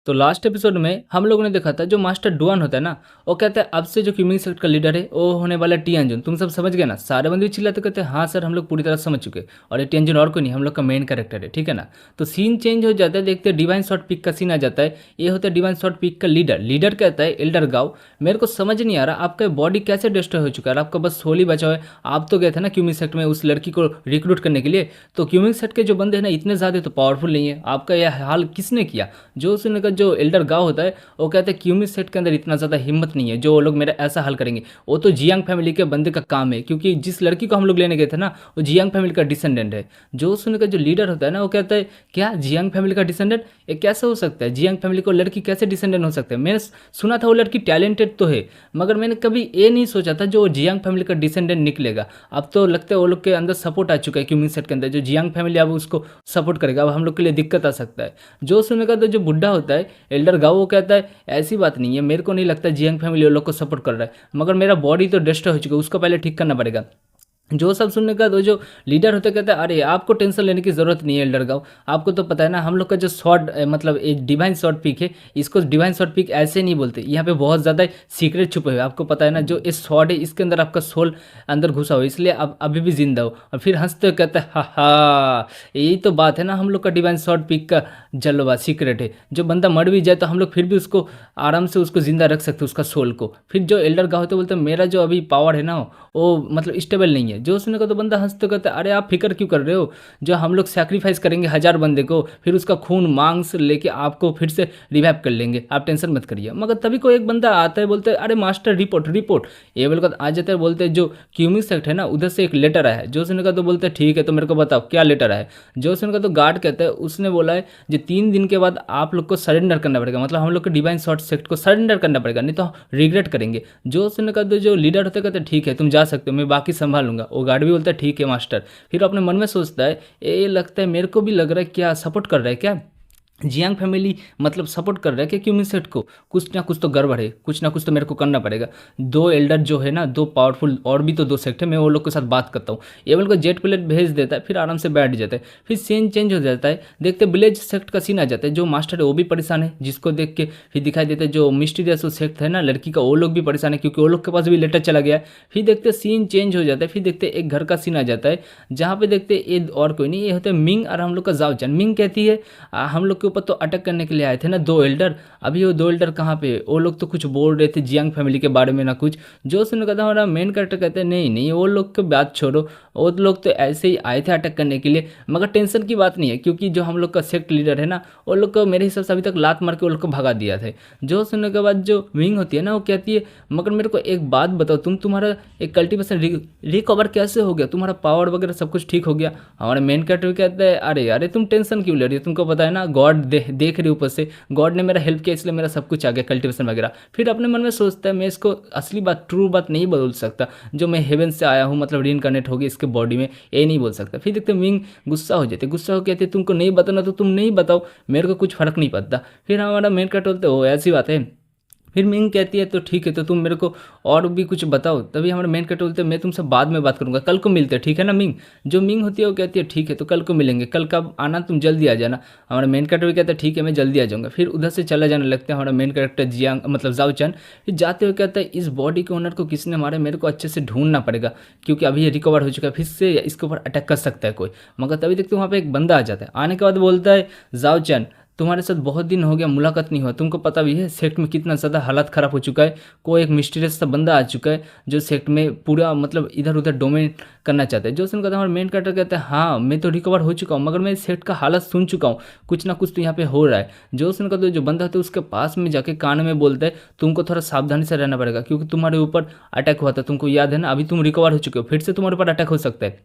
तो लास्ट एपिसोड में हम लोगों ने देखा था जो मास्टर डुआन होता है ना वो कहता है अब से जो क्यूमिंग सेक्ट का लीडर है वो होने वाला टियानजुन। तुम सब समझ गए ना, सारे बंदे चिल्लाते कहते हैं हाँ सर हम लोग पूरी तरह समझ चुके, और ये टियानजुन और कोई नहीं हम लोग का मेन कैरेक्टर है ठीक है ना। तो सीन चेंज हो जाता है, देखते हैं डिवाइन शॉर्ट पिक का सीन आ जाता है, ये होता है डिवाइन शॉर्ट पिक का लीडर कहता है एल्डर गाओ मेरे को समझ नहीं आ रहा आपका बॉडी कैसे डिस्ट्रॉय हो चुका है, आपका बस सोल ही बचा है, आप तो गए थे ना क्यूमिंग सेक्ट में उस लड़की को रिक्रूट करने के लिए, तो क्यूमिंग सेक्ट के जो बंदे हैं ना इतने ज़्यादा तो पावरफुल नहीं है, आपका यह हाल किसने किया। जो उसने का जो एल्डर गाओ होता है वो कहते हैं क्यूमिंग सेट के अंदर इतना ज़्यादा हिम्मत नहीं है जो वो लोग मेरा ऐसा हल करेंगे, वो तो जियांग फैमिली के बंदे का काम है, क्योंकि जिस लड़की को हम लोग लेने गए थे ना वो जियांग फैमिली का डिसेंडेंट है। जो उसने का जो लीडर होता है ना वो कहता है क्या जियांग फैमिली का डिसेंडेंट, ये कैसे हो सकता है, जियांग फैमिली को लड़की कैसे डिसेंडेंट हो सकता है। मैंने सुना था वो लड़की टैलेंटेड तो है, मगर मैंने कभी ये नहीं सोचा था जो जियांग फैमिली का डिसेंडेंट निकलेगा। अब तो लगता है वो लोग के अंदर सपोर्ट आ चुका है क्यूमिंग सेट के अंदर, जो जियांग फैमिली अब उसको सपोर्ट करेगा, अब हम लोग के लिए दिक्कत आ सकता है। जो सुनने का तो जो बुढ़ा होता है एल्डर गाओ वो कहता है ऐसी बात नहीं है, मेरे को नहीं लगता जियांग फैमिली लोग को सपोर्ट कर रहा है, मगर मेरा बॉडी तो डिस्ट्रॉय हो चुका है उसको पहले ठीक करना पड़ेगा। जो सब सुनने के बाद वो जो लीडर होते कहते हैं अरे आपको टेंशन लेने की ज़रूरत नहीं है एल्डर गाँव, आपको तो पता है ना हम लोग का जो शॉर्ट मतलब एक डिवाइन शॉर्ट पिक है, इसको डिवाइन शॉर्ट पिक ऐसे नहीं बोलते, यहाँ पे बहुत ज़्यादा सीक्रेट छुपे हुए हैं। आपको पता है ना जो इस शॉर्ट है इसके अंदर आपका सोल अंदर घुसा हुआ है, इसलिए आप अभी भी जिंदा हो। और फिर हंसते हुए कहते हैं हा हा, यही तो बात है ना हम लोग का डिवाइन शॉर्ट पिक का जलवा सीक्रेट है। जो बंदा मर भी जाए तो हम लोग फिर भी उसको आराम से उसको जिंदा रख सकते हैं उसका सोल को। फिर जो एल्डर गाँव होते बोलते हैं मेरा जो अभी पावर है ना वो मतलब स्टेबल नहीं है। जो सुने का तो बंदा हंसते कहता है अरे आप फिक्र क्यों कर रहे हो, जो हम लोग सेक्रीफाइस करेंगे 1000 बंदे को, फिर उसका खून मांस लेके आपको फिर से रिवाइव कर लेंगे, आप टेंशन मत करिए। मगर तभी कोई एक बंदा आता है बोलते है अरे मास्टर रिपोर्ट रिपोर्ट, ये बोलकर आ जाता है। बोलते हैं जो क्यूमिंग सेक्ट है ना उधर से एक लेटर आया है। जो सुने का तो बोलते हैं ठीक है तो मेरे को बताओ क्या लेटर आया है। जो सुने का तो गार्ड कहता है उसने बोला है जो 3 दिन के बाद आप लोग को सरेंडर करना पड़ेगा, मतलब हम लोग को डिवाइन शॉर्ट सेक्ट को सरेंडर करना पड़ेगा, नहीं तो रिग्रेट करेंगे। जो सुने का तो जो लीडर होता है कहते हैं ठीक है तुम जा सकते हो, मैं बाकी संभाल लूंगा। वो गार्ड भी बोलता है ठीक है मास्टर। फिर अपने मन में सोचता है ये लगता है मेरे को भी लग रहा है क्या सपोर्ट कर रहा है क्या जियांग फैमिली, मतलब सपोर्ट कर रहा है कि क्यूमिन सेट को, कुछ ना कुछ तो गड़बड़ है, कुछ ना कुछ तो मेरे को करना पड़ेगा। दो एल्डर जो है ना, दो पावरफुल और भी तो दो सेक्ट है, मैं वो लोग के साथ बात करता हूँ। एवल को जेट प्लेट भेज देता है, फिर आराम से बैठ जाता है। फिर सीन चेंज हो जाता है, देखते विलेज सेक्ट का सीन आ जाता है। जो मास्टर है वो भी परेशान है, जिसको देख के फिर दिखाई देता है जो मिस्टीरियस सेक्ट है ना लड़की का, वो लोग भी परेशान है क्योंकि वो लोग के पास भी लेटर चला गया है। फिर देखते सीन चेंज हो जाता है, फिर देखते एक घर का सीन आ जाता है जहाँ पे देखते ये और कोई नहीं, ये होता है मिंग और हम लोग का जाओ चैन। मिंग कहती है हम लोग के ऊपर तो अटैक करने के लिए आए थे ना दो एल्डर, अभी वो दो एल्डर कहाँ पे, वो लोग तो कुछ बोल रहे थे जियांग फैमिली के बारे में ना कुछ। जो सुन कहता हमारा मेन कैरेक्टर कहते हैं नहीं नहीं वो लोग की बात छोड़ो, वो लोग तो ऐसे ही आए थे अटैक करने के लिए, मगर टेंशन की बात नहीं है क्योंकि जो हम लोग का सेक्ट लीडर है ना वो लोग को मेरे हिसाब से अभी तक लात मार के वो लोग को भगा दिया था। जो सुनने के बाद जो विंग होती है ना वो कहती है मगर मेरे को एक बात बताओ, तुम्हारा एक कल्टीवेशन रिकवर कैसे हो गया, तुम्हारा पावर वगैरह सब कुछ ठीक हो गया। हमारे मेन कैरेक्टर कहते हैं अरे अरे तुम टेंशन क्यों ले रही हो, तुमको पता है ना गॉड देख रही ऊपर से, गॉड ने मेरा हेल्प किया इसलिए मेरा सब कुछ आ गया कल्टीवेशन वगैरह। फिर अपने मन में सोचता है मैं इसको असली बात ट्रू बात नहीं बोल सकता, जो मैं हेवन से आया हूँ मतलब रीइनकार्नेट हो गया इसके बॉडी में, ये नहीं बोल सकता। फिर देखते विंग गुस्सा हो जाते, गुस्सा हो कहते तुमको नहीं बताना तो तुम नहीं बताओ, मेरे को कुछ फर्क नहीं पड़ता। फिर हमारा मेन कैरेक्टर बोलते हो ऐसी बात है। फिर मिंग कहती है तो ठीक है तो तुम मेरे को और भी कुछ बताओ। तभी हमारे मेन कैरेक्टर बोलते हैं मैं तुमसे बाद में बात करूंगा, कल को मिलते हैं ठीक है ना मिंग। जो मिंग होती है वो कहती है ठीक है तो कल को मिलेंगे, कल कब आना तुम जल्दी आ जाना। हमारा मेन कैरेक्टर भी कहता है ठीक है मैं जल्दी आ जाऊँगा। फिर उधर से चला जाने लगता है हमारा मेन कैरेक्टर जियांग मतलब जाओ चैन। फिर जाते हुए कहता है इस बॉडी के ओनर को किसने मारा मेरे को अच्छे से ढूंढना पड़ेगा क्योंकि अभी ये रिकवर हो चुका है, फिर से इसके ऊपर अटैक कर सकता है कोई। मगर तभी देखते वहाँ पर एक बंदा आ जाता है, आने के बाद बोलता है जाओ चैन तुम्हारे साथ बहुत दिन हो गया मुलाकात नहीं हुआ, तुमको पता भी है सेक्ट में कितना ज़्यादा हालत ख़राब हो चुका है, कोई एक मिस्टीरियस सा बंदा आ चुका है जो सेक्ट में पूरा मतलब इधर उधर डोमिनेट करना चाहता है। जो सुनकर हमारा मेन कैरेक्टर कहता है हाँ मैं तो रिकवर हो चुका हूँ मगर मैं सेक्ट का हालत सुन चुका हूँ, कुछ ना कुछ तो यहाँ पे हो रहा है। जो सुनकर तो जो बंदा होता है उसके पास में जाके कान में बोलता है तुमको थोड़ा सावधानी से रहना पड़ेगा क्योंकि तुम्हारे ऊपर अटैक हुआ था, तुमको याद है ना, अभी तुम रिकवर हो चुके हो, फिर से तुम्हारे ऊपर अटैक हो सकता है।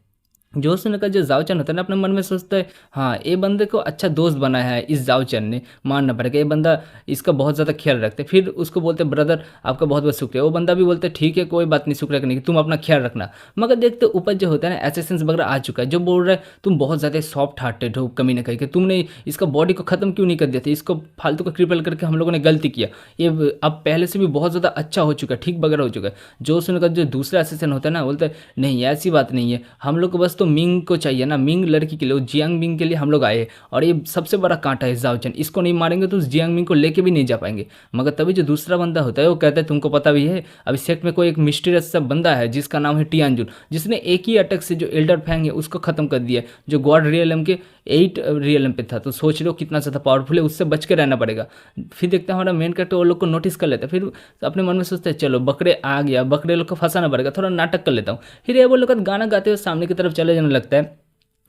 जो सुनने का जो जाओचन होता है ना अपने मन में सोचता है हाँ ये बंदे को अच्छा दोस्त बनाया है इस जाओचन ने, मानना पड़ेगा ये बंदा इसका बहुत ज़्यादा ख्याल रखते हैं। फिर उसको बोलते हैं ब्रदर आपका बहुत बहुत शुक्रिया, वो बंदा भी बोलते हैं ठीक है कोई बात नहीं शुक्रिया करने की, तुम अपना ख्याल रखना। मगर देखते ऊपर जो होता है ना एसेसेंस वगैरह आ चुका है जो बोल रहा है तुम बहुत ज़्यादा सॉफ्ट हार्टेड हो कमी ना कहीं के, तुमने इसका बॉडी को ख़त्म क्यों नहीं कर दिया था, इसको फालतू का क्रिपल करके हम लोगों ने गलती किया, ये अब पहले से भी बहुत ज़्यादा अच्छा हो चुका है ठीक वगैरह हो चुका है। जो सुनकर जो दूसरा एसेसन होता है ना बोलते हैं नहीं ऐसी बात नहीं है, हम लोग को बस तो मिंग को चाहिए ना, मिंग लड़की के लिए जियांग मिंग के लिए हम लोग आए हैं और ये सबसे बड़ा कांटा है जाओचन, इसको नहीं मारेंगे तो उस जियांग मिंग को लेके भी नहीं जा पाएंगे। मगर तभी जो दूसरा बंदा होता है वो कहता है तुमको पता भी है अभी सेक्ट में कोई एक मिस्टीरियस सा बंदा है जिसका नाम है टियानजुन, जिसने एक ही अटैक से जो एल्डर फैंग है उसको खत्म कर दिया है, जो गॉड रियलम के 8 रियलम पे था। तो सोच लो कितना ज़्यादा पावरफुल है, उससे बच के रहना पड़ेगा। फिर देखते हैं हमारा मेन कैरेक्टर वो लोग को नोटिस कर लेता है, फिर अपने मन में सोचते हैं चलो बकरे आ गया, बकरे लोग को फंसाना पड़ेगा, थोड़ा नाटक कर लेता हूँ। फिर ये वो लोग गाना गाते हुए सामने की तरफ चले जाने लगता है।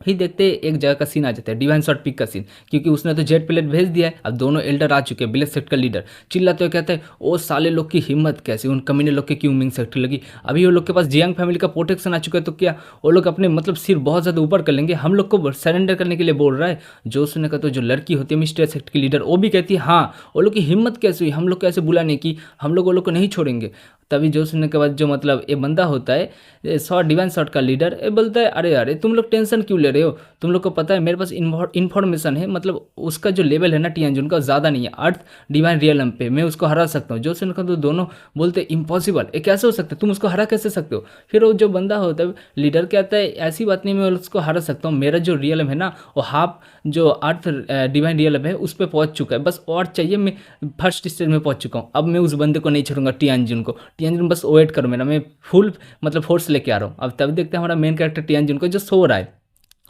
फिर देखते एक जगह का सीन आ जाता है डिवाइन शॉट पिक का सीन, क्योंकि उसने तो जेट प्लेट भेज दिया है, अब दोनों एल्डर आ चुके हैं, विलेज सेक्ट का लीडर चिल्लाते हुए कहते हैं ओ साले लोग की हिम्मत कैसे, उन कमीने लोग के क्यों मिंग सेक्ट लगी, अभी वो लोग के पास जियांग फैमिली का प्रोटेक्शन आ चुका है तो क्या वो लोग अपने मतलब सिर बहुत ज़्यादा ऊपर कर लेंगे, हम लोग को सरेंडर करने के लिए बोल रहा है। जो सुनने का तो जो लड़की होती है मिस्टर सेक्ट की लीडर वो भी कहती है हाँ वो लोग की हिम्मत कैसे हुई, हम लोग कैसे बुलाने की, हम लोग वो लोग को नहीं छोड़ेंगे। तभी जो सुनने के बाद जो मतलब ये बंदा होता है, ये शॉट डिवाइन शॉट का लीडर, ये बोलता है अरे अरे तुम लोग टेंशन क्यों ले रहे हो, तुम लोग को पता है मेरे पास इन्फॉर्मेशन है, मतलब उसका जो लेवल है ना टियानजुन का ज़्यादा नहीं है, अर्थ डिवाइन रियलम पे मैं उसको हरा सकता हूँ। जो सुनने का तो दोनों बोलते इम्पॉसिबल, ये कैसे हो सकता है, तुम उसको हरा कैसे सकते हो। फिर वो जो बंदा होता है लीडर कहता है ऐसी बात नहीं, मैं उसको हरा सकता हूँ, मेरा जो रियलम है ना वो हाफ जो अर्थ डिवाइन रियलम है उस पर पहुँच चुका है, बस और चाहिए, मैं फर्स्ट स्टेज में पहुँच चुका हूँ, अब मैं उस बंदे को नहीं छोड़ूंगा टियानजुन को, टियानजुन बस वेट करो मेरा, मैं फुल मतलब फोर्स लेके आ रहा हूँ। अब तब देखते हैं हमारा मेन कैरेक्टर टियानजुन को जो सो रहा है,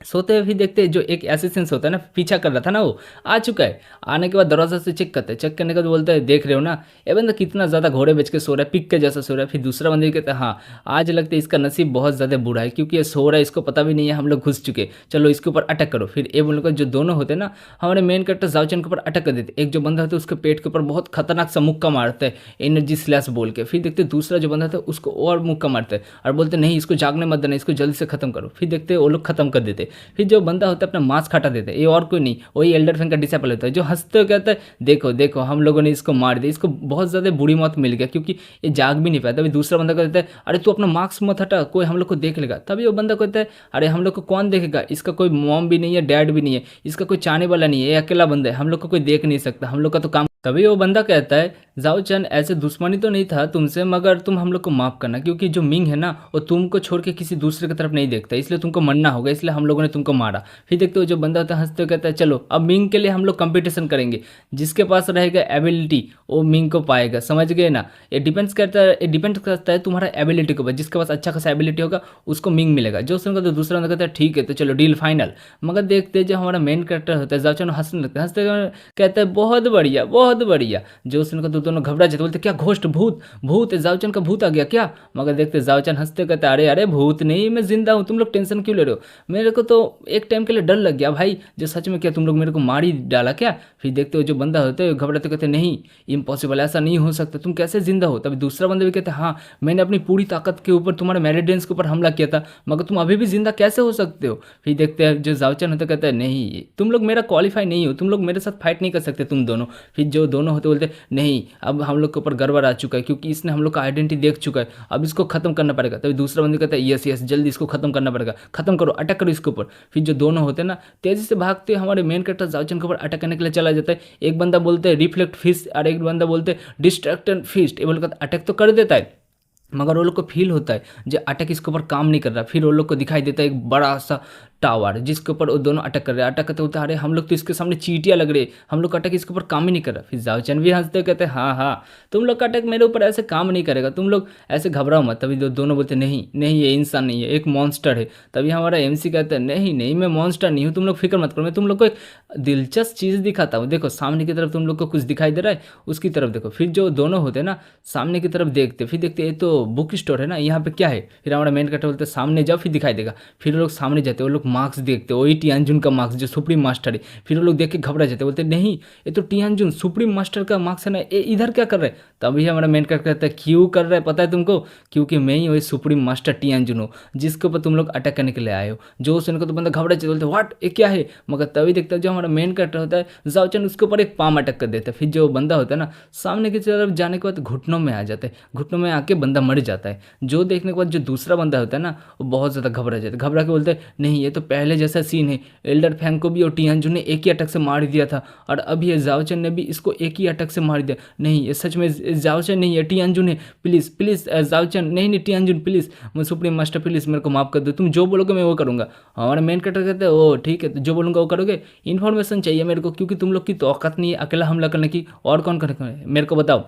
सोते हुए भी देखते हैं जो एक एसिस्टेंस होता है ना, पीछा कर रहा था ना, वो आ चुका है। आने के बाद दरवाजा से चेक करते हैं, चेक करने के बाद बोलते हैं देख रहे हो ना ये बंदा कितना ज़्यादा घोड़े बेच के सो रहा है, पिक के जैसा सो रहा है। फिर दूसरा बंदे भी कहता है हाँ आज लगता है इसका नसीब बहुत ज़्यादा बुरा है, क्योंकि ये सो रहा है, इसको पता भी नहीं है हम लोग घुस चुके, चलो इसके ऊपर अटैक करो। फिर ये बोलकर जो दोनों होते हैं ना हमारे मेन कैरेक्टर जाओचन के ऊपर अटैक कर देते, एक जो बंदा होता है उसके पेट के ऊपर बहुत खतरनाक सा मुक्का मारता है एनर्जी स्लैश बोल के। फिर देखते दूसरा जो बंदा था उसको और मुक्का मारता है और बोलते नहीं इसको जागने मत देना, इसको जल्दी से खत्म करो। फिर देखते वो लोग खत्म कर देते। फिर जो बंदा होता है अपना मास्क हटा देता है, ये और कोई नहीं वही एल्डर फैन का डिसेबल होता है, जो हंसते हुए कहता है देखो देखो हम लोगों ने इसको मार दिया, इसको बहुत ज़्यादा बुरी मौत मिल गया क्योंकि ये जाग भी नहीं पाया। तभी दूसरा बंदा कहता है अरे तू अपना मास्क मत हटा, कोई हम लोग को देख लेगा। तभी वो बंदा कहता है अरे हम लोग को कौन देखेगा, इसका कोई मॉम भी नहीं है, डैड भी नहीं है, इसका कोई चाहने वाला नहीं है, ये अकेला बंदा है, हम लोग को कोई देख नहीं सकता, हम लोग का तो काम। तभी वो बंदा कहता है जाओ चैन ऐसे दुश्मनी तो नहीं था तुमसे, मगर तुम हम लोग को माफ़ करना, क्योंकि जो मिंग है ना वो तुमको छोड़ के किसी दूसरे की तरफ नहीं देखता, इसलिए तुमको मरना होगा, इसलिए हम लोगों ने तुमको मारा। फिर देखते हो जो बंदा होता है हंसते हुए कहता है चलो अब मिंग के लिए हम लोग कंपटीशन करेंगे, जिसके पास रहेगा एबिलिटी वो मिंग को पाएगा, समझ गए ना। ये डिपेंड करता है तुम्हारा एबिलिटी के ऊपर, जिसके पास अच्छा खासा एबिलिटी होगा उसको मिंग मिलेगा। जो सुनकर तो दूसरा बंदा कहता है ठीक है तो चलो डील फाइनल। मगर देखते जो हमारा मेन कैरेक्टर होता है जाओ हंसने लगता है, हंसते कहता है बहुत बढ़िया बहुत बढ़िया। जो सुनकर तो दोनों घबरा जाते, बोलते क्या घोस्ट भूत भूत जाओचन का भूत आ गया क्या। मगर देखते जाओचन हंसते कहते अरे अरे भूत नहीं मैं जिंदा हूँ, तुम लोग टेंशन क्यों ले रहे हो, मेरे को तो एक टाइम के लिए डर लग गया भाई, जो सच में क्या तुम लोग मेरे को मार ही डाला क्या। फिर देखते हो जो बंदा होते है घबराते कहते नहीं इम्पॉसिबल, ऐसा नहीं हो सकता, तुम कैसे जिंदा हो। तभी दूसरा बंदा भी कहते हाँ मैंने अपनी पूरी ताकत के ऊपर तुम्हारे मेरिडियंस के ऊपर हमला किया था, मगर तुम अभी भी जिंदा कैसे हो सकते हो। फिर देखते हैं जो जाओचन होता कहता है नहीं तुम लोग मेरा क्वालिफाई नहीं हो, तुम लोग मेरे साथ फाइट नहीं कर सकते तुम दोनों। फिर जो दोनों होते बोलते नहीं अब हम लोग के ऊपर गड़बड़ आ चुका है, क्योंकि इसने हम लोग का आइडेंटिटी देख चुका है, अब इसको खत्म करना पड़ेगा। तभी दूसरा बंदा कहता है यस यस जल्दी इसको खत्म करना पड़ेगा, खत्म करो अटैक करो इसके ऊपर। फिर जो दोनों होते हैं ना तेजी से भागते हमारे मेन कैरेक्टर जाओचन के ऊपर अटैक करने के लिए चला जाता है। एक बंदा बोलते हैं रिफ्लेक्ट फिस्ट और एक बंदा बोलते हैं डिस्ट्रैक्ट फिस्ट, ये बोलकर अटैक तो कर देता है, मगर वो लोग को फील होता है जो अटैक इसके ऊपर काम नहीं कर रहा। फिर वो लोग को दिखाई देता है एक बड़ा सा टावर जिसके ऊपर वो दोनों अटैक कर रहे हैं, अटैक करते होते अरे हम लोग तो इसके सामने चींटियां लग रही है, हम लोग का अटैक इसके ऊपर काम ही नहीं कर रहा। फिर जाओचन भी हंसते कहते हैं हाँ हाँ तुम लोग का अटैक मेरे ऊपर ऐसे काम नहीं करेगा, तुम लोग ऐसे घबराओ मत। तभी दोनों बोलते नहीं नहीं ये इंसान नहीं है एक मॉन्स्टर है। तभी हमारा एमसी कहता है नहीं नहीं मैं मॉन्स्टर नहीं हूँ, तुम लोग फिक्र मत करो, मैं तुम लोग को एक दिलचस्प चीज़ दिखाता हूँ, देखो सामने की तरफ तुम लोग को कुछ दिखाई दे रहा है उसकी तरफ देखो। फिर जो दोनों होते हैं ना सामने की तरफ देखते, फिर देखते ये तो बुक स्टोर है ना, यहाँ पे क्या है। फिर हमारा मेन कैरेक्टर बोलते सामने जाओ फिर दिखाई देगा। फिर वो लोग सामने जाते, वो लोग मार्क्स देखते, वही टियानजुन का मार्क्स जो सुप्रीम मास्टर है। फिर वो लोग देख के घबरा जाते, बोलते नहीं ये तो टियानजुन सुप्रीम मास्टर का मार्क्स है ना, ये इधर क्या कर रहे हैं। तभी हमारा मेन कैरेक्टर कहता है क्यों कर रहा है पता है तुमको, क्योंकि मैं ही वही सुप्रीम मास्टर टियानजुन हूँ जिसके ऊपर तुम लोग अटैक करने के लिए आए हो। जो सुनकर तो बंदा घबरा जाते, बोलते व्हाट ये क्या है। मगर तभी देखता है जो हमारा मेन कैरेक्टर होता है जाओचन उसके ऊपर एक पाम अटैक कर देता है। फिर जो बंदा होता है ना सामने की तरफ जाने के बाद घुटनों में आ जाता है, घुटनों में आके बंदा मर जाता है। जो देखने के बाद जो दूसरा बंदा होता है ना वो बहुत ज़्यादा घबरा जाता है, घबरा के बोलते हैं नहीं ये तो पहले जैसा सीन है, एल्डर फैंग को भी और टियानजुन ने एक ही अटैक से मार दिया था और अभी ये जाओचन ने भी इसको एक ही अटैक से मार दिया। नहीं ये सच में जाओचन नहीं है टियानजुन है, प्लीज़ प्लीज़ जाओचन नहीं नहीं टियानजुन प्लीज़ मैं सुप्रीम मास्टर प्लीज़ मेरे को माफ़ कर दो, तुम जो बोलोगे मैं वो करूँगा। हमारा मेन कैरेक्टर कहते हैं ओ ठीक है तो जो बोलूँगा वो करोगे, इन्फॉर्मेशन चाहिए मेरे को क्योंकि तुम लोग की तो औकात नहीं है अकेला हमला करने की, और कौन करेगा मेरे को बताओ।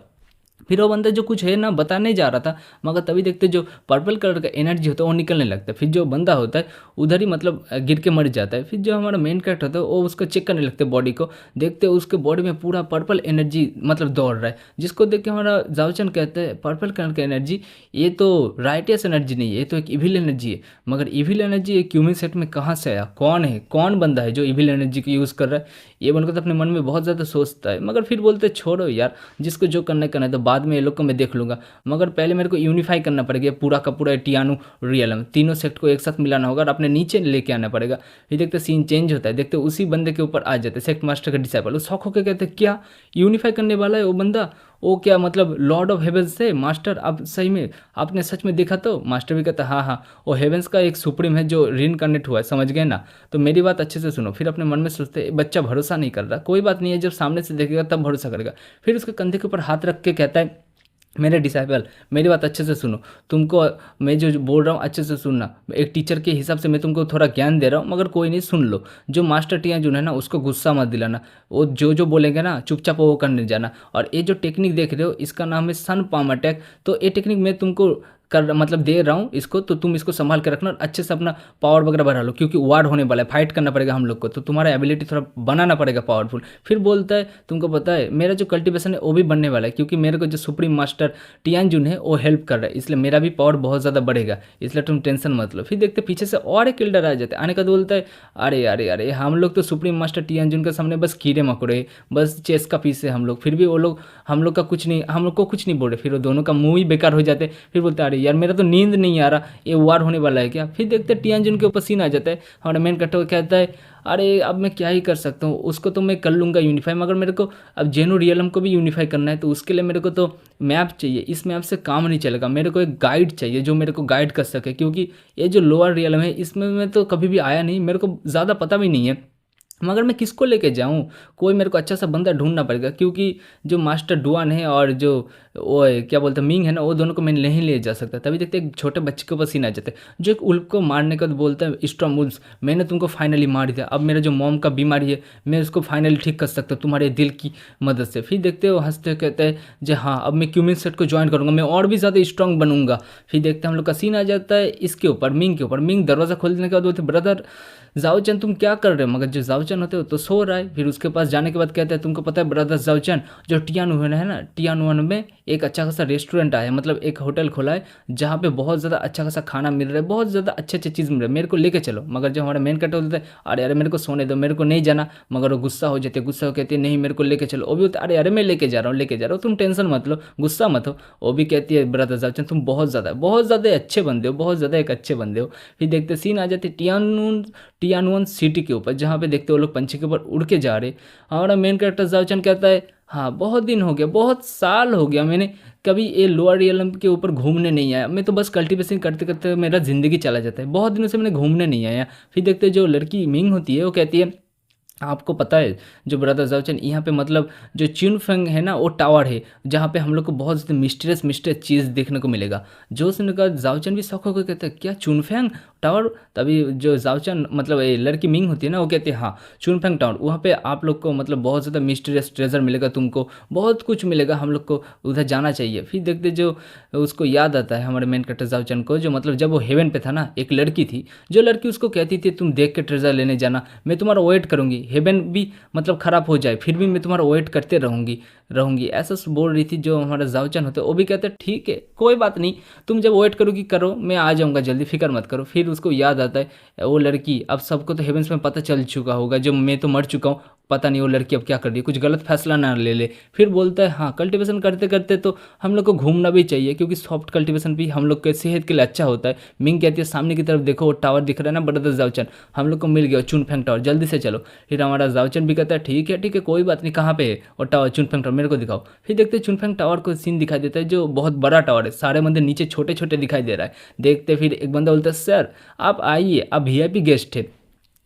फिर वो बंदा जो कुछ है ना बताने जा रहा था, मगर तभी देखते जो पर्पल कलर का एनर्जी होता है वो निकलने लगता है। फिर जो बंदा होता है उधर ही मतलब गिर के मर जाता है। फिर जो हमारा मेन कैरेक्टर होता है वो उसको चेक करने लगते हैं बॉडी को, देखते उसके बॉडी में पूरा पर्पल एनर्जी मतलब दौड़ रहा है, जिसको देख के हमारा जाओचन कहते हैं पर्पल कलर का एनर्जी ये तो राइटियस एनर्जी नहीं है, ये तो एक इविल एनर्जी है। मगर इविल एनर्जी एक ह्यूमन सेट में कहाँ से आया, कौन है कौन बंदा है जो इविल एनर्जी को यूज़ कर रहा है। ये बनकर तो अपने मन में बहुत ज़्यादा सोचता है, मगर फिर बोलते छोड़ो यार जिसको जो करना है करना है, तो बाद में ये लोग को मैं देख लूँगा, मगर पहले मेरे को यूनिफाई करना पड़ेगा पूरा का पूरा टियानो रियलम, तीनों सेक्ट को एक साथ मिलाना होगा और अपने नीचे लेके आना पड़ेगा। फिर देखते सीन चेंज होता है, देखते उसी बंदे के ऊपर आ जाते सेक्ट मास्टर का डिसाइपल, वो शौक होकर कहते क्या यूनिफाई करने वाला है वो बंदा, वो क्या मतलब लॉर्ड ऑफ हेवेंस से मास्टर, अब सही में आपने सच में देखा? तो मास्टर भी कहता हाँ हाँ, वो हेवेंस का एक सुप्रीम है जो रीइनcarnate हुआ है, समझ गए ना? तो मेरी बात अच्छे से सुनो। फिर अपने मन में सोचते "ये बच्चा भरोसा नहीं कर रहा, कोई बात नहीं है, जब सामने से देखेगा तब भरोसा करेगा"। फिर उसके कंधे के ऊपर हाथ रख के कहता है मेरे डिसाइपल, मेरी बात अच्छे से सुनो। तुमको मैं जो बोल रहा हूँ अच्छे से सुनना। एक टीचर के हिसाब से मैं तुमको थोड़ा ज्ञान दे रहा हूँ, मगर कोई नहीं, सुन लो। जो मास्टर टियां जो है ना, उसको गुस्सा मत दिलाना। वो जो बोलेंगे ना, चुपचाप वो करने जाना। और ये जो टेक्निक देख रहे हो, इसका नाम है सन पाम अटैक। तो ये टेक्निक मैं तुमको कर मतलब दे रहा हूँ इसको, तो तुम इसको संभाल के रखना और अच्छे से अपना पावर वगैरह बढ़ा लो, क्योंकि वार होने वाला है, फाइट करना पड़ेगा हम लोग को, तो तुम्हारा एबिलिटी थोड़ा बनाना पड़ेगा पावरफुल। फिर बोलता है तुमको पता है मेरा जो कल्टीवेशन है वो भी बनने वाला है, क्योंकि मेरे को जो सुप्रीम मास्टर टियानजुन है वो हेल्प कर रहा है, इसलिए मेरा भी पावर बहुत ज़्यादा बढ़ेगा, इसलिए तुम टेंशन मत लो। फिर देखते पीछे से और एक किल्डर आ जाते हैं। आने का तो बोलता है अरे अरे अरे, हम लोग तो सुप्रीम मास्टर टियानजुन के सामने बस कीड़े मकोड़े, बस चेस का पीस है हम लोग, फिर भी वो लोग हम लोग का कुछ नहीं, हम लोग को कुछ नहीं बोल रहे। फिर वो दोनों का मुंह ही बेकार हो जाते हैं। फिर बोलते हैं अरे यार मेरा तो नींद नहीं आ रहा, ये वार होने वाला है क्या? फिर देखते हैं टियानजुन के ऊपर सीन आ जाता है। हमारा मेन कैरेक्टर कहता है अरे अब मैं क्या ही कर सकता हूँ, उसको तो मैं कर लूँगा यूनिफाई, मगर मेरे को अब जेनो रियलम को भी यूनिफाई करना है, तो उसके लिए मेरे को तो मैप चाहिए। इस मैप से काम नहीं चलेगा, मेरे को एक गाइड चाहिए जो मेरे को गाइड कर सके, क्योंकि ये जो लोअर रियलम है इसमें मैं तो कभी भी आया नहीं, मेरे को ज़्यादा पता भी नहीं है, मगर मैं किसको लेके जाऊँ? कोई मेरे को अच्छा सा बंदा ढूंढना पड़ेगा, क्योंकि जो मास्टर डुआन है और जो वो क्या बोलते हैं मिंग है ना, वो दोनों को मैं नहीं ले जा सकता। तभी देखते एक छोटे बच्चे के ऊपर सीन आ जाते हैं, जो एक उल्फ को मारने का बोलता है स्ट्रॉन्ग वुल्फ, मैंने तुमको फाइनली मार दिया, अब मेरा जो मॉम का बीमारी है मैं उसको फाइनली ठीक कर सकता हूँ तुम्हारे दिल की मदद से। फिर देखते हो हंसते कहते हैं जी हाँ, अब मैं क्यूमिन सेट को ज्वाइन करूँगा, मैं और भी ज़्यादा स्ट्रॉन्ग बनूंगा। फिर देखते हैं हम लोग का सीन आ जाता है इसके ऊपर, मिंग के ऊपर। मिंग दरवाज़ा खोल देने के बाद बोलते ब्रदर जाओचन तुम क्या कर रहे हो? मगर जो जाओचन होते हो तो सो रहा है। फिर उसके पास जाने के बाद कहते हैं तुमको पता है ब्रदर जाओचन, जो टियानुअन है ना, टियानुअन में एक अच्छा खासा रेस्टोरेंट आया है, मतलब एक होटल खोला है जहाँ पे बहुत ज़्यादा अच्छा खासा खाना मिल रहा है, बहुत ज़्यादा अच्छे अच्छे चीज़ मिल रहा है, मेरे को लेके चलो। मगर जो हमारा मेन कैरेक्टर होता है अरे अरे मेरे को सोने दो, मेरे को नहीं जाना। मगर वो गुस्सा हो जाते, गुस्सा हो कहती है नहीं मेरे को लेके चलो। वो भी होता है अरे अरे मैं लेके जा रहा हूँ, लेके जा रहा हूँ, तुम टेंशन मत लो, गुस्सा मत हो। वो भी कहती है ब्रदर जाओचन तुम बहुत ज़्यादा अच्छे बंदे हो, बहुत ज़्यादा एक अच्छे बंदे हो। फिर देखते सीन आ जाते टियानुअन सिटी के ऊपर, जहाँ पे देखते हो लोग पंछी के ऊपर उड़ के जा रहे। हमारा मेन कैरेक्टर जाओचन कहता है हाँ बहुत दिन हो गया, बहुत साल हो गया, मैंने कभी ये लोअर रियलम के ऊपर घूमने नहीं आया, मैं तो बस कल्टीवेशन करते करते मेरा ज़िंदगी चला जाता है, बहुत दिनों से मैंने घूमने नहीं आया। फिर देखते हैं जो लड़की मिंग होती है वो कहती है आपको पता है जो ब्रदर जाओचन यहाँ पे मतलब जो चिनफेंग है ना, वो टावर है जहाँ पे हम लोग को बहुत ज़्यादा मिस्टीरियस चीज़ देखने को मिलेगा। जो सुनने का जाओचन भी शौक होकर कहता है क्या चुनफेंग टावर? तभी जो जाओचन मतलब ये लड़की मिंग होती है ना, वो कहती है हाँ चुनफेंग टावर, वहाँ पे आप लोग को मतलब बहुत ज़्यादा मिस्टीरियस ट्रेजर मिलेगा, तुमको बहुत कुछ मिलेगा, हम लोग को उधर जाना चाहिए। फिर देखते जो उसको याद आता है हमारे मेन कैरेक्टर जाओचन को, जो मतलब जब वो हेवन पे था ना, एक लड़की थी, जो लड़की उसको कहती थी तुम देख के ट्रेजर लेने जाना, मैं तुम्हारा वेट करूँगी, हेवन भी मतलब ख़राब हो जाए फिर भी मैं तुम्हारा वेट करते रहूँगी ऐसा बोल रही थी। जो हमारा जाओचन होता है वो भी कहते हैं ठीक है कोई बात नहीं, तुम जब वेट करोगी करो, मैं आ जाऊँगा जल्दी, फिक्र मत करो। फिर उसको याद आता है वो लड़की, अब सबको तो हेवंस में पता चल चुका होगा जो मैं तो मर चुका हूँ, पता नहीं वो लड़की अब क्या कर रही है, कुछ गलत फैसला ना ले। फिर बोलता है हाँ कल्टीवेशन करते करते तो हम लोग को घूमना भी चाहिए, क्योंकि सॉफ्ट कल्टीवेशन भी हम लोग के सेहत के लिए अच्छा होता है। मिंग कहती है सामने की तरफ देखो वो टावर दिख रहा है ना ब्रदर जाओचन, हम लोग को मिल गया चुनफेंग टावर, जल्दी से चलो। फिर हमारा जाओचन भी कहता है ठीक है कोई बात नहीं, कहाँ पे है और टावर? चुनफेंग टावर मेरे को दिखाओ। फिर देखते हैं चुनफेंग टावर को सीन दिखाई देता है, जो बहुत बड़ा टावर है, सारे मंदिर नीचे छोटे छोटे दिखाई दे रहा है। देखते फिर एक बंदा बोलता है सर आप आइए, आप वीआईपी गेस्ट है।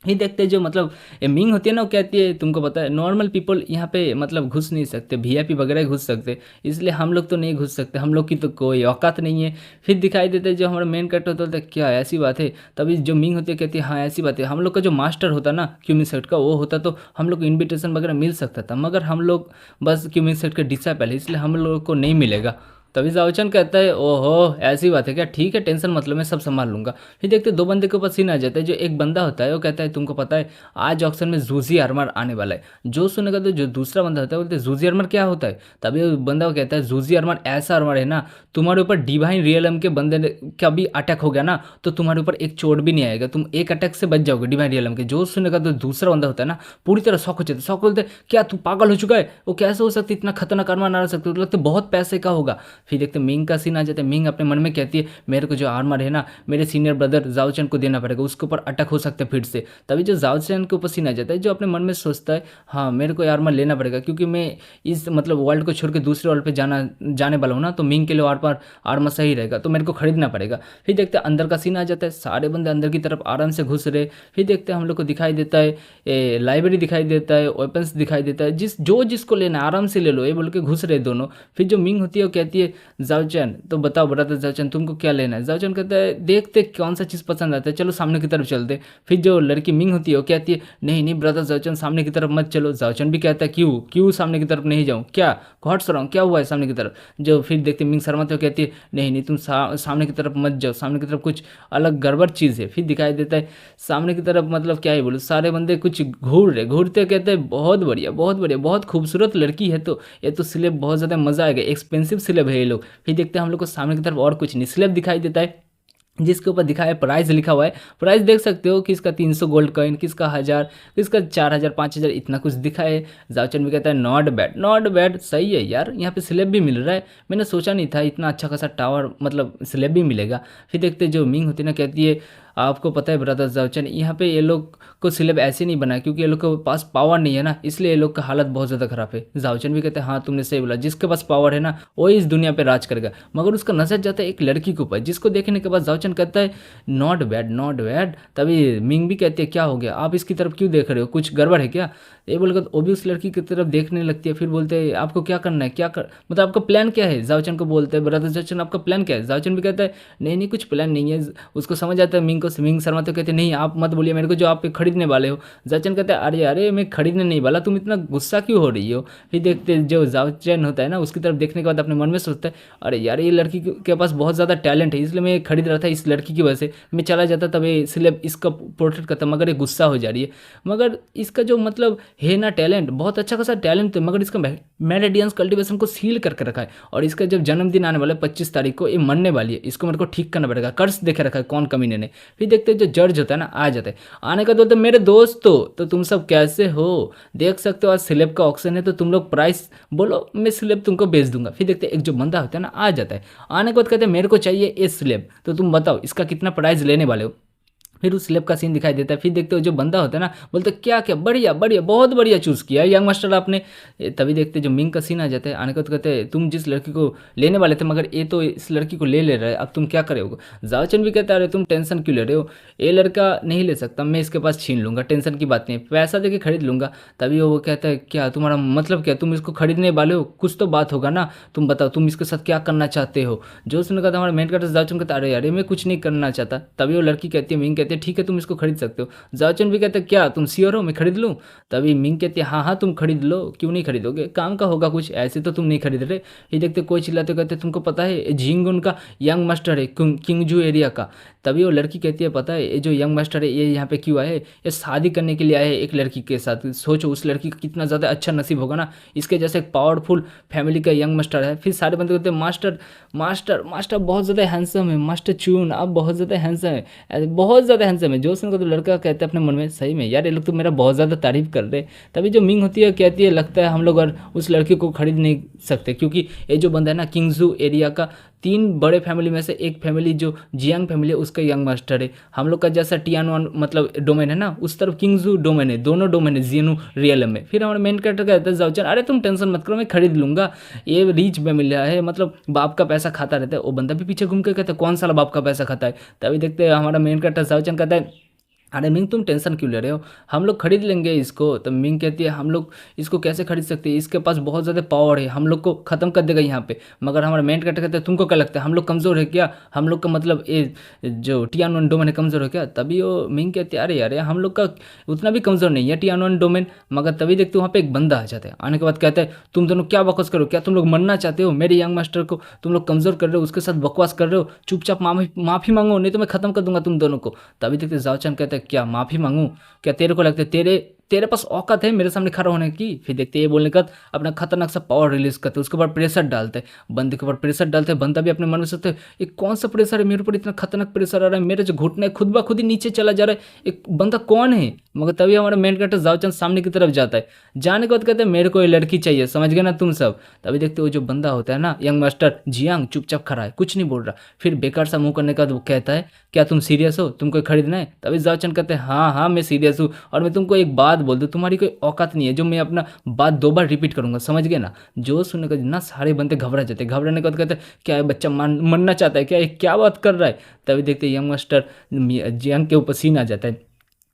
ही देखते जो मतलब ये मिंग होती है ना, वो कहती है तुमको पता है नॉर्मल पीपल यहाँ पे मतलब घुस नहीं सकते, वीआईपी वगैरह घुस सकते, इसलिए हम लोग तो नहीं घुस सकते, हम लोग की तो कोई औकात नहीं है। फिर दिखाई देते हैं जो हमारा मेन कैरेक्टर होता है क्या ऐसी बात है? तभी जो मिंग होती है कहती है हाँ ऐसी बात है, हम लोग का जो मास्टर होता ना क्यूमिन सेट का, वो होता तो हम लोग को इन्विटेशन वगैरह मिल सकता था, मगर हम लोग बस क्यूमिन सेट के डिसाइपल है, इसलिए हम लोग को नहीं मिलेगा। तभी जाओचन कहता है ओहो ऐसी बात है क्या, ठीक है टेंशन मतलब मैं सब संभाल लूँगा। फिर देखते दो बंदे के ऊपर सीन आ जाता है। जो एक बंदा होता है वो कहता है तुमको पता है आज ऑक्शन में जूजी आर्मर आने वाला है। जो सुनेगा तो जो दूसरा बंदा होता है बोलते हैं जूजी आर्मर क्या होता है? तभी वो बंदा वो कहता है जूजी आर्मर ऐसा आर्मर है ना, तुम्हारे ऊपर डिवाइन रियलम के बंदे का भी अटैक हो गया ना तो तुम्हारे ऊपर एक चोट भी नहीं आएगा, तुम एक अटैक से बच जाओगे डिवाइन रियलम के। जो सुनेगा तो दूसरा बंदा होता है ना पूरी तरह शौक हो जाता है, शौक बोलते क्या तू पागल हो चुका है, वो कैसे हो सकती इतना खतरनाक आर्मर ना सकते, लगता बहुत पैसे का होगा। फिर देखते मिंग का सीन आ जाता है। मिंग अपने मन में कहती है मेरे को जो आर्मर है ना मेरे सीनियर ब्रदर जाओ चैन को देना पड़ेगा, उसके ऊपर अटैक हो सकता है फिर से। तभी जो जाओ चैन के ऊपर सीन आ जाता है, जो अपने मन में सोचता है हाँ मेरे को आर्मर लेना पड़ेगा क्योंकि मैं इस मतलब वर्ल्ड को छोड़ के दूसरे वर्ल्ड पे जाने वाला हूँ ना, तो मिंग के लिए आर्मर आर्मर सही रहेगा तो मेरे को खरीदना पड़ेगा। फिर देखते हैं अंदर का सीन आ जाता है, सारे बंदे अंदर की तरफ आराम से घुस रहे। फिर देखते हैं हम लोग को दिखाई देता है लाइब्रेरी दिखाई देता है, वेपन्स दिखाई देता है, जिसको लेना है आराम से ले लो ये बोल के घुस रहे दोनों। फिर जो मिंग होती है वो कहती है जाओचन तो बताओ ब्रदर जाओचन तुमको क्या लेना है। जाओचन कहता है देखते कौन सा चीज़ पसंद आता है, चलो सामने की तरफ चलते। फिर जो लड़की मिंग होती है वो कहती है नहीं नहीं ब्रदर जाओचन सामने की तरफ मत चलो। जाओचन भी कहता है क्यों क्यों सामने की तरफ नहीं जाऊँ, क्या घॉट्स रहा हूँ, क्या हुआ है सामने की तरफ। जो फिर देखते मिंग शर्मा तो कहती है नहीं नहीं तुम सामने की तरफ मत जाओ, सामने की तरफ कुछ अलग गड़बड़ चीज़ है। फिर दिखाई देता है सामने की तरफ मतलब क्या ही बोलो, सारे बंदे कुछ घूरते कहते हैं बहुत बढ़िया बहुत बढ़िया बहुत खूबसूरत लड़की है, तो ये तो स्लेब बहुत ज़्यादा मज़ा आएगा, एक्सपेंसिव स्लेब है ये लोग। फिर देखते हैं हम लोग को सामने की तरफ और कुछ नहीं स्लेब दिखाई देता है जिसके ऊपर दिखा है प्राइस लिखा हुआ है। प्राइस देख सकते हो किसका 300 गोल्ड कॉइन, किसका 1000, किसका 4000 5000 इतना कुछ दिखा है। जाओचन भी कहता है नॉट बैड सही है यार, यहाँ पे स्लेब भी मिल रहा है, मैंने सोचा नहीं था इतना अच्छा खासा टावर मतलब स्लेब भी मिलेगा। फिर देखते जो मिंग होती है ना कहती है आपको पता है ब्रदर जाओचन यहाँ पे ये लोग को स्लेब ऐसे नहीं बना क्योंकि ये लोग के पास पावर नहीं है ना, इसलिए ये लोग का हालत बहुत ज़्यादा खराब है। जाओचन भी कहते हैं हाँ तुमने सही बोला, जिसके पास पावर है ना वही इस दुनिया पे राज करेगा। मगर उसका नजर जाता है एक लड़की के ऊपर, जिसको देखने के बाद जाओचन कहता है नॉट बैड। तभी मिंग भी कहती है क्या हो गया आप इसकी तरफ क्यों देख रहे हो, कुछ गड़बड़ है क्या। ये बोलकर वो भी उस लड़की की तरफ देखने लगती है। फिर बोलते हैं आपको क्या करना है मतलब आपका प्लान क्या है। जाओचन को बोलते हैं ब्रदर जाओचन आपका प्लान क्या है। जाओचन भी कहता है नहीं कुछ प्लान नहीं है। उसको समझ आता है मिंग को, मिंग शर्मा तो कहते नहीं आप मत बोलिए मेरे को जो आप खरीदने वाले हो। जाओचन कहता है अरे मैं खरीदने नहीं वाला, तुम इतना गुस्सा क्यों हो रही हो। फिर देखते जो जाओचन होता है ना उसकी तरफ देखने के बाद अपने मन में सोचता है अरे यार ये लड़की के पास बहुत ज़्यादा टैलेंट है, इसलिए मैं खरीद रहा था इस लड़की की वजह से, मैं चला जाता तब इसलिए इसका पोर्ट्रेट करता, मगर ये गुस्सा हो जा रही है। मगर इसका जो मतलब है ना टैलेंट बहुत अच्छा खासा टैलेंट है, मगर इसका मेरेडियंस कल्टीवेशन को सील करके रखा है और इसका जब जन्मदिन आने वाला है 25 तारीख को ये मरने वाली है, इसको मेरे को ठीक करना पड़ेगा, कर्ज देखे रखा है कौन कमीने ने। फिर देखते हैं जो जज होता है ना आ जाता है, आने का तो मेरे दोस्तों तो तुम सब कैसे हो, देख सकते हो आज स्लेब का ऑक्शन है तो तुम लोग प्राइस बोलो मैं स्लेब तुमको बेच दूंगा। फिर देखते हैं एक जो बंदा होता है ना आ जाता है, आने के बाद कहते हैं मेरे को चाहिए ये स्लेब, तो तुम बताओ इसका कितना प्राइस लेने वाले हो। फिर उस स्लेब का सीन दिखाई देता है। फिर देखते हो जो बंदा होता है ना बोलते क्या क्या बढ़िया बहुत बढ़िया चूज़ किया यंग मास्टर आपने। तभी देखते जो मिंग का सीन आ जाता है, आने को तो कहते हैं तुम जिस लड़की को लेने वाले थे मगर ये तो इस लड़की को ले रहा है, अब तुम क्या करोगे। जाओचन भी कहता है अरे तुम टेंशन क्यों ले रहे हो, ये लड़का नहीं ले सकता, मैं इसके पास छीन लूँगा, टेंशन की बात नहीं है, पैसा दे के खरीद लूँगा। तभी वो कहता है क्या तुम्हारा मतलब क्या, तुम इसको खरीदने वाले हो, कुछ तो बात होगा ना, तुम बताओ तुम इसके साथ क्या करना चाहते हो। जो उसने कहा हमारा मेन कैरेक्टर जाओचन कहता अरे मैं कुछ नहीं करना चाहता। तभी वो लड़की कहती है मिंग कहती है ठीक है तुम इसको खरीद सकते हो। जाओचन भी कहते क्या तुम श्योर हो मैं खरीद लूँ। तभी मिंग कहती है हाँ तुम खरीद लो, क्यों नहीं खरीदोगे, काम का होगा कुछ, ऐसे तो तुम नहीं खरीद रहे। ये देखते कोई चिल्लाते कहते तुमको पता है झिंग उनका यंग मास्टर है किंगजू एरिया का। तभी वो लड़की कहती है पता है ये जो यंग मास्टर है ये यहाँ पे क्यों आए है, ये शादी करने के लिए आए हैं एक लड़की के साथ। सोचो उस लड़की का कितना ज़्यादा अच्छा नसीब होगा ना, इसके जैसे एक पावरफुल फैमिली का यंग मास्टर है। फिर सारे बंदे कहते हैं मास्टर मास्टर मास्टर बहुत ज़्यादा हैंडसम है, मास्टर चून आप बहुत ज़्यादा हैंडसम है, बहुत ज़्यादा हैंडसम है। जो को तो लड़का कहता है अपने मन में सही में यार ये लोग तो मेरा बहुत ज़्यादा तारीफ कर रहे। तभी जो मिंग होती है कहती है लगता है हम लोग और उस लड़की को खरीद नहीं सकते क्योंकि ये जो बंदा है ना किंगजू एरिया का 3 बड़े फैमिली में से एक फैमिली जो जियांग फैमिली है उसका यंग मास्टर है। हम लोग का जैसा टियानवान मतलब डोमेन है ना उस तरफ किंगजू डोमेन है, दोनों डोमेन है जियनू रियलम में। फिर हमारे मेन कैरेक्टर कहता है जाओचन अरे तुम टेंशन मत करो मैं खरीद लूँगा, ये रीच फैमिली है मतलब बाप का पैसा खाता रहता है। वो बंदा भी पीछे घूम के कहता है कौन सा बाप का पैसा खाता है। तभी देखते हैं हमारा मेन कैरेक्टर जाओचन कहता है अरे मिंग तुम टेंशन क्यों ले रहे हो, हम लोग खरीद लेंगे इसको। तो मिंग कहती है हम लोग इसको कैसे खरीद सकते हैं, इसके पास बहुत ज़्यादा पावर है, हम लोग को ख़त्म कर देगा यहाँ पे। मगर हमारा मेन कैरेक्टर कहते हैं तुमको क्या लगता है हम लोग कमज़ोर है क्या, हम लोग का मतलब ये जो टियानवन डोमेन है कमज़ोर है क्या। तभी वो मिंग कहती है अरे यार हम लोग का उतना भी कमज़ोर नहीं है टियानवन डोमेन। मगर तभी देखते वहाँ पर एक बंदा आ जाता है, आने के बाद कहता है तुम दोनों क्या बकवास करो, क्या तुम लोग मरना चाहते हो, मेरे यंग मास्टर को तुम लोग कमज़ोर कर रहे हो, उसके साथ बकवास कर रहे हो, चुपचाप माफ़ी मांगो नहीं तो मैं ख़त्म कर दूंगा तुम दोनों को। तभी देखते जाओचन कहता है क्या माफ़ी मांगूँ, क्या तेरे को लगता है तेरे तेरे पास औकात है मेरे सामने खड़ा होने की। फिर देखते ये बोलने के बाद अपना खतरनाक सा पावर रिलीज करते, उसके ऊपर प्रेशर डालते हैं, बंदे के ऊपर प्रेशर डालते हैं। बंदा भी अपने मन में सोचते है ये कौन सा प्रेशर है, मेरे ऊपर इतना खतरनाक प्रेशर आ रहा है, मेरे जो घुटने खुद ब खुद ही नीचे चला जा रहा है, एक बंदा कौन है। मगर तभी हमारा मेन कैरेक्टर जाओचन सामने की तरफ जाता है, जाने के बाद कहते हैं मेरे को ये लड़की चाहिए, समझ गए ना तुम सब। तभी देखते हो जो बंदा होता है ना यंग मास्टर जियांग चुपचाप खड़ा है, कुछ नहीं बोल रहा। फिर बेकार सा मुंह करने के बाद वो कहता है क्या तुम सीरियस हो, तुमको खरीदना है। तभी जाओचन कहते हैं हाँ हाँ मैं सीरियस हूँ, और मैं तुमको एक बात बोल दूँ, तुम्हारी कोई औकात नहीं है जो मैं अपना बात 2 बार रिपीट करूंगा, समझ गए ना। जो सुनने का ना सारे बंदे घबरा जाते हैं, घबराने के बाद कहते हैं क्या ये बच्चा मरना चाहता है क्या, ये क्या बात कर रहा है। तभी देखते यंग मास्टर जियांग के ऊपर सीन आ जाता है,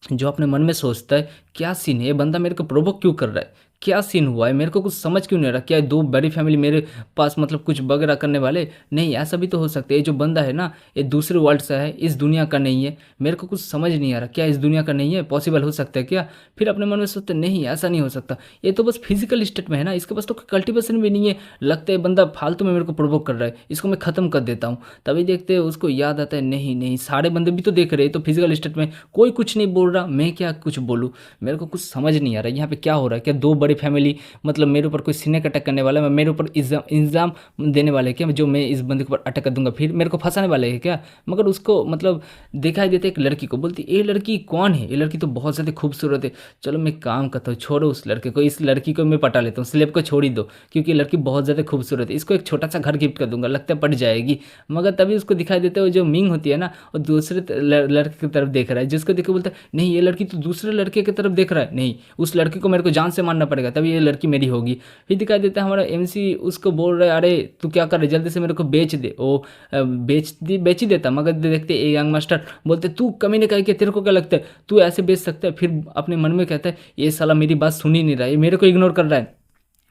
जो अपने मन में सोचता है क्या सीन है, ये बंदा मेरे को प्रोवोक क्यों कर रहा है, क्या सीन हुआ है, मेरे को कुछ समझ क्यों नहीं आ रहा, क्या 2 बड़ी फैमिली मेरे पास मतलब कुछ वगैरह करने वाले नहीं, ऐसा भी तो हो सकता है ये जो बंदा है ना ये दूसरे वर्ल्ड से है, इस दुनिया का नहीं है, मेरे को कुछ समझ नहीं आ रहा, क्या इस दुनिया का नहीं है, पॉसिबल हो सकता है क्या। फिर अपने मन में सोचते नहीं ऐसा नहीं हो सकता, ये तो बस फिजिकल स्टेट में है ना, इसके पास तो कोई कल्टिवेशन भी नहीं है, लगता है बंदा फालतू में मेरे को प्रोवोक कर रहा है, इसको मैं खत्म कर देता हूँ। तभी देखते हैं उसको याद आता है नहीं नहीं सारे बंदे भी तो देख रहे हैं, तो फिजिकल स्टेट में कोई कुछ नहीं बोल रहा, मैं क्या कुछ बोलूँ, मेरे को कुछ समझ नहीं आ रहा यहाँ पे क्या हो रहा है, क्या 2 बड़ी फैमिली मतलब मेरे ऊपर कोई सीनियर अटैक करने वाला है, मेरे ऊपर इल्ज़ाम देने वाले हैं क्या, जो मैं इस बंदे के ऊपर अटैक कर दूंगा, फिर मेरे को फंसाने वाले हैं क्या। मगर उसको मतलब दिखाई देते एक लड़की को, बोलती ये लड़की कौन है, ये लड़की तो बहुत ज़्यादा खूबसूरत है, चलो मैं काम करता हूँ, छोड़ो उस लड़के को, इस लड़की को मैं पटा लेता हूँ, स्लेब को छोड़ ही दो, क्योंकि ये लड़की बहुत ज़्यादा खूबसूरत है, इसको एक छोटा सा घर गिफ्ट कर दूंगा, लगता है पट जाएगी। मगर तभी उसको दिखाई देता है जो मिंग होती है ना वो दूसरे लड़के की तरफ देख रहा है, जिसको देख के बोलता है नहीं ये लड़की तो दूसरे लड़के की तरफ देख रहा है, नहीं उस लड़की को मेरे को जान से मारना पड़ेगा तभी ये लड़की मेरी होगी। फिर दिखाई देता है हमारा एमसी उसको बोल रहा है अरे तू क्या कर रहे जल्दी से मेरे को बेच दे, वो बेच ही देता। मगर देखते ये यंग मास्टर बोलते तू कमीने का क्या, तेरे को क्या लगता है तू ऐसे बेच सकता है। फिर अपने मन में कहता है ये साला मेरी बात सुन ही नहीं रहा है, ये मेरे को इग्नोर कर रहा है,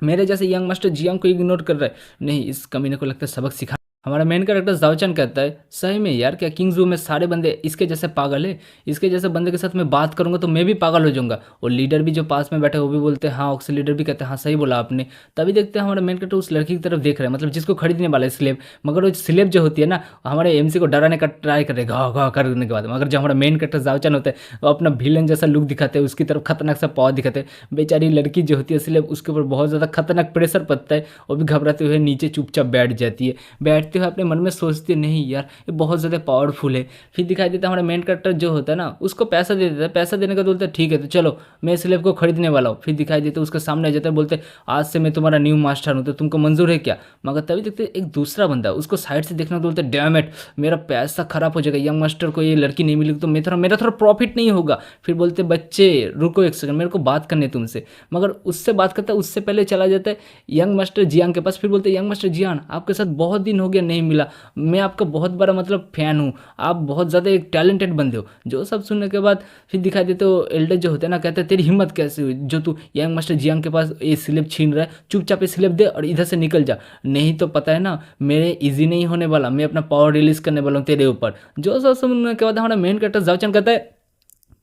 मेरे जैसे यंग मास्टर जियांग को इग्नोर कर रहा है, नहीं इस कमीने को लगता है सबक सिखा। हमारा मेन कैरेक्टर जाओचन कहता है सही में यार क्या किंग जू में सारे बंदे इसके जैसे पागल है, इसके जैसे बंदे के साथ मैं बात करूंगा तो मैं भी पागल हो जाऊंगा। और लीडर भी जो पास में बैठे वो भी बोलते हैं हाँ, ऑक्सी लीडर भी कहते हैं हाँ सही बोला आपने। तभी देखते हैं हमारा मेन कैरेक्टर उस लड़की की तरफ देख रहा है, मतलब जिसको खरीदने वाला है स्लेब। मगर वो स्लेब जो होती है ना हमारे एमसी को डराने का ट्राई करे घाव घाव करने के बाद, मगर जो हमारा मेन कैरेक्टर जाओचन होता है वो अपना विलन जैसा लुक दिखाते हैं, उसकी तरफ खतरनाक सा पावर दिखाते हैं। बेचारी लड़की जो होती है स्लेब उसके ऊपर बहुत ज़्यादा खतरनाक प्रेशर पड़ता है, वो भी घबराते हुए नीचे चुपचाप बैठ जाती है। बैठते हुए अपने मन में सोचती है नहीं यार ये बहुत ज़्यादा पावरफुल है। फिर दिखाई देता है हमारा मेन कैरेक्टर जो होता है ना उसको पैसा दे देता है, पैसा देने का बोलता है ठीक है तो चलो मैं इस स्लेब को खरीदने वाला हूँ। फिर दिखाई देता है उसके सामने आ जाता है, बोलते आज से मैं तुम्हारा न्यू मास्टर हूँ तो तुमको मंजूर है क्या। मगर तभी देखते एक दूसरा बंदा उसको साइड से देखना बोलते हैं डैम इट मेरा पैसा खराब हो जाएगा, यंग मास्टर को ये लड़की नहीं मिलेगी तो मेरा थोड़ा प्रॉफिट नहीं होगा। फिर बोलते बच्चे रुको एक सेकंड मेरे को बात करने तुमसे। मगर उससे बात करता है उससे पहले चला जाता है यंग मास्टर जियांग के पास। फिर बोलते यंग मास्टर जियांग आपके साथ बहुत दिन हो गया नहीं मिला, मैं आपका बहुत बड़ा मतलब फ़ैन हूँ, आप बहुत ज़्यादा एक टैलेंटेड बंदे हो। जो सब सुनने के बाद फिर दिखाई देते हो एल्डर जो होते हैं ना कहते हैं तेरी हिम्मत कैसे हुई जो तू यंग मास्टर जियांग के पास ये स्लिप छीन रहा है, चुपचाप ये स्लिप दे और इधर से निकल जा, नहीं तो पता है ना मेरे इजी नहीं होने वाला, मैं अपना पावर रिलीज करने वाला हूँ तेरे ऊपर। जो सब सुनने के बाद हमारा मेन कैरेक्टर जाओचन कहता है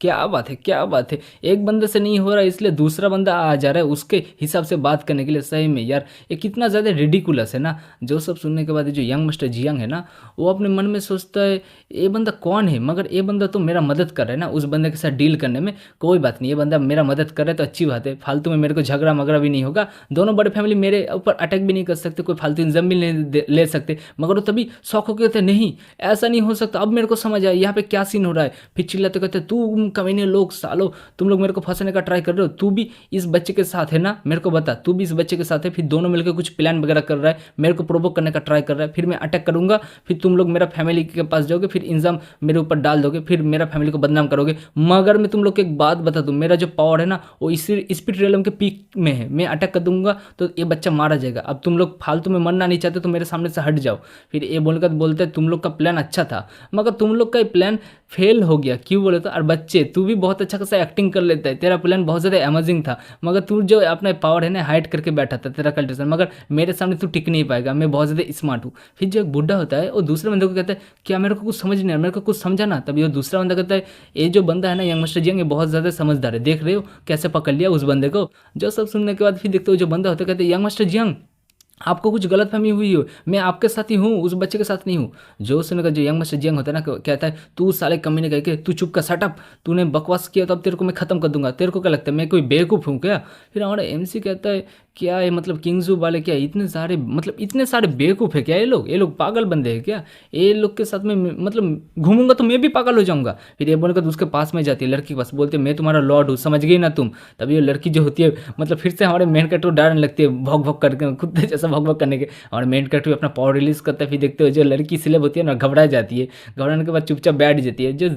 क्या बात है क्या बात है, एक बंदे से नहीं हो रहा इसलिए दूसरा बंदा आ जा रहा है उसके हिसाब से बात करने के लिए। सही में यार ये कितना ज़्यादा रिडिकुलस है ना। जो सब सुनने के बाद जो यंग मास्टर जियांग है ना वो अपने मन में सोचता है ये बंदा कौन है, मगर ये बंदा तो मेरा मदद कर रहा है ना उस बंदे के साथ डील करने में, कोई बात नहीं ये बंदा मेरा मदद कर रहा है तो अच्छी बात है, फालतू में मेरे को झगड़ा मगड़ा भी नहीं होगा, दोनों बड़े फैमिली मेरे ऊपर अटैक भी नहीं कर सकते, कोई फालतू इंजम भी नहीं ले सकते। मगर वो तभी शौक होकर कहते नहीं ऐसा नहीं हो सकता, अब मेरे को समझ आया यहाँ पे क्या सीन हो रहा है। फिर चिल्लाते कहते तू कमीने लोग सालो तुम लोग मेरे को फंसाने का ट्राई कर रहे हो, तू भी इस बच्चे के साथ है ना, मेरे को बता तू भी इस बच्चे के साथ है। फिर दोनों मिलकर कुछ प्लान वगैरह कर रहा है, मेरे को प्रोवोक करने का ट्राई कर रहा है, फिर मैं अटैक करूंगा, फिर तुम लोग मेरा फैमिली के पास जाओगे, फिर इंजाम मेरे ऊपर डाल दोगे, फिर मेरा फैमिली को बदनाम करोगे। मगर मैं तुम लोग को एक बात बता दूं मेरा जो पावर है ना वो इसी स्पिरिट रियलम के पीक में है, मैं अटैक कर दूंगा तो ये बच्चा मारा जाएगा। अब तुम लोग फालतू में मरना नहीं चाहते तो मेरे सामने से हट जाओ। फिर ये बोलकर बोलते तुम लोग का प्लान अच्छा था मगर तुम लोग का प्लान फेल हो गया, क्यों बोले तो और बच्चे तू भी बहुत अच्छा खासा एक्टिंग कर लेता है, तेरा प्लान बहुत ज़्यादा अमेजिंग था, मगर तू जो अपना पावर है ना हाइड करके बैठा था तेरा कल्टेशन, मगर मेरे सामने तू टिक नहीं पाएगा, मैं बहुत ज़्यादा स्मार्ट हूँ। फिर जो एक बुढ़ा होता है वो दूसरे बंदे को कहता है क्या मेरे को कुछ समझ नहीं आ रहा, मेरे को कुछ समझा ना। तभी वो दूसरा बंदा कहता है ये जो बंदा है ना यंग मास्टर जियांग ये बहुत ज़्यादा समझदार है, देख रहे हो कैसे पकड़ लिया उस बंदे को। जो सब सुनने के बाद फिर देखते हो जो बंदा होता है कहते हैं यंग मास्टर जियांग आपको कुछ गलतफ़हमी हुई हो, मैं आपके साथ ही हूँ, उस बच्चे के साथ नहीं हूँ। जो उसने कहा, जो यंग मास्टर जियांग होता है ना, कहता है, तू साले कमीने कह के तू चुप कर, शट अप, तूने बकवास किया तो अब तेरे को मैं ख़त्म कर दूंगा, तेरे को क्या लगता है मैं कोई बेवकूफ़ हूँ क्या? फिर हमारा एमसी कहता है, क्या है मतलब किंगजू वाले क्या इतने सारे, मतलब इतने सारे बेवकूफ़ है क्या ये लोग पागल बंदे हैं क्या? ये लोग के साथ में मतलब घूमूंगा तो मैं भी पागल हो जाऊंगा। फिर ये बोलकर तो उसके पास में जाती है, लड़की के पास, बोलते मैं तुम्हारा लॉर्ड हूँ, समझ गई ना तुम? तभी ये लड़की जो होती है, मतलब फिर से हमारे मेन कैरेक्टर को डरने लगती है, भौंक भौंक करके, कुत्ते जैसा भौंक भौंक करने के। और मेन कैरेक्टर भी अपना पावर रिलीज करता है। फिर देखते हो जो लड़की सिलेब होती है ना, घबरा जाती है, घबराने के बाद चुपचाप बैठ जाती है। जो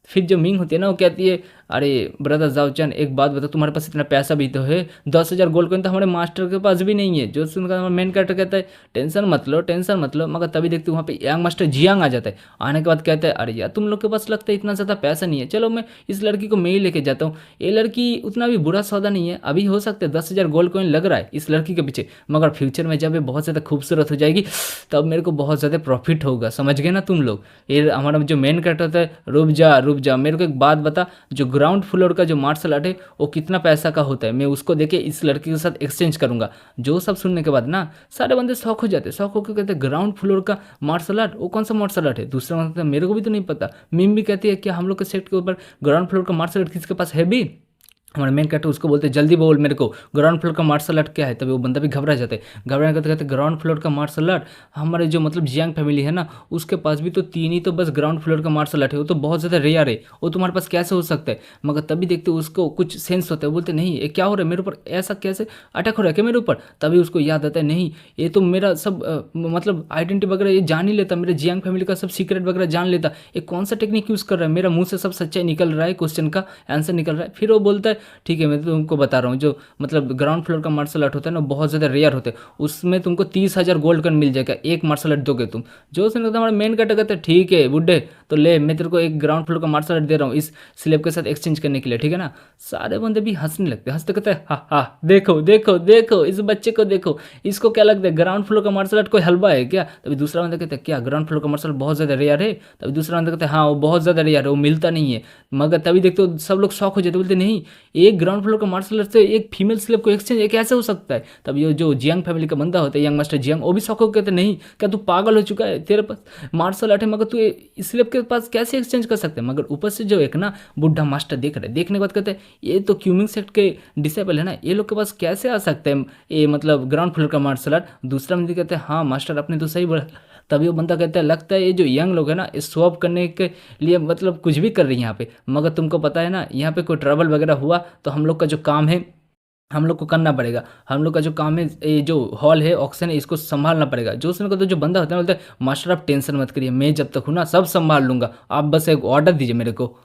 फिर जो मिंग होती है ना, वो कहती है, अरे ब्रदर जाओचन, एक बात बताओ, तुम्हारे पास इतना पैसा भी तो है, 10,000 गोल्ड कॉइन तो हमारे मास्टर के पास भी नहीं है। जो सुनकर हमारा मेन कैरेक्टर कहता है, टेंशन मत लो, टेंशन मत लो। मगर तभी देखते हो वहाँ पे यंग मास्टर जियांग आ जाता है। आने के बाद कहता है, अरे यार तुम लोग के पास लगता है इतना ज़्यादा पैसा नहीं है, चलो मैं इस लड़की को मैं ही लेके जाता हूँ। ये लड़की उतना भी बुरा सौदा नहीं है, अभी हो सकता है 10,000 गोल्ड कॉइन लग रहा है इस लड़की के पीछे, मगर फ्यूचर में जब ये बहुत ज़्यादा खूबसूरत हो जाएगी तब मेरे को बहुत ज़्यादा प्रॉफिट होगा, समझ गए ना तुम लोग? ये हमारा जो मेन कैरेक्टर होता है, रुक जा, मेरे को एक बात बता, जो ग्राउंड फ्लोर का जो मार्शल आर्ट है वो कितना पैसा का होता है, मैं उसको देके इस लड़की के साथ एक्सचेंज करूंगा। जो सब सुनने के बाद ना सारे बंदे शौक हो जाते हैं, शौक होकर कहते हैं, ग्राउंड फ्लोर का मार्शल आर्ट, वो कौन सा मार्शल आर्ट है? दूसरा मतलब मेरे को भी तो नहीं पता। मीम भी कहती है, क्या हम लोग के सेट के ऊपर ग्राउंड फ्लोर का मार्शल आर्ट किसके पास है भी? हमारे मेन कैरेक्टर उसको बोलते हैं, जल्दी बोल मेरे को, ग्राउंड फ्लोर का मार्शल आर्ट क्या है? तभी वो बंदा भी घबरा जाता है। घबराने कहते कहते, ग्राउंड फ्लोर का मार्शल आर्ट, हमारे जो मतलब जियांग फैमिली है ना, उसके पास भी तो 3 ही तो बस ग्राउंड फ्लोर का मार्शल आर्ट है, वो तो बहुत ज़्यादा रेयर है, वो तुम्हारे पास कैसे हो सकता है? मगर तभी देखते हो उसको कुछ सेंस होता है, बोलते नहीं ये क्या हो रहा है मेरे ऊपर, ऐसा कैसे अटैक हो रहा है क्या मेरे ऊपर? तभी उसको याद आता है, नहीं ये तो मेरा सब मतलब आइडेंटिटी वगैरह ये जान ही लेता, मेरे जियांग फैमिली का सब सीक्रेट वगैरह जान लेता, ये कौन सा टेक्निक यूज़ कर रहा है, मेरा मुंह से सब सच्चाई निकल रहा है, क्वेश्चन का आंसर निकल रहा है। फिर वो बोलता है, ठीक है मैं तो तुमको बता रहा हूँ, जो मतलब ग्राउंड फ्लोर का मार्शल आर्ट होता है ना, बहुत ज़्यादा रेयर होते हैं, उसमें तुमको 30,000 गोल्ड कन मिल जाएगा एक मार्शल आर्ट दोगे तुम। जो उसने कहा, हमारा मेन कैरेक्टर कहते हैं, ठीक है बुड्ढे, तो ले मैं तेरे को एक ग्राउंड फ्लोर का मार्शल आर्ट दे रहा हूँ इस स्लेब के साथ एक्सचेंज करने के लिए, ठीक है ना? सारे बंदे भी हंसने लगते, हंसते कहते हैं, हा हा, देखो देखो देखो इस बच्चे को देखो, इसको क्या लगता है ग्राउंड फ्लोर का मार्शल आर्ट कोई हलवा है क्या? तभी दूसरा बंदा कहता है, क्या ग्राउंड फ्लोर का मार्शल आर्ट बहुत ज़्यादा रेयर है? तभी दूसरा बंदा कहता है, हाँ वो बहुत ज़्यादा रेयर है, वो मिलता नहीं है। मगर तभी देखते हो सब लोग शौक हो जाते, बोलते नहीं एक ग्राउंड फ्लोर का मार्शल आर्ट से एक फीमेल स्लेब को एक्सचेंज ये कैसे हो सकता है? तब ये जो जियांग फैमिली का बंदा होता है, यंग मास्टर जियांग, वो भी शौक हो कहते नहीं, क्या तू पागल हो चुका है, तेरे पास मार्शल आर्ट है मगर तू इस स्लेब के पास कैसे एक्सचेंज कर सकते हैं? मगर ऊपर से जो एक ना बुढ़ा मास्टर देख रहे, देखने के बाद कहते हैं, ये तो क्यूमिंग सेक्ट के डिसेबल है ना, ये लोग के पास कैसे आ सकते हैं ये मतलब ग्राउंड फ्लोर का मार्शल आर्ट? दूसरा बंदा कहते हैं, हाँ मास्टर आपने तो सही बोला। तभी वो बंदा कहता है, लगता है ये जो यंग लोग है ना, ये शो ऑफ करने के लिए मतलब कुछ भी कर रही है यहाँ पे, मगर तुमको पता है ना यहाँ पे कोई ट्रबल वगैरह हुआ तो हम लोग का जो काम है हम लोग को करना पड़ेगा, हम लोग का जो काम है ये जो हॉल है ऑक्शन है इसको संभालना पड़ेगा। जो उसने कहता है, जो बंदा होता है बोलता है, मास्टर आप टेंशन मत करिए, मैं जब तक हूँ ना सब संभाल लूंगा, आप बस एक ऑर्डर दीजिए मेरे को।